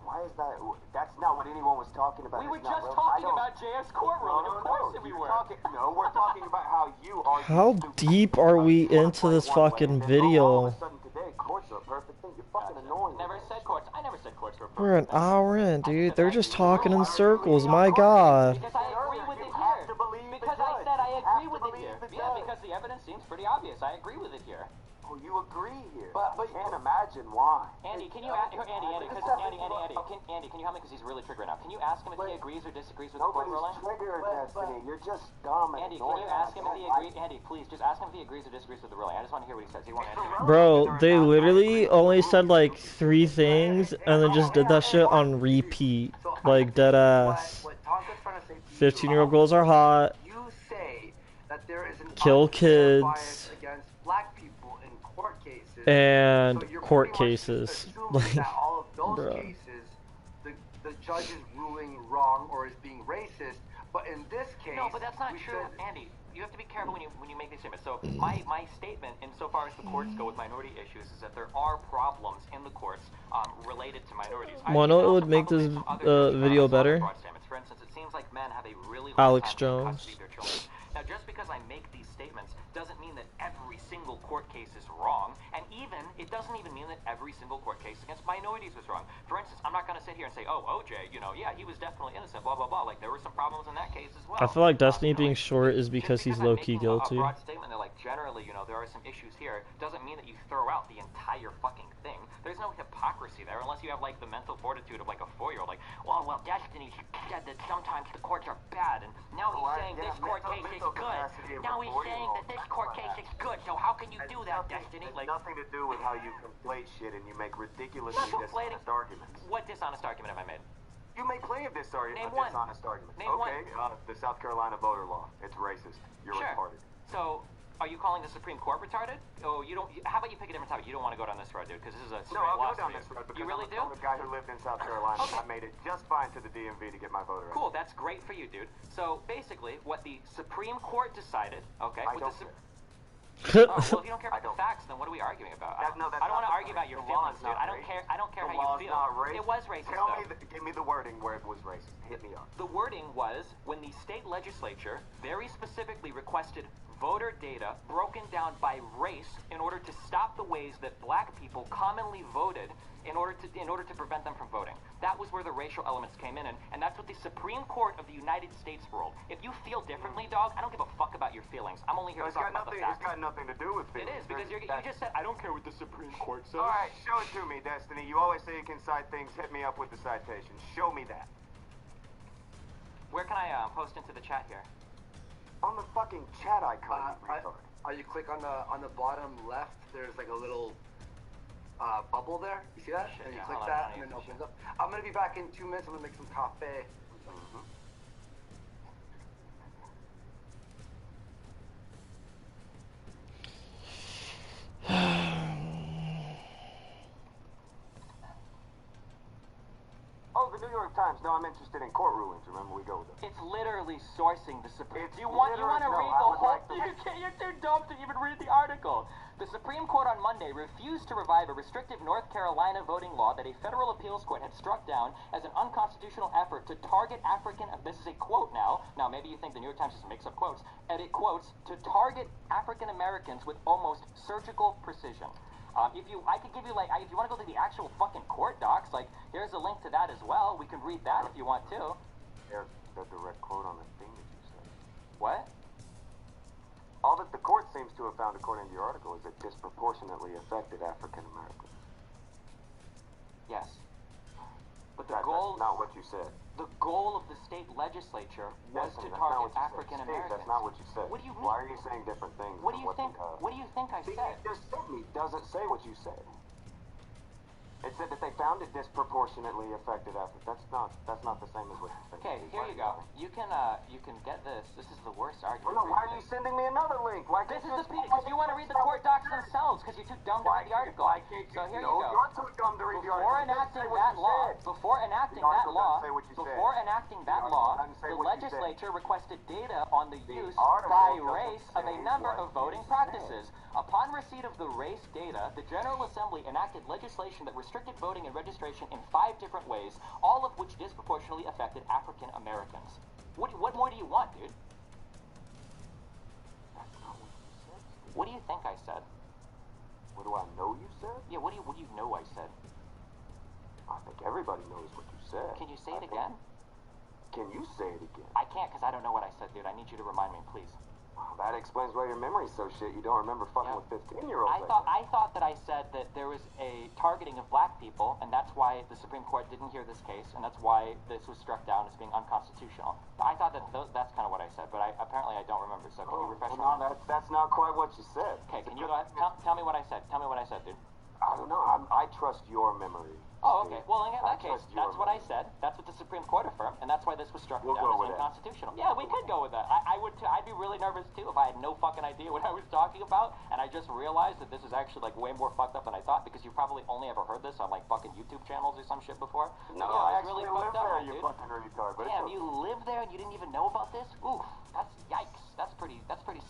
Why is that? That's not what anyone was talking about.
We were
It's not
just
relevant.
talking
I don't-
about JS court ruling. Of course we
you're
were.
No, we're talking about how you are.
How deep are we into this fucking video?
All of a sudden today, courts are a perfect thing. You're fucking annoying.
Never said courts. I never said courts were perfect.
We're an hour in, dude. They're just talking in circles. My God.
Because I agree with it
You have
here.
to believe the
Because I
judge.
said I
You
agree
have
with
to
it here.
believe the
Yeah,
judge.
because the evidence seems pretty obvious. I agree with it here.
Oh, you agree here. But I can't imagine why.
Andy, can you ask Andy, can you help me because he's really triggered now. Can you ask him if he agrees or disagrees with the court
Nobody's
ruling?
triggered, Destiny. You're just dumb and
Andy, can
annoying.
you ask him if he agrees? Andy, please, just ask him if he agrees or disagrees with the ruling. I just want to hear what he says. He won't answer.
Bro, they literally only said like 3 things and then just did that shit on repeat. Like dead ass.
What Tonka's trying to say to you,
15-year-old girls are hot.
You say that there is an
Kill
unfair
kids.
bias against black people in court cases.
And
So you're
court
pretty much
cases.
assuming
Like,
that all of those
bruh.
cases, the judge is ruling wrong or is being racist. But in this case,
No, but that's not
we
true,
said-
Andy. You have to be careful when you make these statements. So my statement, insofar as the courts go with minority issues, is that there are problems in the courts related to minorities.
Wanna know what would make this video better?
For instance, it seems like men have a really
Alex
hard time in
Jones.
custody of their children. Now, just because I make these statements doesn't mean that every single court case is wrong, and it doesn't even mean that every single court case against minorities was wrong. For instance, I'm not going to sit here and say, oh, OJ, yeah, he was definitely innocent, blah, blah, blah. Like, there were some problems in that case as well.
I feel like Destiny
You know,
being short is because he's low-key guilty.
A broad statement that, like, generally, there are some issues here doesn't mean that you throw out the entire fucking thing. There's no hypocrisy there unless you have, like, the mental fortitude of, like, a 4-year-old. Like, well, Destiny said that sometimes the courts are bad, and now he's saying this court case is good. Now he's saying that this court case is good, so how can you do that, Destiny?
It's
Like,
nothing to do with how you conflate shit and you make ridiculously dishonest arguments.
what dishonest argument have I made?
You make plenty of
Name one.
dishonest arguments.
Name
okay, the South Carolina voter law. It's racist. You're
Sure.
retarded.
So, are you calling the Supreme Court retarded? Oh, you don't. How about you pick a different topic? You don't want to go down this road, dude, because this is a
No,
straight
I'll
loss
go down
for
this
you.
road because
You really do?
I'm a guy who lived in South Carolina.
Okay.
I made it just fine to the DMV to get my voter ID.
Cool, that's great for you, dude. So basically, what the Supreme Court decided, okay?
I
with
don't
the
care.
Oh, well, if you don't care
I
about the
don't.
facts, then what are we arguing about?
That's
I don't
not
want to
the
argue
point.
about your
The law
feelings,
is
dude.
not
I don't care. I don't care
The
how
law
you
is
feel.
not racist.
It was racist,
Tell
though.
me, give me the wording where it was racist. Hit me up.
The wording was when the state legislature very specifically requested voter data broken down by race in order to stop the ways that black people commonly voted in order to prevent them from voting. That was where the racial elements came in, and that's what the Supreme Court of the United States ruled. If you feel differently, dog, I don't give a fuck about your feelings. I'm only here to talk about the facts.
It's got nothing to do with
It
feelings.
is, because you just said, I don't care what the Supreme Court says.
All right, show it to me, Destiny. You always say you can cite things. Hit me up with the citation. Show me that.
Where can I post into the chat here?
On the fucking chat icon, you retard.
You click on the bottom left. There's like a little bubble there. You see that?
Shit,
And you
yeah,
click
hold on,
that,
I
and then it
need
opens
some
up. I'm gonna be back in 2 minutes. I'm gonna make some coffee.
Oh, the New York Times. No, I'm interested in court rulings. Remember, we go with them.
It's literally sourcing the Supreme.
It's
Do you want to
literally- no,
read
I
the
would
whole?
like to-
You're too dumb to even read the article. The Supreme Court on Monday refused to revive a restrictive North Carolina voting law that a federal appeals court had struck down as an unconstitutional effort to target African. This is a quote now. Now maybe you think the New York Times just makes up quotes. Edit quotes to target African Americans with almost surgical precision. I could give you if you want to go to the actual fucking court docs, here's a link to that as well. We can read that if you want to.
There's the direct quote on the thing that you said.
What?
All that the court seems to have found, according to your article, is it disproportionately affected African Americans.
Yes. But
That's not what you said.
The goal of the state legislature was to
That's not
target
what you said.
African
Steve,
Americans.
That's not what you said.
What do you mean?
Why are you saying different things?
What do you
than
think? What do you think I
See,
said?
you just said me doesn't say what you said. It said that they found it disproportionately affected Africa. That's not the same as what you said.
Okay, here you go. You can get this. This is the worst argument.
Well, no, why are you sending me another link? Why
This
can't
is because you want to read the court docs themselves because you're too dumb to read the article. So here you go.
You're too dumb to read the
Before
article.
enacting that law, the
what you said.
legislature requested data on the use
article
by
doesn't
race of a
say
number
what
of voting
you
practices. Upon receipt of the race data, the General Assembly enacted legislation that restricted voting and registration in 5 different ways, all of which disproportionately affected African Americans. What more do you want, dude?
That's not what you said.
What do you think I said?
What do I know you said?
Yeah, what do you know I said?
I think everybody knows what you said.
Can you say it again?
Can you say it again?
I can't because I don't know what I said, dude. I need you to remind me, please.
Well, that explains why your memory's so shit. You don't remember fucking with 15-year-olds.
I thought that I said that there was a targeting of black people, and that's why the Supreme Court didn't hear this case, and that's why this was struck down as being unconstitutional. I thought that that's kind of what I said, but apparently I don't remember. So can you refresh me?
No, that's not quite what you said.
Okay, can you tell me what I said? Tell me what I said, dude.
I don't know. I trust your memory.
Oh, okay. Well, in that case, that's what I said. That's what the Supreme Court affirmed, and that's why this was struck down as unconstitutional. Yeah, we could go with that. I would too. I'd be really nervous too if I had no fucking idea what I was talking about, and I just realized that this is actually way more fucked up than I thought because you probably only ever heard this on fucking YouTube channels or some shit before.
No,
yeah,
I
actually
live
fucked up,
there,
dude.
you fucking retard.
Damn, you live there and you didn't even know about this? Oof, that's yikes. That's pretty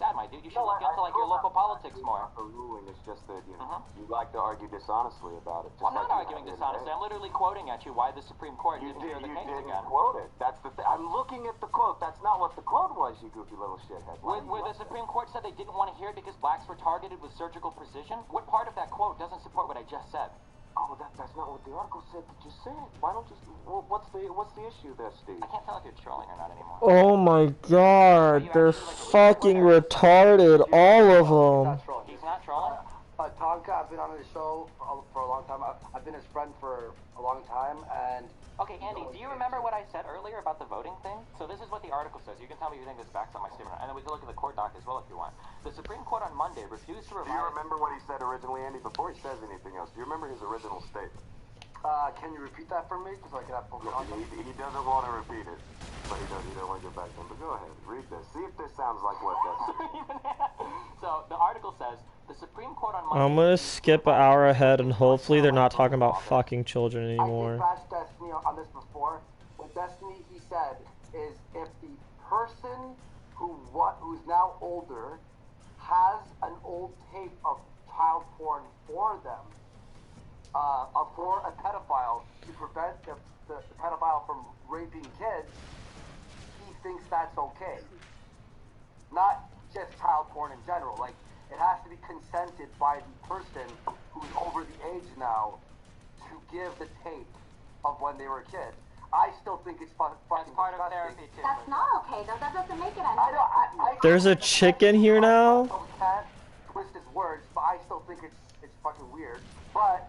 sad, my dude. You should look into your local politics more.
The ruling is just that you like to argue dishonestly about it.
Well, I'm not arguing dishonestly. I'm literally quoting at you why the Supreme Court didn't hear the case again.
You didn't quote it. That's the thing. I'm looking at the quote. That's not what the quote was, you goofy little shithead.
Where the Supreme Court said they didn't want to hear it because blacks were targeted with surgical precision? What part of that quote doesn't support what I just said?
Oh, that's not what the article said that you said. Why don't you... Well, what's the issue there, Steve?
I can't tell if you're trolling or not anymore.
Oh my god, they're fucking retarded, all of them.
He's not trolling?
Tonka, I've been on his show for a long time. I've been his friend for a long time, and...
Okay, Andy, do you remember what I said earlier about the voting thing? So this is what the article says. You can tell me if you think this backs up my statement, and then we can look at the court doc as well if you want. The Supreme Court on Monday refused to revise...
Do you remember what he said originally, Andy, before he says anything else? Do you remember his original statement?
Can you repeat that for me? So I can have
he doesn't want to repeat it, but he don't want to go back to him. But go ahead, read this. See if this sounds like what that
So the article says, the Supreme Court on Monday...
I'm gonna skip an hour ahead and hopefully they're not talking about fucking children anymore.
I did bash Destiny on this before. What Destiny, he said, is if the person who's now older has an old tape of child porn for them, for a pedophile, to prevent the pedophile from raping kids, he thinks that's okay. Not just child porn in general. It has to be consented by the person who's over the age now to give the tape of when they were a kid. I still think it's fucking
part of therapy too.
That's not okay, though. That doesn't make it any.
There's a chicken here now?
I can't twist his words, but I still think it's fucking weird. But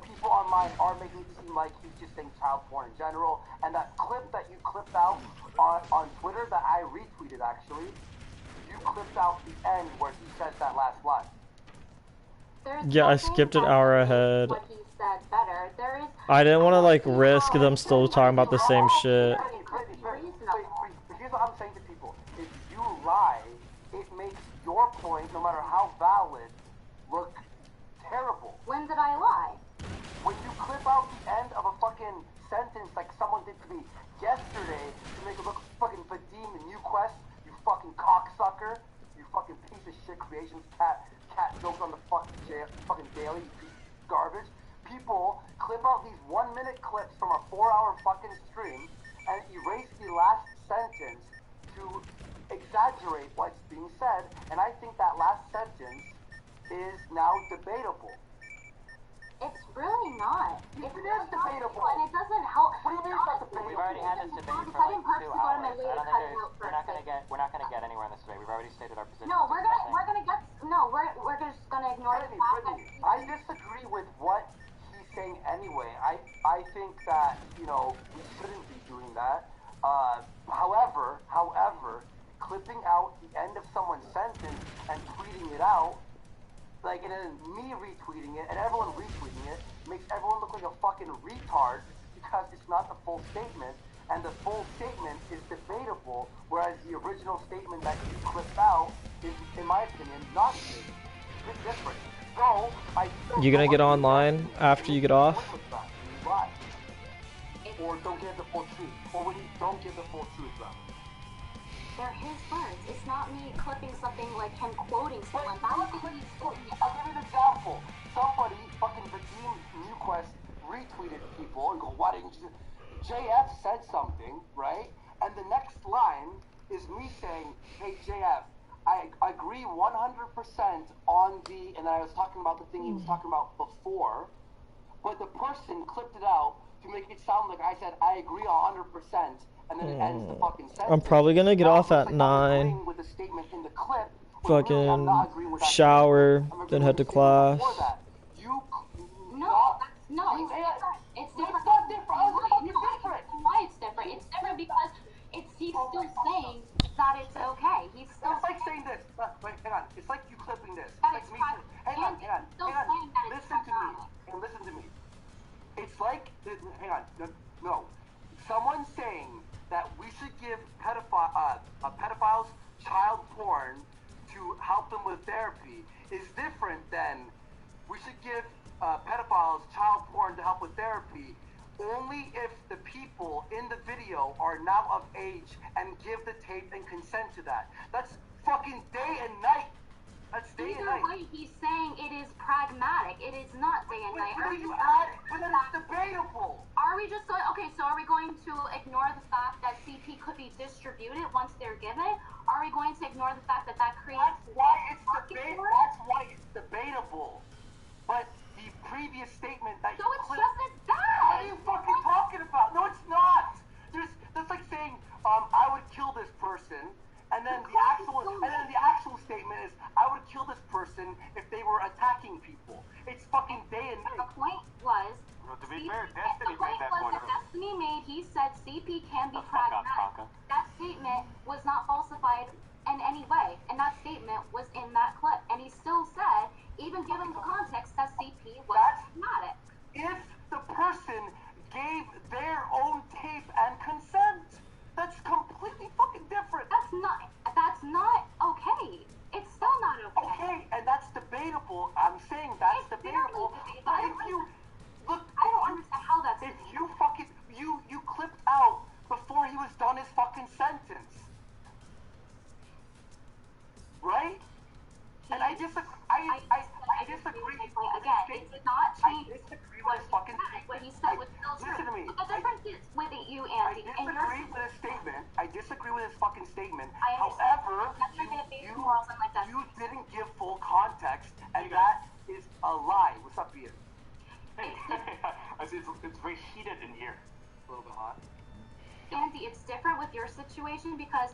people online are making it seem like he's just saying child porn in general. And that clip that you clipped out on Twitter that I retweeted, actually, you clipped out the end where he says that last line.
Yeah, I skipped an hour ahead.
What he said better.
I didn't want to risk them still talking about the same shit.
Here's what I'm saying to people. If you lie, it makes your point, no matter how valid, look terrible.
When did I lie?
When you clip out the end of a fucking sentence that tweeted to me yesterday to make it look fucking Vadim and Quest, you fucking cocksucker, you fucking piece of shit creations, cat jokes on the fucking daily, you piece of garbage. People clip out these 1-minute clips from a 4-hour fucking stream and erase the last sentence to exaggerate what's being said, and I think that last sentence is now debatable.
It's really not.
It is debatable.
And it doesn't help.
What do you mean it's not debatable?
We've already had this debate for like 2 hours. I don't think we're not gonna get anywhere in this debate. We've already stated our position.
No, we're just gonna ignore the fact that
I disagree with what he's saying anyway. I think that, you know, we shouldn't be doing that. However, clipping out the end of someone's sentence and tweeting it out, like, and then me retweeting it and everyone retweeting it, makes everyone look like a fucking retard because it's not the full statement, and the full statement is debatable, whereas the original statement that you clipped out is, in my opinion, not debatable. It's different. So,
You gonna get online after you get off?
Or don't give the full truth. Or when you don't give the full truth, though.
they're his words. It's not me clipping something like him quoting someone.
I'll give you an example. Somebody, fucking Vadim Newquest, retweeted people and go, why didn't you... JF said something, right? And the next line is me saying, hey, JF, I agree 100% on the... And I was talking about the thing he was talking about before, but the person clipped it out to make it sound like I said, I agree 100%. And then it ends the fucking sentence.
I'm probably gonna get off at 9.
With the statement in the clip,
Fucking shower, then head to class.
No, it's different. It's not different. Why it's different? It's different because he's still saying that it's okay. He's still.
It's like saying this. Wait, hang on. It's like you clipping this.
That
It's
is
like me.
fine.
Hang on.
Listen
to me. And listen to me. It's like, hang on. No. Someone saying that we should give pedophiles child porn to help them with therapy is different than we should give pedophiles child porn to help with therapy only if the people in the video are now of age and give the tape and consent to that. That's fucking day and night. That's day and night.
Either way, he's saying it is pragmatic. It is not day and night.
But it's debatable.
Are we just going? Okay, so are we going to ignore the fact that CP could be distributed once they're given? Are we going to ignore the fact that creates?
That's why it's debatable. But the previous statement that
so it's just as bad.
What are you fucking talking about? No, it's not. That's like saying I would kill this person. And then the actual statement is, I would kill this person if they were attacking people. It's fucking day and night.
The point was,
to be fair, Destiny made that point.
Destiny made, he said CP can be pragmatic. That statement was not falsified in any way, and that statement was in that clip. And he still said, even given the context, that CP was pragmatic.
If the person gave their own tape and consent. That's completely fucking different.
That's not okay. It's still not okay.
Okay, and that's debatable. I'm saying that's debatable. But if you look,
I don't understand how that's.
If you fucking you clipped out before he was done his fucking sentence, right? And I disagree. I disagree.
Again, it did not change.
I disagree with his fucking statement.
What he said was still true.
Listen to me.
But the difference is with you, Andy.
I disagree with his fucking statement.
However,
you didn't give full context, and that is a lie. What's up, Ian?
It's very heated in here.
A little bit hot.
Andy, it's different with your situation because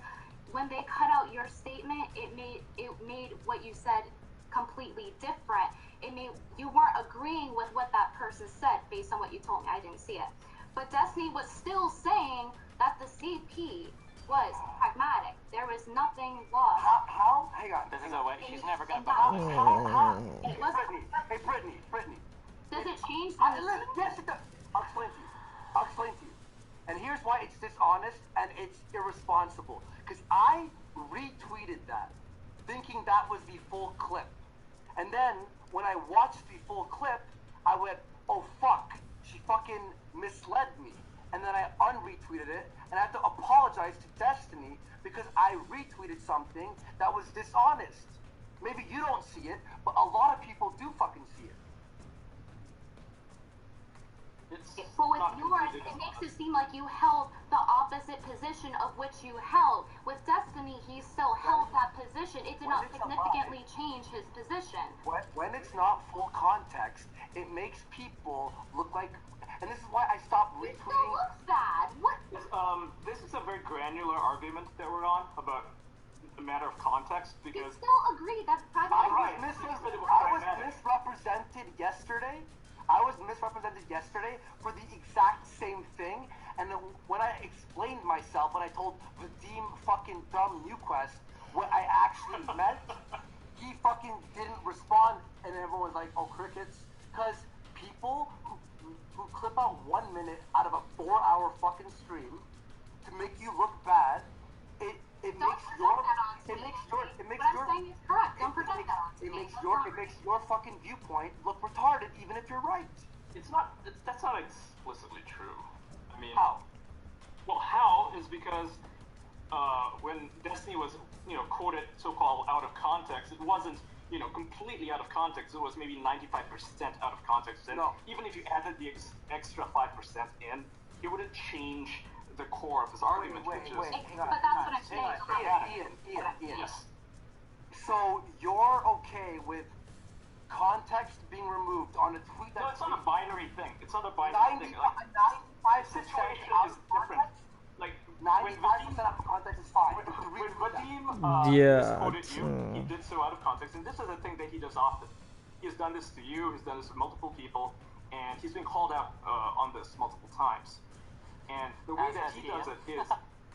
when they cut out your statement, it made what you said completely different. It made you weren't agreeing with what that person said based on what you told me. I didn't see it, but Destiny was still saying that the CP was pragmatic. There was nothing lost.
How? Hang on.
This is a way. She's never gonna.
Hey, Brittany.
Does it change?
Yes, it does. I'll explain to you. And here's why it's dishonest and it's irresponsible. Because I retweeted that, thinking that was the full clip. And then, when I watched the full clip, I went, oh fuck, she fucking misled me. and then I unretweeted it, and I have to apologize to Destiny because I retweeted something that was dishonest. Maybe you don't see it, but a lot of people do fucking see it.
But with yours, it makes it seem like you held the opposite position of which you held. With Destiny, he still held that position. It did not significantly change his position.
When it's not full context, it makes people look like, and this is why I stopped retweeting.
It still looks bad. What?
This is a very granular argument that we're on about the matter of context,
You
because
still agree that's private.
I was misrepresented yesterday. I was misrepresented yesterday for the exact same thing, and then when I explained myself, when I told Vadim fucking dumb NewQuest what I actually meant, he fucking didn't respond, and everyone was like, oh, crickets. Because people who clip out 1 minute out of a 4-hour fucking stream to make you look bad, it makes your fucking viewpoint look retarded, even if you're right.
That's not explicitly true. I mean,
How?
Well, how is because when Destiny was, quoted so-called out of context, it wasn't, completely out of context. It was maybe 95% out of context. And
No.
even if you added the extra 5% in, it wouldn't change the core of his argument,
Wait,
which is...
hang on.
But that's what I'm saying.
Ian.
Yes.
So you're okay with context being removed on a tweet
No,
that
it's not a binary thing. It's not a binary thing.
95%
Situation
out
is
of
different.
context?
Like,
95% out of context is fine.
When Vadim
Yeah,
misquoted you, he did so out of context, and this is a thing that he does often. He's done this to you, he's done this to multiple people, and he's been called out on this multiple times. And the way that he does it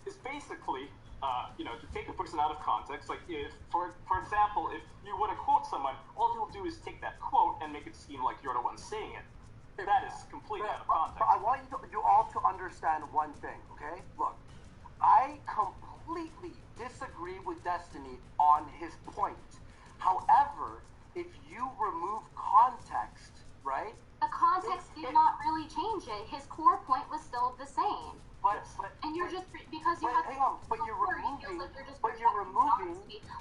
is basically, to take a person out of context. Like, if, for example, if you want to quote someone, all he'll do is take that quote and make it seem like you're the one saying it. That is completely out of context.
But I want you all to understand one thing, okay? Look, I completely disagree with Destiny on his point. However, if you remove context, right?
The context did not really change it. His core point was still the same. And you're just because you have.
Hang on, but you're removing.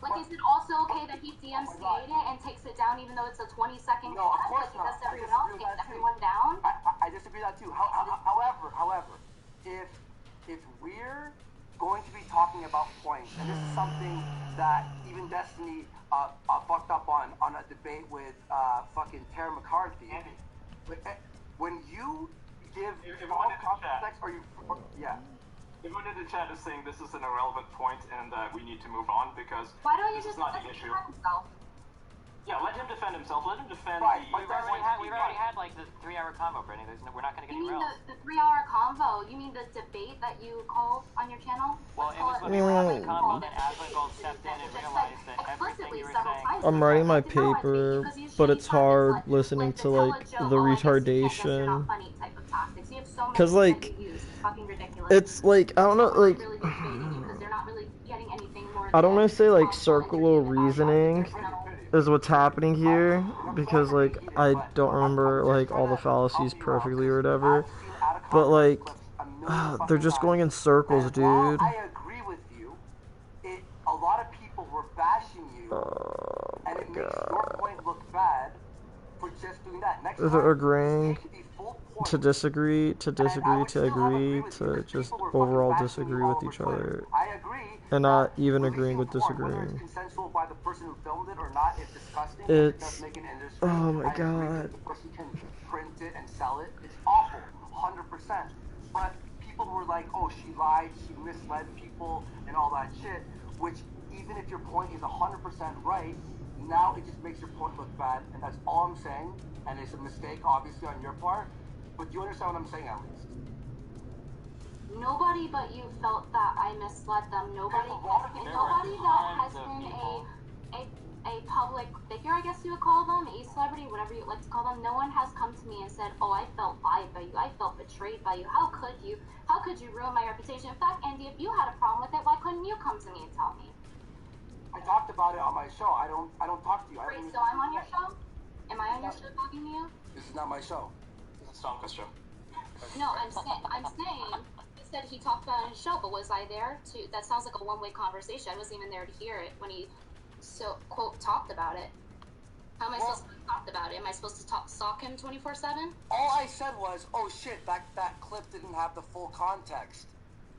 Like, is it also okay that he DMCA'd it and takes it down even though it's a 20-second
No, of
clip?
course
Like he
not.
does to everyone else, takes everyone down?
I disagree with that too. However, if we're going to be talking about points, and this is something that even Destiny fucked up on a debate with fucking Tara McCarthy. When you give
Everyone in the
context,
Everyone in the chat is saying this is an irrelevant point and that we need to move on because
Why don't you
this
just
is not
let
the
him
issue.
defend himself?
Yeah, let him defend himself. Let him defend
Right,
the...
We've already had like the 3-hour convo, Brittany. We're not going to get
You
any
mean
rails.
the 3-hour convo? You mean the debate that you called on your channel?
Well, it was
Let's
when we
call
were
it
having a convo, then Asmongold stepped in and realized that everything you were saying...
I'm writing my paper, but it's hard listening to like the retardation. Cause like, it's like, I don't know, like, I don't want to say like circular reasoning is what's happening here, because like, I don't remember like all the fallacies perfectly or whatever, but like, they're just going in circles, dude.
I agree with you. A lot of people were bashing you, and it makes your point look bad for just doing that. Next
They're
time,
agreeing
take the full point.
to disagree, to agree, to just overall disagree with each other,
I agree.
and not even
Releasing
agreeing with
porn, whether
disagreeing.
it's consensual by the person who filmed it or not, is disgusting.
It's-
It does make an industry.
oh my
I agree
God.
that the person can print it and sell it. It's awful, 100%. But people were like, oh, she lied, she misled people, and all that shit. Which, even if your point is 100% right, now it just makes your point look bad, and that's all I'm saying. And it's a mistake, obviously, on your part. But you understand what I'm saying, at least.
Nobody but you felt that I misled them. Nobody that has been a public figure, I guess you would call them, a celebrity, whatever you like to call them. No one has come to me and said, "Oh, I felt lied by you. I felt betrayed by you. How could you? How could you ruin my reputation?" In fact, Andy, if you had a problem with it, why couldn't you come to me and tell me?
I talked about it on my show. I don't talk to you.
Great, so I'm on your show? Am I on your show talking to you?
This is not my show.
This is Stomka's show.
No, I'm saying. He said he talked about it in his show, but was I there to? That sounds like a one-way conversation. I wasn't even there to hear it when he quote talked about it. How am I supposed to talk about it? Am I supposed to stalk him 24/7?
All I said was, oh shit, that clip didn't have the full context.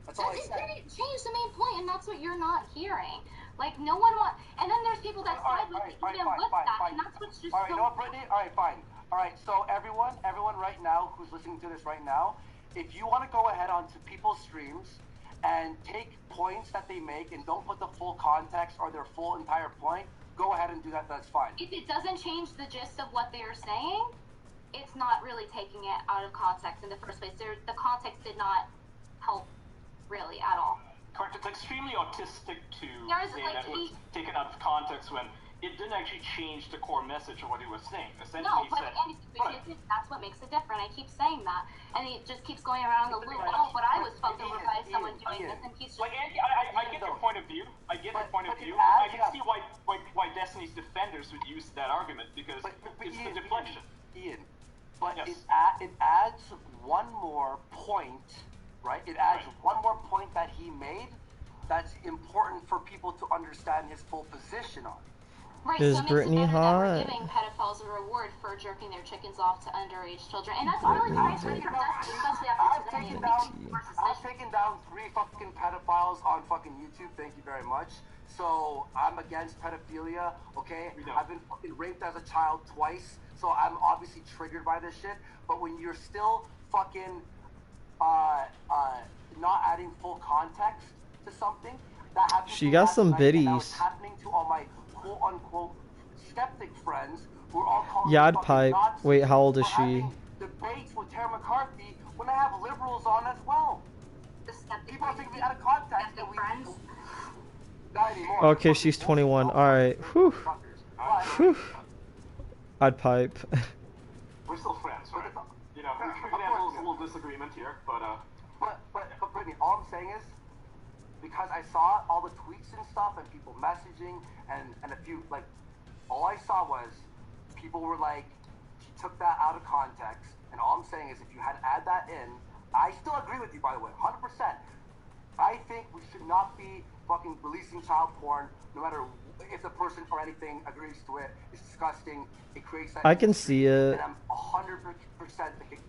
That's all I said.
It didn't change the main point, and that's what you're not hearing. Like, no one wants... And then there's people that side with it even with that, and that's what's just
Alright, you know what, Brittany? Alright, fine. Alright, so everyone right now who's listening to this right now, if you want to go ahead onto people's streams and take points that they make and don't put the full context or their full entire point, go ahead and do that, that's fine.
If it doesn't change the gist of what they're saying, it's not really taking it out of context in the first place. The context did not help, really, at all.
Correct. It's extremely autistic to say
like,
that it was taken out of context when it didn't actually change the core message of what he was saying. Essentially,
No,
he
but
said,
in any situation, that's what makes it different. I keep saying that, and he just keeps going around the loop. Oh, but I was fucked over by someone doing this, and he's just...
Like, Andy, I get your point of view. I get your point of view. I can see why Destiny's defenders would use that argument, because it's the deflection.
Ian, but it adds one more point, right? It adds one more point that he made that's important for people to understand his full position on.
Right,
Is
so it
Brittany
makes it better
hot?
that we're giving pedophiles a reward for jerking their chickens off to underage children, and that's really nice for your especially after today.
I've taken down 3 fucking pedophiles on fucking YouTube, thank you very much. So, I'm against pedophilia, okay? I've been fucking raped as a child twice, so I'm obviously triggered by this shit, but when you're still fucking, not adding full context to something, that happens.
She got some biddies.
That was happening to all my quote-unquote skeptic friends who are all calling
Yad
me
pipe.
Nazis
Wait, how old is
for
she?
having debates with Tara McCarthy when I have liberals on as well. People are taking me out of context and we not anymore.
Okay, she's 21. Alright. Whew. Whew. I'd pipe.
We're still friends, right? You know, we can have a little disagreement here, but
But Brittany, all I'm saying is, because I saw all the tweets and stuff and people messaging and a few, like, all I saw was people were like, she took that out of context, and all I'm saying is if you had to add that in, I still agree with you, by the way, 100%. I think we should not be fucking releasing child porn, no matter if the person or anything agrees to it. It's disgusting. It creates that.
I can see it.
And I'm 100%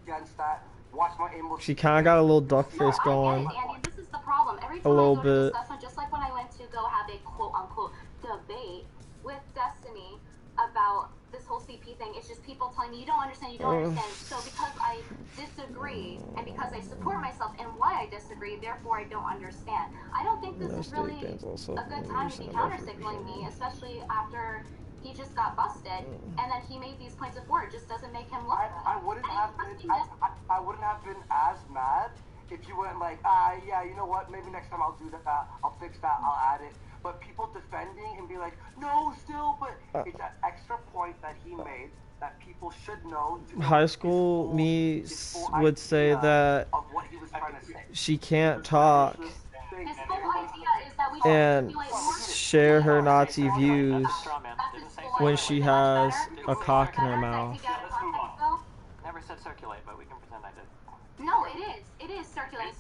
against that. Watch my aim.
She kind of got a little duck face going.
Andy, this is the problem. Every time
A little
I go to
bit.
discuss one, just like when I went to go have a quote-unquote debate with Destiny about this whole CP thing, it's just people telling me, you don't understand. So because I disagree, and because I support myself and why I disagree, therefore I don't understand. I don't think this is really a good time to be counter-signaling me, especially after he just got busted, and then he made these points before. It just doesn't make him look good.
I wouldn't have been as mad if you weren't like, yeah, you know what, maybe next time I'll do that, I'll fix that, I'll add it. But people defending and be like, no, still, but it's that extra point that he made that people should know.
High school me would say that
of what he was trying to say.
she can't talk
His whole idea is that we
and share her Nazi views when she has a cock in her mouth.
Never said circulate, but we can pretend I did.
No, it is circulating.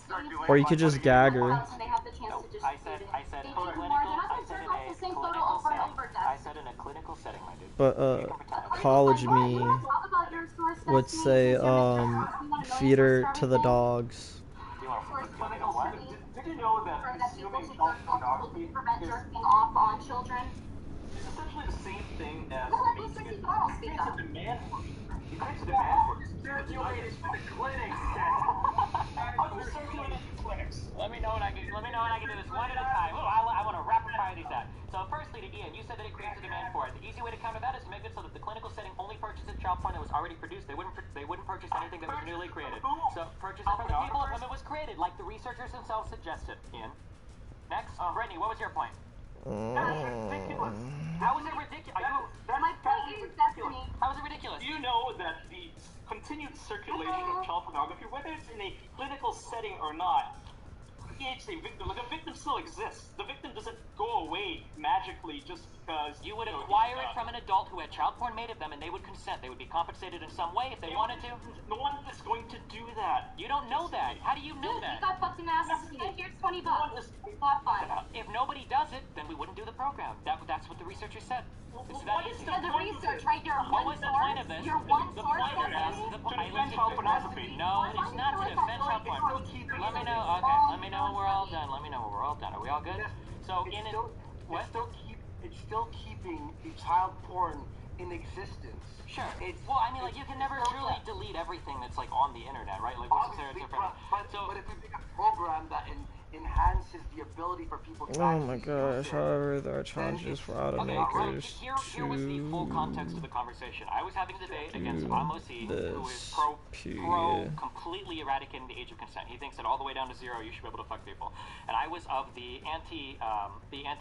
Or you could just gag her.
I said in a clinical setting, my dude.
But college me would say feed her to the dogs.
did you know that consuming child pornography
prevent jerking off on children?
is essentially the same thing as making it creates a demand for it. It creates a demand for it.
Circulated to the clinics.
How do you circulate it to clinics?
Let me know when I can do this one at a time. I want to rapid fire these out. So firstly to Ian, you said that it creates a demand for it. The easy way to counter that is to make it so that the clinical setting only purchases child porn that was already produced. They wouldn't purchase anything that was newly created. So purchase it from the people of whom it was created, like the researchers themselves suggested. Ian. Next, Brittany, what was your point? How is it ridiculous?
My point is Destiny.
How is it ridiculous?
Do you know that the continued circulation of child pornography, whether it's in a clinical setting or not, creates a victim. Like, a victim still exists. The victim doesn't go away magically just because
you would acquire it from an adult who had child porn made of them, and they would consent. They would be compensated in some way if they wanted to.
No one is going to do that.
You don't know that. How do you know that?
You got fucking ass. Here's $20. Have fun.
If nobody does it, then we wouldn't do the program. That's what the researchers said. It's that easy.
The research, right? Your
What
one
was the
source.
point of this?
Your one
The
source.
point of this. I
defend child pornography.
No, it's not to defend child porn. Let me know. Okay, let me know when we're all done. Let me know when we're all done. Are we all good? So
It's still keeping the child porn in existence.
Sure. Well, I mean, like, you can never truly delete everything that's like on the internet, right? Like, what's there to
but if we make a program that enhances the ability for people to
Oh my gosh, however, there are challenges for automakers
here was the full context of the conversation. I was having a debate against Amos E, who is pro completely eradicating the age of consent. He thinks that all the way down to 0 you should be able to fuck people. And I was of the anti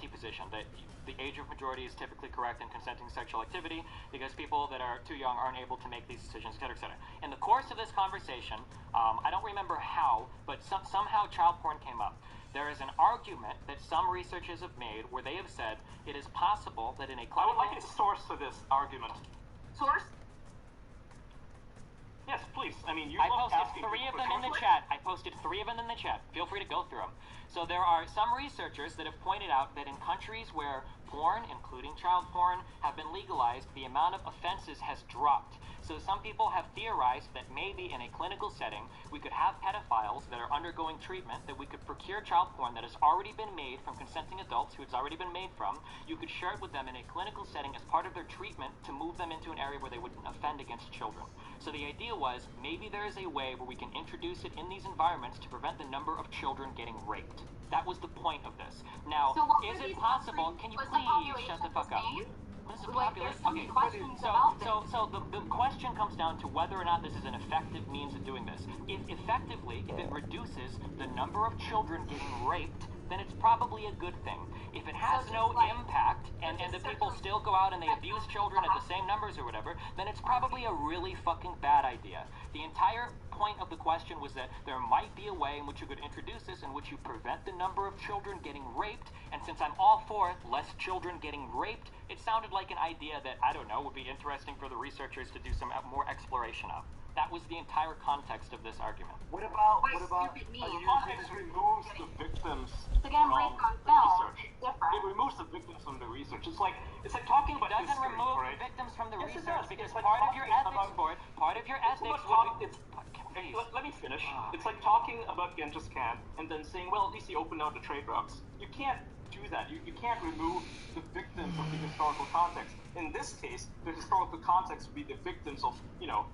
position that the age of majority is typically correct in consenting sexual activity because people that are too young aren't able to make these decisions, etc., etc. In the course of this conversation, I don't remember how, but somehow child porn came up. There is an argument that some researchers have made where they have said it is possible that in a
I would like a source for this argument.
Source?
Yes, please. I mean,
I posted 3 of them in the chat. Feel free to go through them. So there are some researchers that have pointed out that in countries where porn, including child porn, have been legalized, the amount of offenses has dropped. So some people have theorized that maybe in a clinical setting, we could have pedophiles that are undergoing treatment, that we could procure child porn that has already been made from consenting adults who it's already been made from. You could share it with them in a clinical setting as part of their treatment to move them into an area where they wouldn't offend against children. So the idea was maybe there is a way where we can introduce it in these environments to prevent the number of children getting raped. That was the point of this. Now, is it possible? Can you please shut the fuck up? This is population. Okay, so the question comes down to whether or not this is an effective means of doing this. If it reduces the number of children getting raped, then it's probably a good thing. If it has no impact, and the people still go out and they abuse children at the same numbers or whatever, then it's probably a really fucking bad idea. The entire point of the question was that there might be a way in which you could introduce this in which you prevent the number of children getting raped, and since I'm all for less children getting raped, it sounded like an idea that, I don't know, would be interesting for the researchers to do some more exploration of. That was the entire context of this argument.
What about
Context removes the victims
To get them raped on film, different.
It removes the victims from the research. It's like talking about
history,
remove
right? The victims from the
Yes,
research because
like
part of your ethics board, part of your ethics would be...
Let me finish. It's like talking about Genghis Khan and then saying, well, at least he opened out the trade routes. You can't do that. You can't remove the victims of the historical context. In this case, the historical context would be the victims of,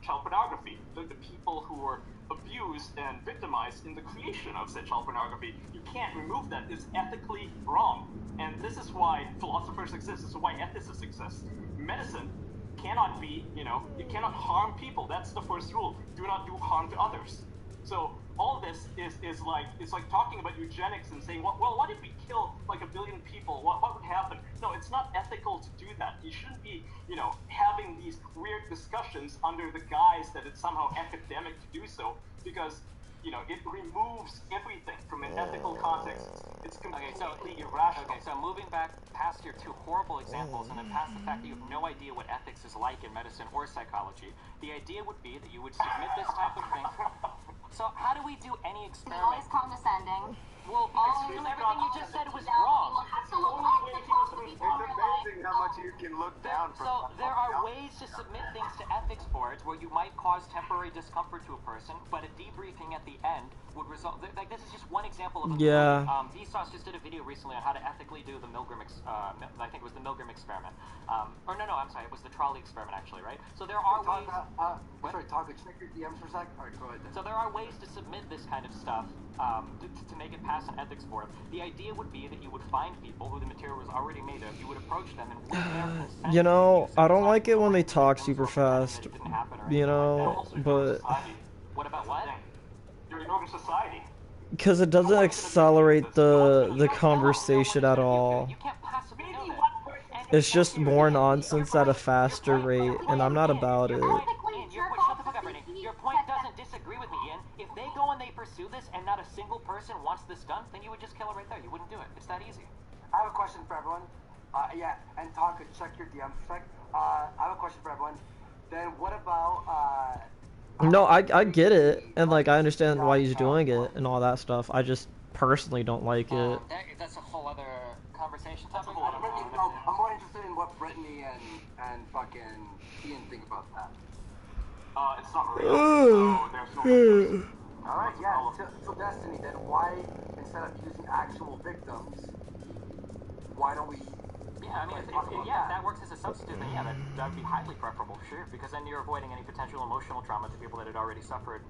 child pornography, the people who were abused and victimized in the creation of said child pornography. You can't remove that. It's ethically wrong. And this is why philosophers exist. This is why ethicists exist. Medicine cannot be, you cannot harm people. That's the first rule. Do not do harm to others. So all of this is like, it's like talking about eugenics and saying, well, what if we kill like 1 billion people? What would happen? No, it's not ethical to do that. You shouldn't be, having these weird discussions under the guise that it's somehow academic to do so, because it removes everything from an ethical context. It's completely irrational.
Okay, so moving back past your 2 horrible examples and then past the fact that you have no idea what ethics is like in medicine or psychology, the idea would be that you would submit this type of thing. So how do we do any experiment?
Always condescending.
Well, everything you just said was wrong.
It's amazing how much you can look down from.
So there are ways to submit things to ethics boards where you might cause temporary discomfort to a person, but a debriefing at the end would result. Like, this is just one example of. Vsauce just did a video recently on how to ethically do the Milgram. I think it was the Milgram experiment. I'm sorry, it was the trolley experiment actually, right? So there are ways.
Check your DMs for a sec. All right, go ahead.
So there are ways to submit this kind of stuff to make it pass an ethics board. The idea would be that you would find people who the material was already made of. You would approach them and with their consent.
I don't like it when they talk super fast. But.
What about what?
You're in order society.
Because it doesn't accelerate the conversation at all.
You can't possibly know that.
It's just more nonsense at a faster rate, and I'm not about it.
Your point doesn't disagree with me, Ian. If they go and they pursue this and not a single person wants this done, then you would just kill it right there. You wouldn't do it. It's that easy.
I have a question for everyone. Yeah, and Tonka, check your DM for a sec. I have a question for everyone. Then what about,
No, I get it, and like I understand why he's doing it and all that stuff. I just personally don't like it.
That's a whole other conversation topic.
No, I'm more interested in what Brittany and fucking Ian think about that.
It's not real, so there's no victims.
Alright, yeah, so Destiny, then why, instead of using actual victims, why don't we...
Yeah, I mean, if that works as a substitute, then yeah, that would be highly preferable, sure, because then you're avoiding any potential emotional trauma to people that had already suffered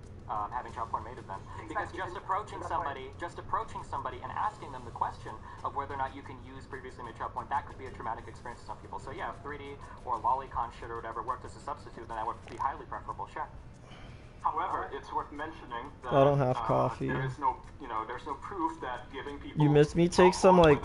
having child porn made of them. Because just approaching somebody and asking them the question of whether or not you can use previously made child porn, that could be a traumatic experience to some people. So yeah, if 3D or lolicon shit or whatever worked as a substitute, then that would be highly preferable, sure.
However, it's worth mentioning that
I don't have coffee.
there is no, there's no proof that giving people.
You missed me take some like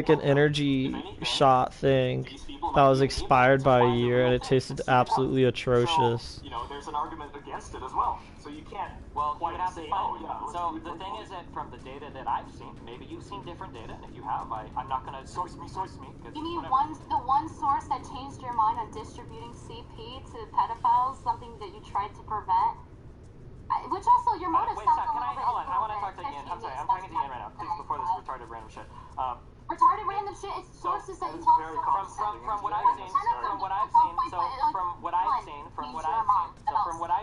an energy shot thing that was expired by a year and it tasted absolutely atrocious.
So, there's an argument against it as well. So you can't.
Well, you would have to find it. So the thing is that from the data that I've seen, maybe you've seen different data, and if you have, I'm not gonna source me.
You mean the one source that changed your mind on distributing CP to pedophiles, something that you tried to prevent? Which also, your motive
wait,
sounds
can
a little bit.
I want to talk to Ian. I'm sorry, I'm talking to Ian right now. Please, before this retarded random shit.
Retarded random shit. It's sources that you talk about.
From what I've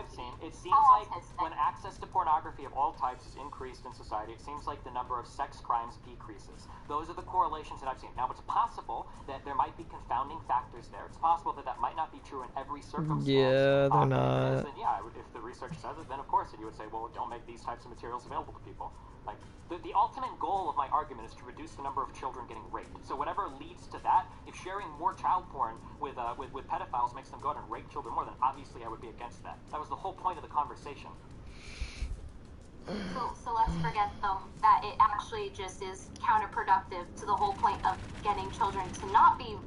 seen, it seems like when access to pornography of all types is increased in society, it seems like the number of sex crimes decreases. Those are the correlations that I've seen. Now, it's possible that there might be confounding factors there. It's possible that that might not be true in every circumstance.
Yeah, they're not.
Then, yeah, if the research says it, then of course, you would say, well, don't make these types of materials available to people. Like, the ultimate goal of my argument is to reduce the number of children getting raped. So whatever leads to that, if sharing more child porn with pedophiles makes them go out and rape children more, then obviously I would be against that. That was the whole point of the conversation.
So let's forget though that it actually just is counterproductive to the whole point of getting children to not be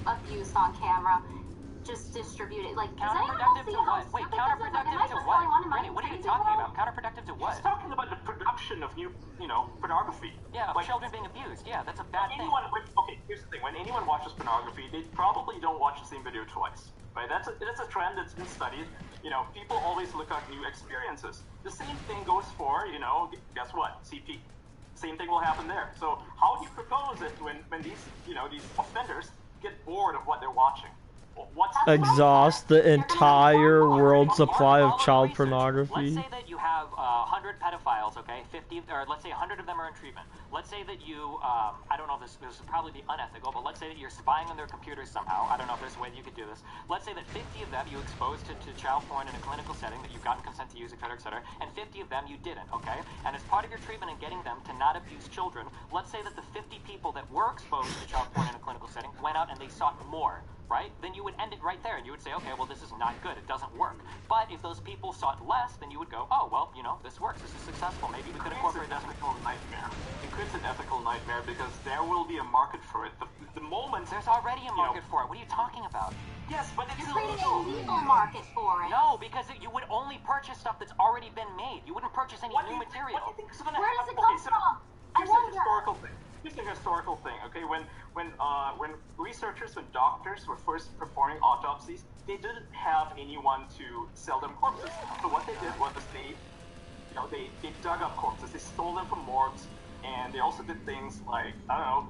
abused on camera. Just distribute it. Like,
counterproductive to what? Wait, counterproductive to what? Brittany, what are you talking about? Counterproductive to what?
He's talking about the production of new, pornography.
Yeah, like children being abused. Yeah, that's a bad thing.
Okay, here's the thing. When anyone watches pornography, they probably don't watch the same video twice. Right? That's a trend that's been studied. People always look at new experiences. The same thing goes for, guess what? CP. Same thing will happen there. So how do you propose it when these, these offenders get bored of what they're watching?
Exhaust the entire world supply of child pornography.
Let's say that you have 100 pedophiles, okay? 50, or let's say 100 of them are in treatment. Let's say that you, I don't know if this would probably be unethical, but let's say that you're spying on their computers somehow. I don't know if there's a way that you could do this. Let's say that 50 of them you exposed to child porn in a clinical setting that you've gotten consent to use, etc., and 50 of them you didn't, okay? And as part of your treatment and getting them to not abuse children, let's say that the 50 people that were exposed to child porn in a clinical setting went out and they sought more. Right? Then you would end it right there, and you would say, okay, well, this is not good. It doesn't work. But if those people sought less, then you would go, oh, well, this works. This is successful. Maybe we could incorporate
an ethical nightmare. It creates an ethical nightmare because there will be a market for it. The moment
there's already a market for it. What are you talking about?
Yes, but it's
creating a legal market for it.
No, because you would only purchase stuff that's already been made. You wouldn't purchase any new material.
What do you think is going to
Where does it come from?
Here's the historical thing. Here's the historical thing, okay? When researchers, when doctors were first performing autopsies, they didn't have anyone to sell them corpses. So what they did was they dug up corpses. They stole them from morgues, and they also did things like,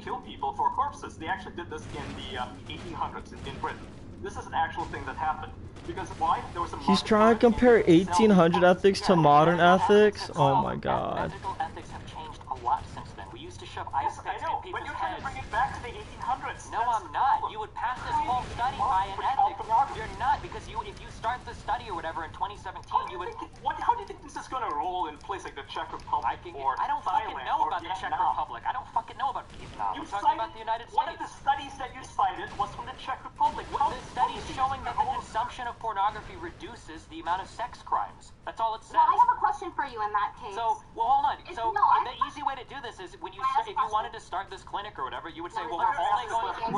kill people for corpses. They actually did this in the 1800s in Britain. This is an actual thing that happened. Because why? There was a
He's trying to compare 1800 ethics to modern ethics? Oh my god.
Ethical ethics have changed a lot since then. We used to shove ice picks in people's
but you're trying to bring it back to the 1800s.
No, I'm not. You would pass this whole study by an ethics. You're not, because if you start the study or whatever in 2017, you would...
How do you think this is going to roll in place like the Czech Republic or
I don't fucking know about the Czech Republic. I don't fucking know about Vietnam. I'm talking about the United States.
One of the studies that you cited was from the Czech Republic.
The studies showing that the consumption of pornography pornography reduces the amount of sex crimes. That's all it says.
Well, I have a question for you in that case.
So, well, hold on.
If-
So,
no, I-
the easy way to do this is when you,
Can I ask
if
a
you
question?
wanted to start this clinic or whatever, you would say,
Let me
well,
first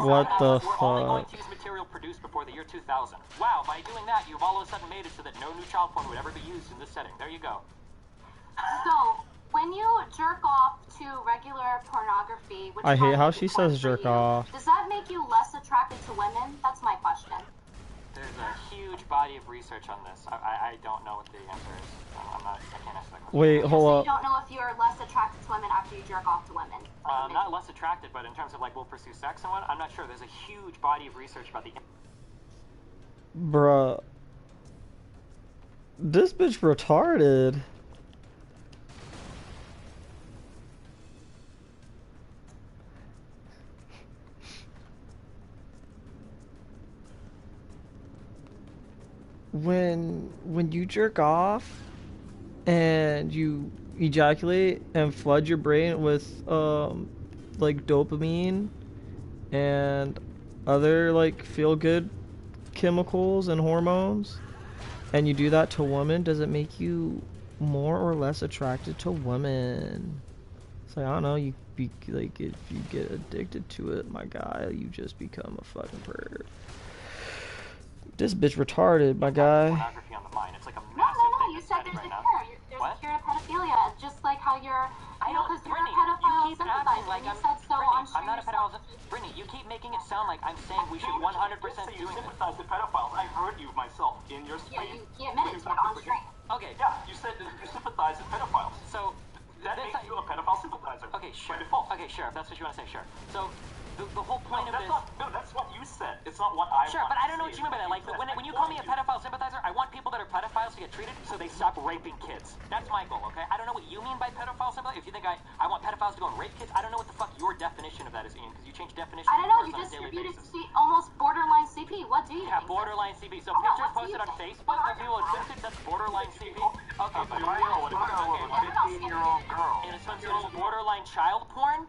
What the
we're only going
fuck?
to use material produced before the year 2000. Wow, by doing that, you've all of a sudden made it so that no new child porn would ever be used in this setting. There you go.
So, when you jerk off to regular pornography, which
I hate how
might
she
be porn
says
for
jerk
you,
off.
does that make you less attracted to women? That's my question.
There's a huge body of research on this. I don't know what the answer is. I can't answer that question.
Wait,
So
hold
you
up.
don't know if you're less attracted to women after you jerk off to women?
Not less attracted, but in terms of like we'll pursue sex and what, I'm not sure. There's a huge body of research about the.
Bruh. This bitch retarded. When you jerk off and you ejaculate and flood your brain with like dopamine and other like feel good chemicals and hormones, and you do that to women, does it make you more or less attracted to women? It's like, I don't know, you be like, if you get addicted to it, my guy, you just become a fucking perv. This bitch retarded, my guy.
Pornography on the mind. It's like a
No,
massive thing
you
that's
said
heading
there's
right
a
now.
cure. There's
What?
a cure to pedophilia, just like how you're,
I
you know,
don't,
because you're a
Brittany,
pedophile
you keep acting
sympathizer.
like
You
I'm,
said so
Brittany,
on stream
I'm not a
yourself.
pedophile. Brittany, you keep making it sound like I'm saying we should 100%
you
doing this.
sympathize with pedophiles. I heard you myself in your
Yeah,
stream.
you admitted to it on stream.
Okay,
Yeah, you said that you sympathize with pedophiles.
so
That
this,
makes you a pedophile sympathizer.
okay, sure.
By default.
Okay, sure. If that's what you want to say, sure. So the whole point of
No, that's
this.
not. No, that's what you said. It's not what I.
Sure,
want
but I
to
don't know
say.
what you mean by that. Like, when you call me a pedophile sympathizer, I want people that are pedophiles to get treated so they stop raping kids. That's my goal, okay? I don't know what you mean by pedophile sympathizer. If you think I want pedophiles to go and rape kids, I don't know what the fuck your definition of that is, Ian, because you change definitions
I don't know,
of
you
words on a daily
distributed
basis.
almost borderline CP. What do you
Yeah,
think?
borderline CP. So
Oh,
pictures
what do you
posted on
think?
Facebook of people with swimsuits, that's borderline CP? Okay,
I know what a 15-year-old girl.
in a swimsuit is borderline child porn?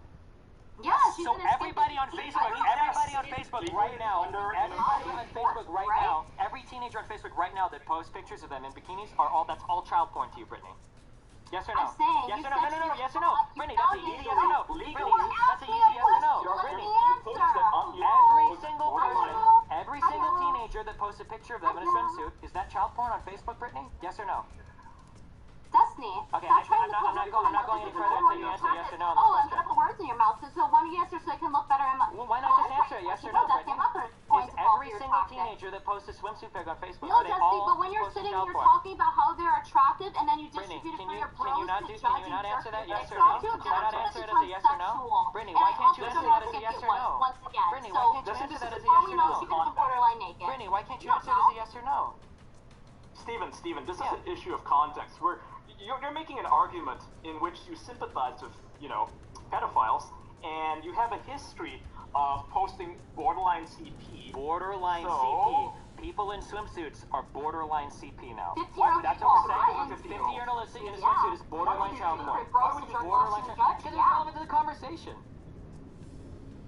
Yeah, she's
So
in a
everybody on
skinny-
Facebook,
I don't
everybody on
know.
Facebook right now, everybody on Facebook right now, every teenager on Facebook right now that posts pictures of them in bikinis that's all child porn to you, Brittany. Yes or no?
I'm saying,
Yes
you
or no?
said
No,
you-
yes or no?
you
Brittany, that's a
validated
yes or no.
it.
Brittany,
You were
that's a
asking a
yes or no.
question.
Brittany,
Let me
every single teenager that posts a picture of them in a swimsuit, is that child porn on Facebook, Brittany? Yes or no?
Destiny.
Okay,
Stop trying
I'm
to
not
put
going
words
any
in
further
my
until you
mouth.
answer yes or no on this
Oh, I'm
question.
gonna put words in your mouth. So why don't you answer so I can look better in my...
Well, why not just answer it yes or no, Brittany?
Destiny, I'm not going
Is
to fall
every
for your
single
tactic.
teenager that posts a swimsuit pic on Facebook,
No,
are they
Destiny,
all
but when you're
posting
sitting
child
here
porn?
talking about how they're attractive and then you
Brittany,
distribute it
can
for
you
your bros to judge
can you
and
not answer that
jerk
yes or
it,
no?
it's
Can you not answer it as a yes or no?
sexual.
Brittany,
And
why
I
can't you
also
answer
don't
that as a
think
yes
it
or
was,
no?
once again.
Brittany,
So,
why can't you answer that as a
all
yes
we
or
know
no?
is you can be borderline naked.
Brittany, why can't you
No,
answer it as a yes or no?
Steven, this is an issue of context. Where you're making an argument in which you sympathize with, pedophiles, and you have a history of posting borderline CP.
Borderline
So-
CP. People in swimsuits are borderline CP now.
15-year-old
That's
people
what
are
we're saying.
borderline.
50-year-old in a swimsuit is borderline child porn.
Why would you
Borderline
judge?
child because it's
Yeah.
relevant to the conversation.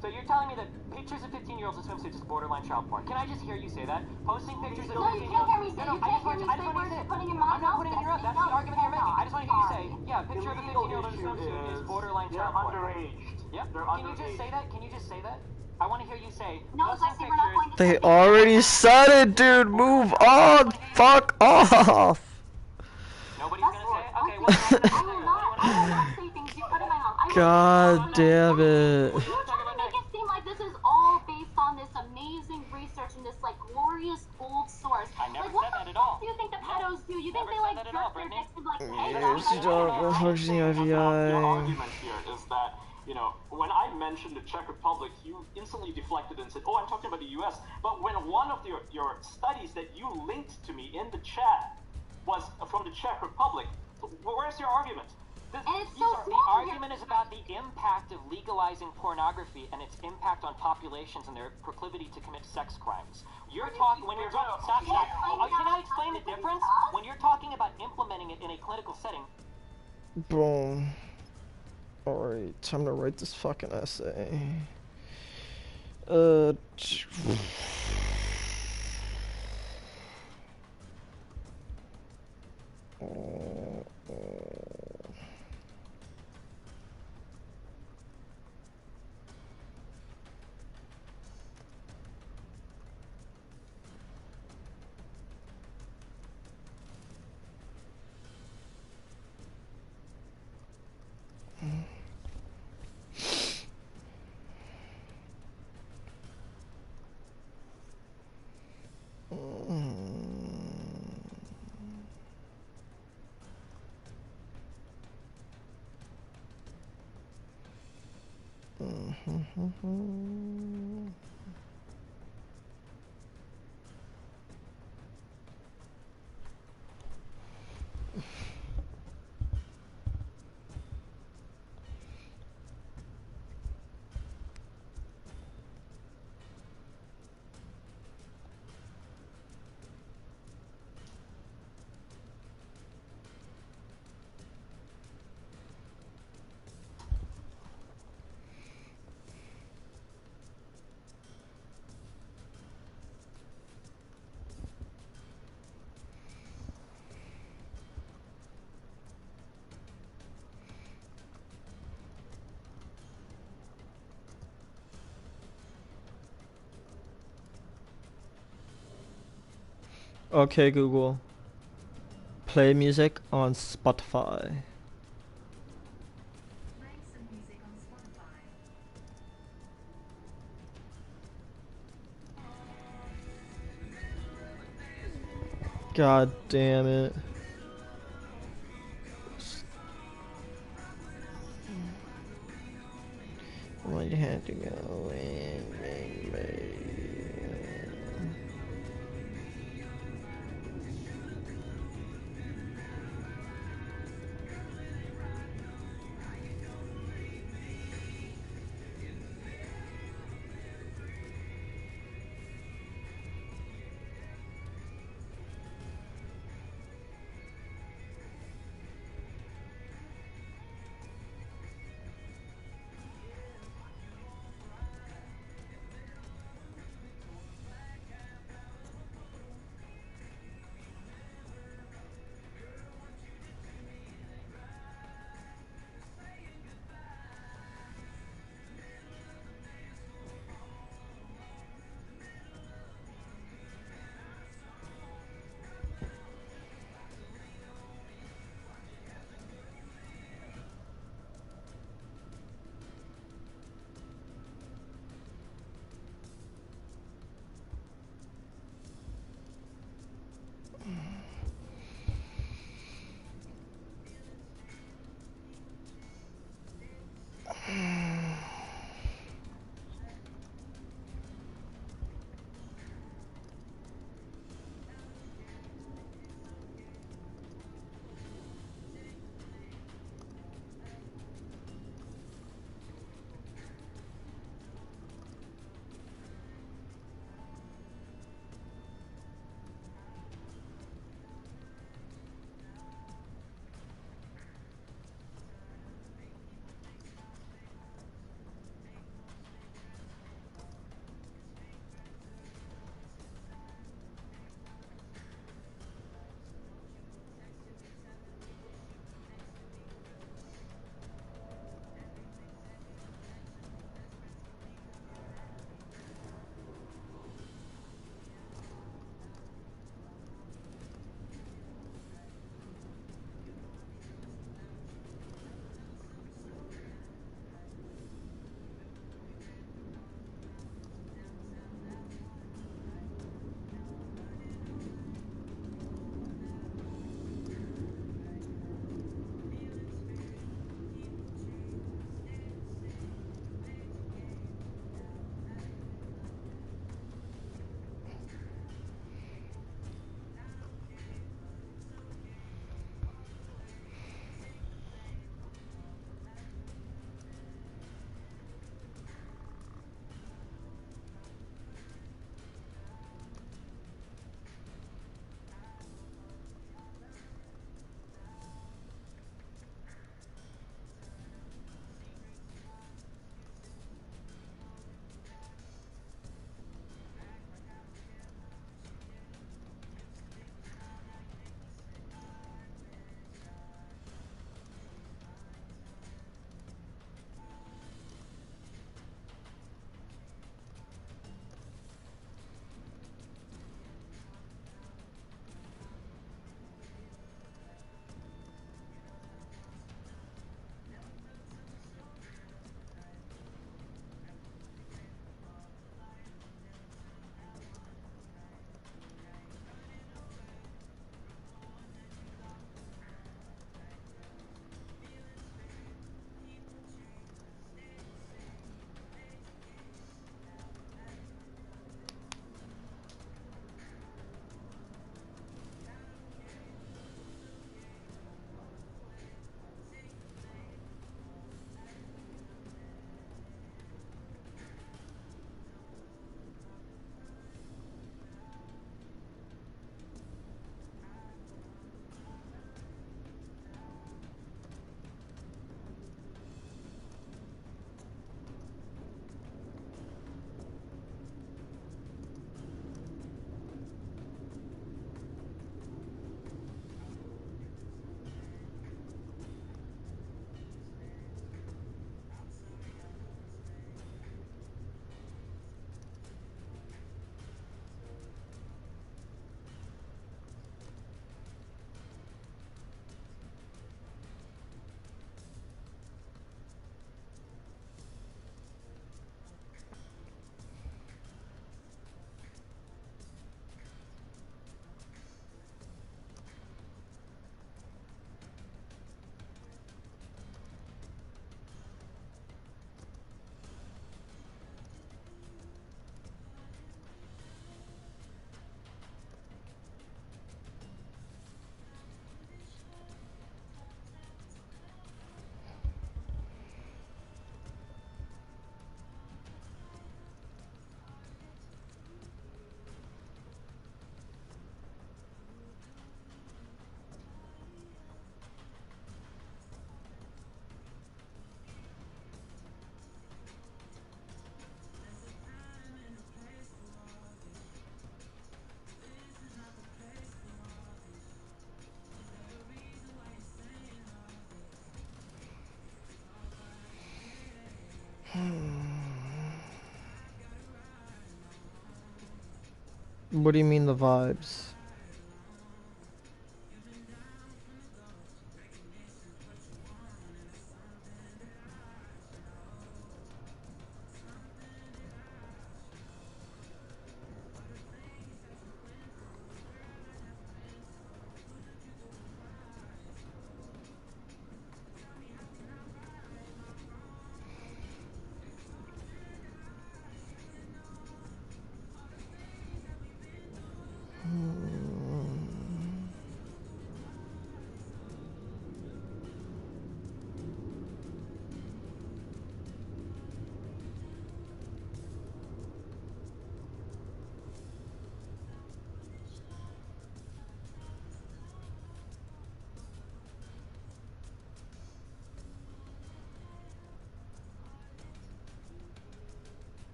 So you're telling me that pictures of 15-year-olds in swimsuits is borderline child porn. Can I just hear you say that? Posting pictures of
No, you
15-year-olds...
can't hear me say,
No,
you
I
can't
just
hear me
want
say
you
words
to
you're
say
putting in
it.
my
I'm not
mouth,
putting it in your mouth. That's
Destiny.
the argument you're making. I just want to hear you say,
Sorry.
yeah, a picture of a 15-year-old in a swimsuit is borderline
they're
child porn.
underaged.
Yep.
They're
Can you just
underaged.
say that? Can you just say that? I want to hear you say,
No,
posting
Destiny, we're not going
pictures...
to
They already said it, dude. Move on. Fuck off.
Nobody's gonna say it? Okay,
I will not say things you put in my mouth. I will
God damn it.
You're trying to make it seem like this is all based on this amazing research and this like glorious gold source.
I never
like, what
said that
the
at all.
fuck do you think the pedos do? You think
Never
they like
said that at all,
jerk their
Brittany.
dicks and like hey,
Yes,
that's
dog. Functioning
Your
FBI.
argument here is that, when I mentioned the Czech Republic, you instantly deflected and said, oh, I'm talking about the US. But when one of your studies that you linked to me in the chat was from the Czech Republic, where's your argument?
And it's so
The
small.
argument is about the impact of legalizing pornography and its impact on populations and their proclivity to commit sex crimes. You're talking when you're talking. Stop. Can I explain the difference? When you're talking about implementing it in a clinical setting.
Boom. Alright, time to write this fucking essay. Okay, Google. Play music on Spotify.
Playing some music on Spotify.
God damn it. Well, you had to go in, baby. What do you mean the vibes?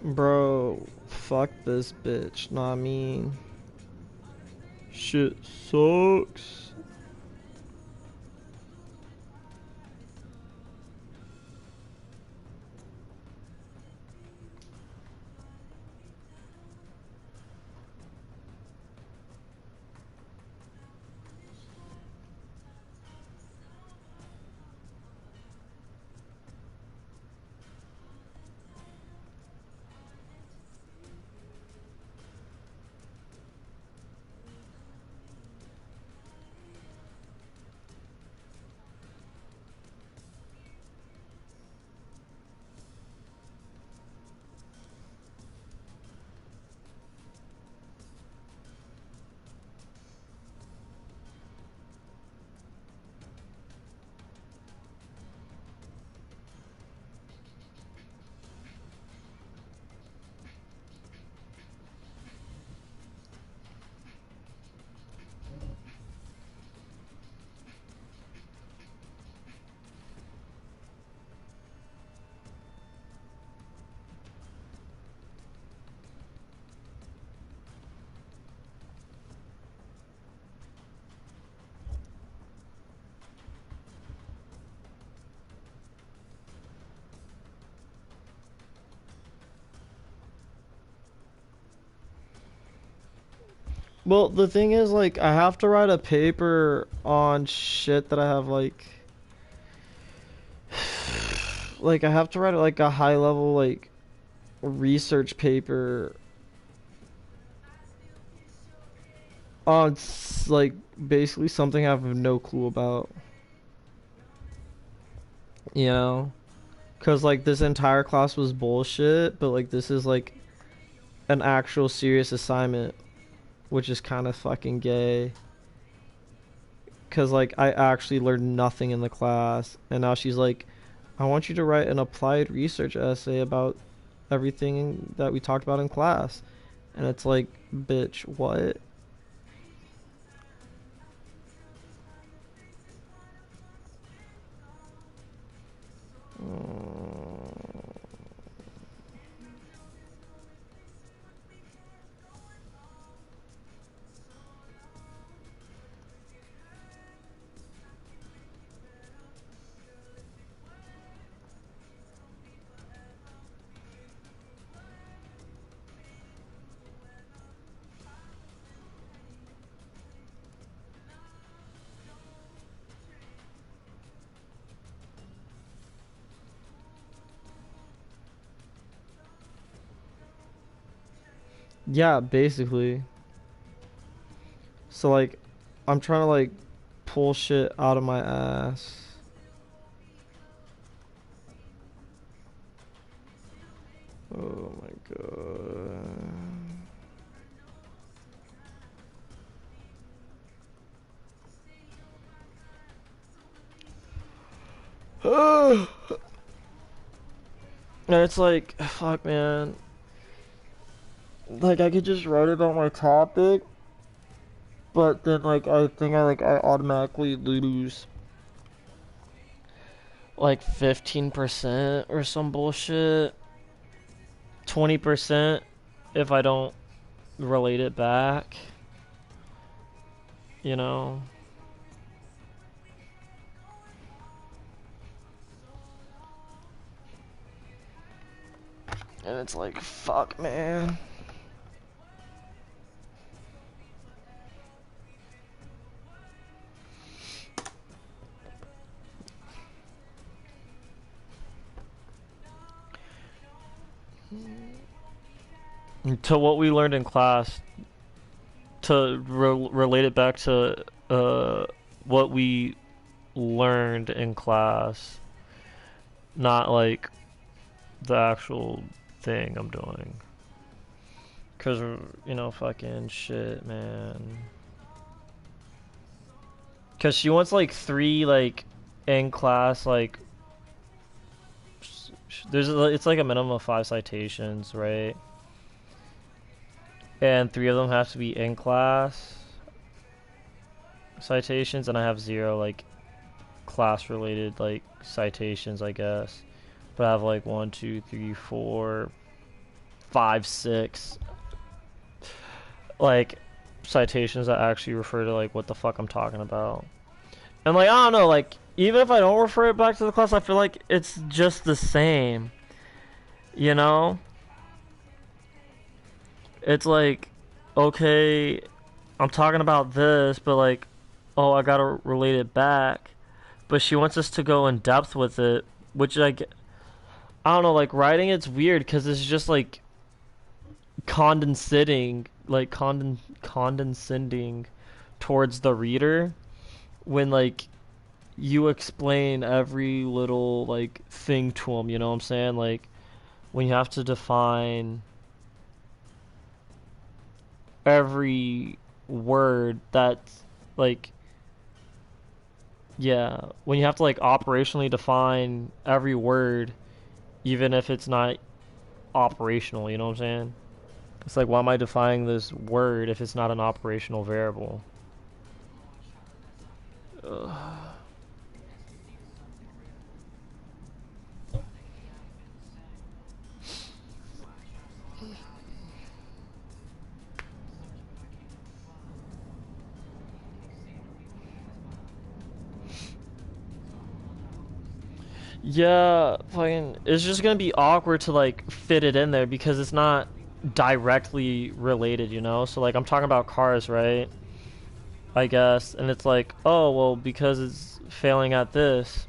Bro, fuck this bitch. Know what I mean? Shit sucks. Well, the thing is, like, I have to write a paper on shit that I have, like, I have to write, like, a high level, like, research paper on, like, basically something I have no clue about. You know? Because, like, this entire class was bullshit, but, like, this is, like, an actual serious assignment, which is kind of fucking gay. Because, like, I actually learned nothing in the class, and now she's like, I want you to write an applied research essay about everything that we talked about in class. And it's like, bitch, what? Yeah, basically. So, like, I'm trying to, like, pull shit out of my ass. Oh my god. And it's like, fuck, man. Like, I could just write about my topic, but then, like, I think I automatically lose, like, 15% or some bullshit. 20% if I don't relate it back. You know? And it's like, fuck, man. To what we learned in class, to relate it back to what we learned in class, not like the actual thing I'm doing. Cause, you know, fucking shit, man. Cause she wants like 3 like in class like it's like a minimum of 5 citations, right? And 3 of them have to be in class citations, and I have 0 like class related like citations, I guess. But I have like 1, 2, 3, 4, 5, 6 like citations that actually refer to like what the fuck I'm talking about. And like, I don't know, like even if I don't refer it back to the class, I feel like it's just the same, you know? It's like, okay, I'm talking about this, but like, oh, I gotta relate it back. But she wants us to go in depth with it, which like, I don't know, like writing it's weird because it's just like condescending, like condescending towards the reader when like you explain every little like thing to them, you know what I'm saying? Like when you have to define every word that's like, yeah, when you have to like operationally define every word even if it's not operational, you know what I'm saying? It's like, why am I defining this word if it's not an operational variable? Ugh. Yeah, fucking, it's just gonna be awkward to like fit it in there because it's not directly related, you know? So like I'm talking about cars, right? I guess, and it's like, oh, well, because it's failing at this,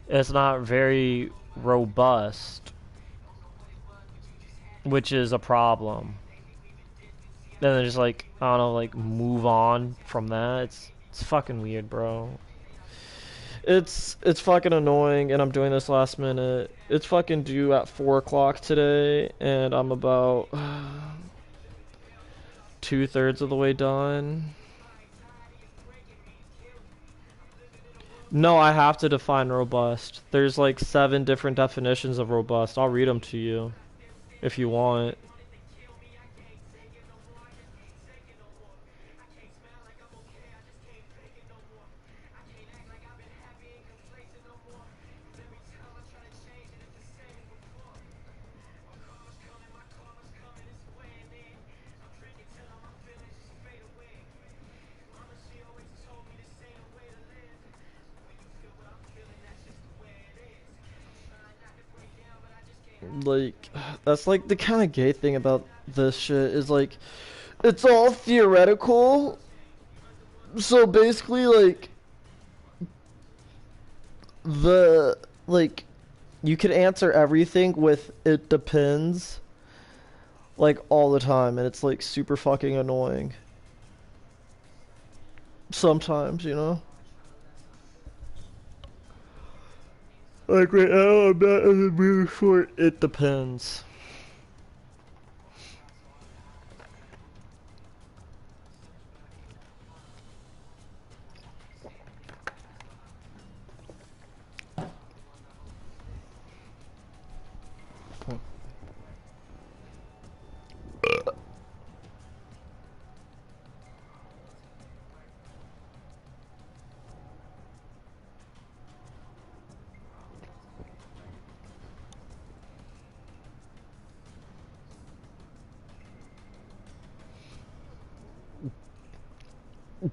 it's not very robust, which is a problem. Then they just like, I don't know, like move on from that. It's fucking weird, bro. It's fucking annoying, and I'm doing this last minute. It's fucking due at 4 o'clock today, and I'm about 2/3 of the way done. No, I have to define robust. There's like 7 different definitions of robust. I'll read them to you if you want. Like, that's like the kind of gay thing about this shit is like, it's all theoretical. So basically, like, like, you could answer everything with "it depends," like all the time, and it's like super fucking annoying. sometimes, you know. Like right now, I'm not in the mood for it. It depends.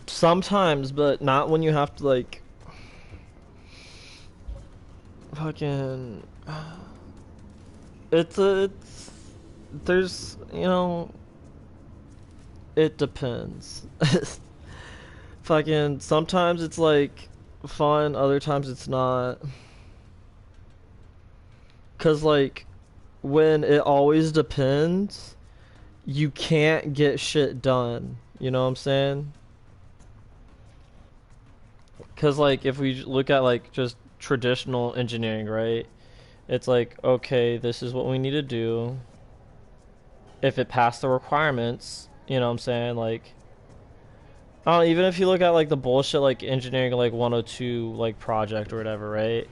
Sometimes, but not when you have to like fucking. It's there's it depends. Fucking sometimes it's like fun, other times it's not. Cause like when it always depends, you can't get shit done. You know what I'm saying? Cause like if we look at like just traditional engineering, right? It's like, okay, this is what we need to do. If it passed the requirements, you know what I'm saying? Like, I don't know, even if you look at like the bullshit like engineering like 102 like project or whatever, right?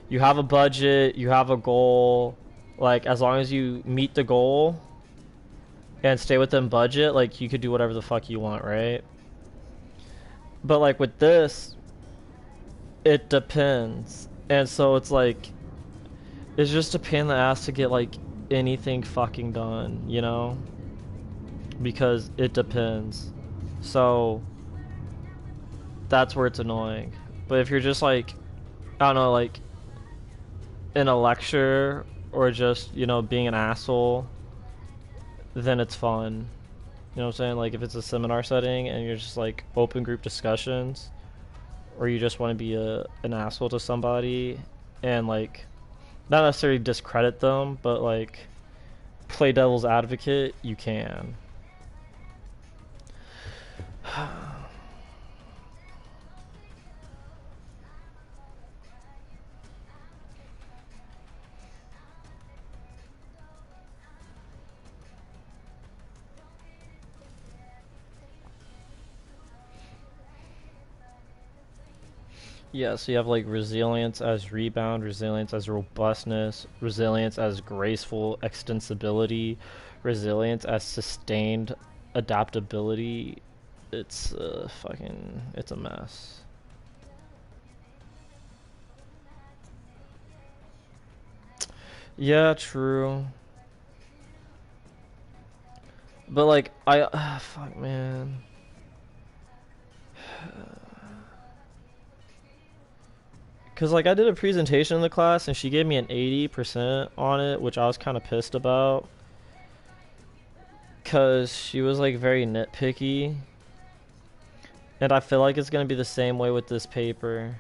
You have a budget, you have a goal. Like as long as you meet the goal and stay within budget, like you could do whatever the fuck you want, right? But like with this, it depends. And so it's like it's just a pain in the ass to get like anything fucking done, you know? Because it depends. So that's where it's annoying. But if you're just like, I don't know, like in a lecture or just, being an asshole, then it's fun. You know what I'm saying? Like if it's a seminar setting and you're just like open group discussions, or you just want to be an asshole to somebody and like not necessarily discredit them, but like play devil's advocate, you can. Yeah, so you have like resilience as rebound, resilience as robustness, resilience as graceful extensibility, resilience as sustained adaptability. It's it's a mess. Yeah, true. But like fuck man. Cause like I did a presentation in the class and she gave me an 80% on it, which I was kind of pissed about. Cause she was like very nitpicky. And I feel like it's gonna be the same way with this paper.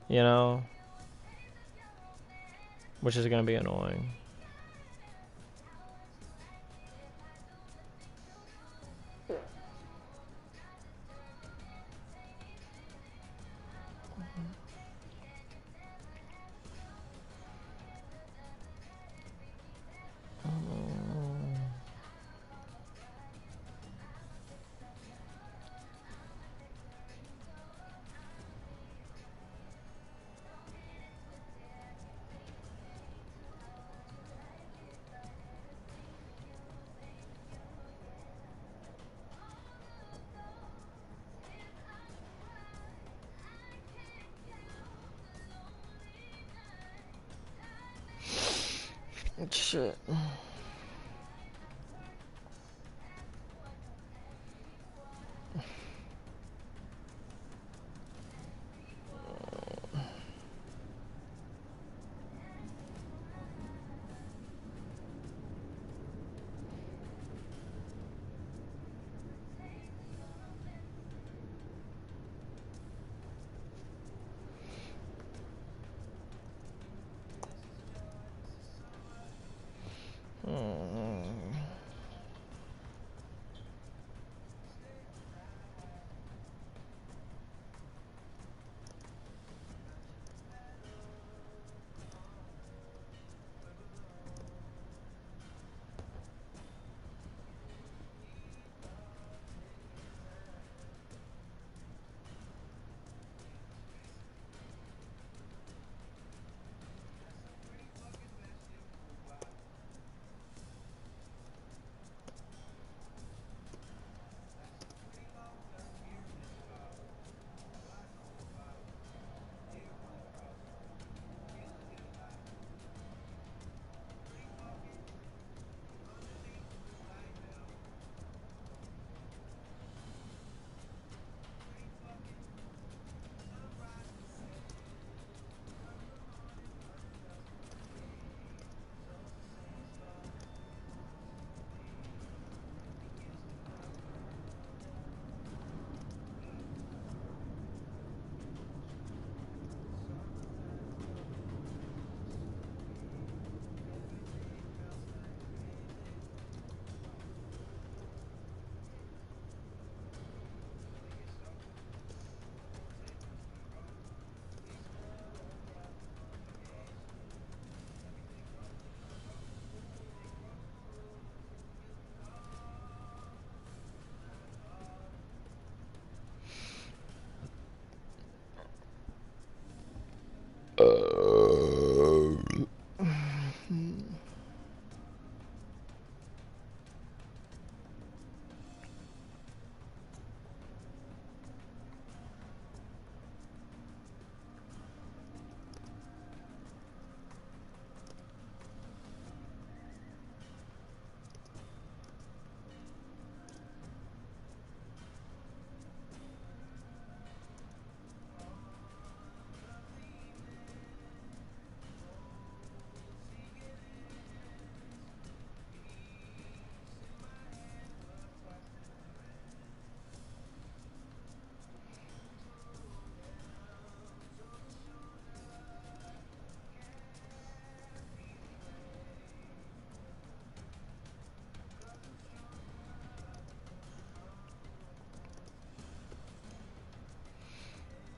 You know? Which is gonna be annoying. Shit.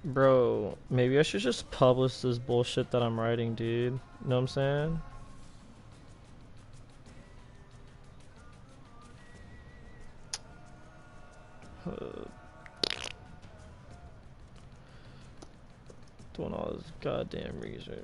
Bro, maybe I should just publish this bullshit that I'm writing, dude. Know what I'm saying? Doing all this goddamn research.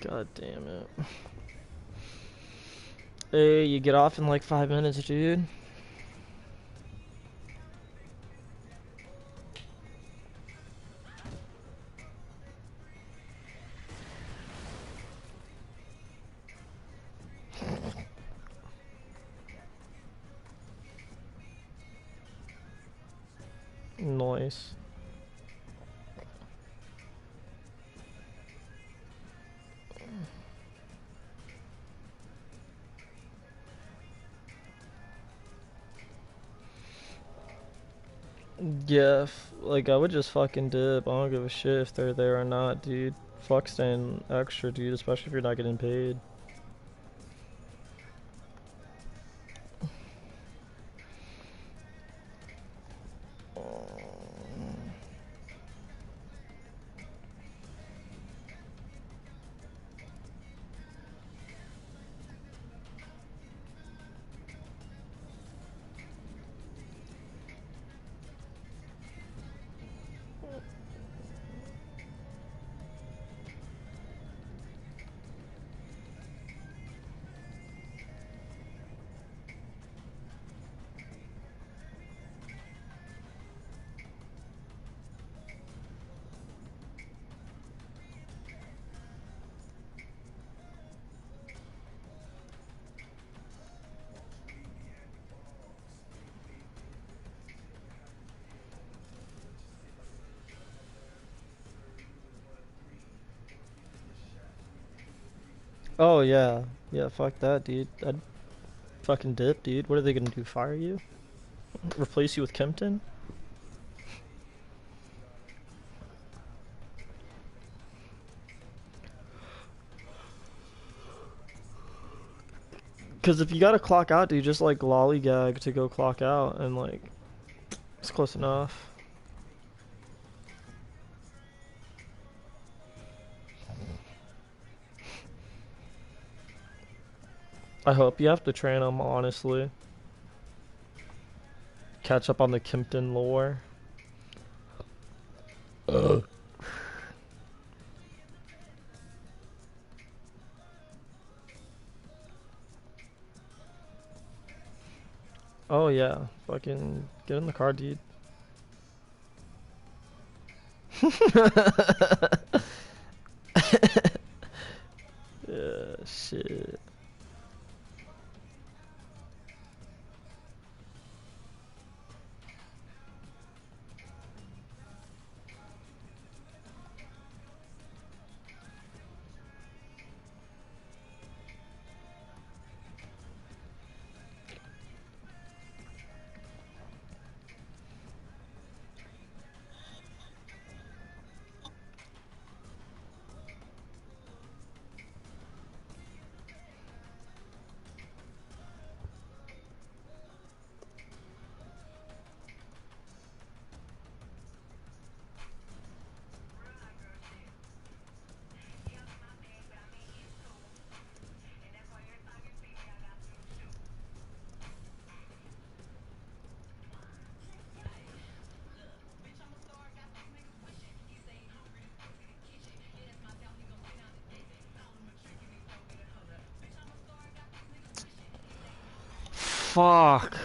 God damn it. Hey, you get off in like 5 minutes, dude. Nice. Yeah, like I would just fucking dip. I don't give a shit if they're there or not, dude. Fuck staying extra, dude, especially if you're not getting paid. Oh yeah, yeah. Fuck that, dude. I'd fucking dip, dude. What are they gonna do? Fire you? Replace you with Kempton? Because if you gotta clock out, dude, just like lollygag to go clock out, and like it's close enough. I hope you have to train them, honestly. Catch up on the Kempton lore. Oh yeah, fucking get in the car, dude. Yeah, shit. Fuck.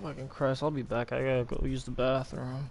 Fucking Christ, I'll be back. I gotta go use the bathroom.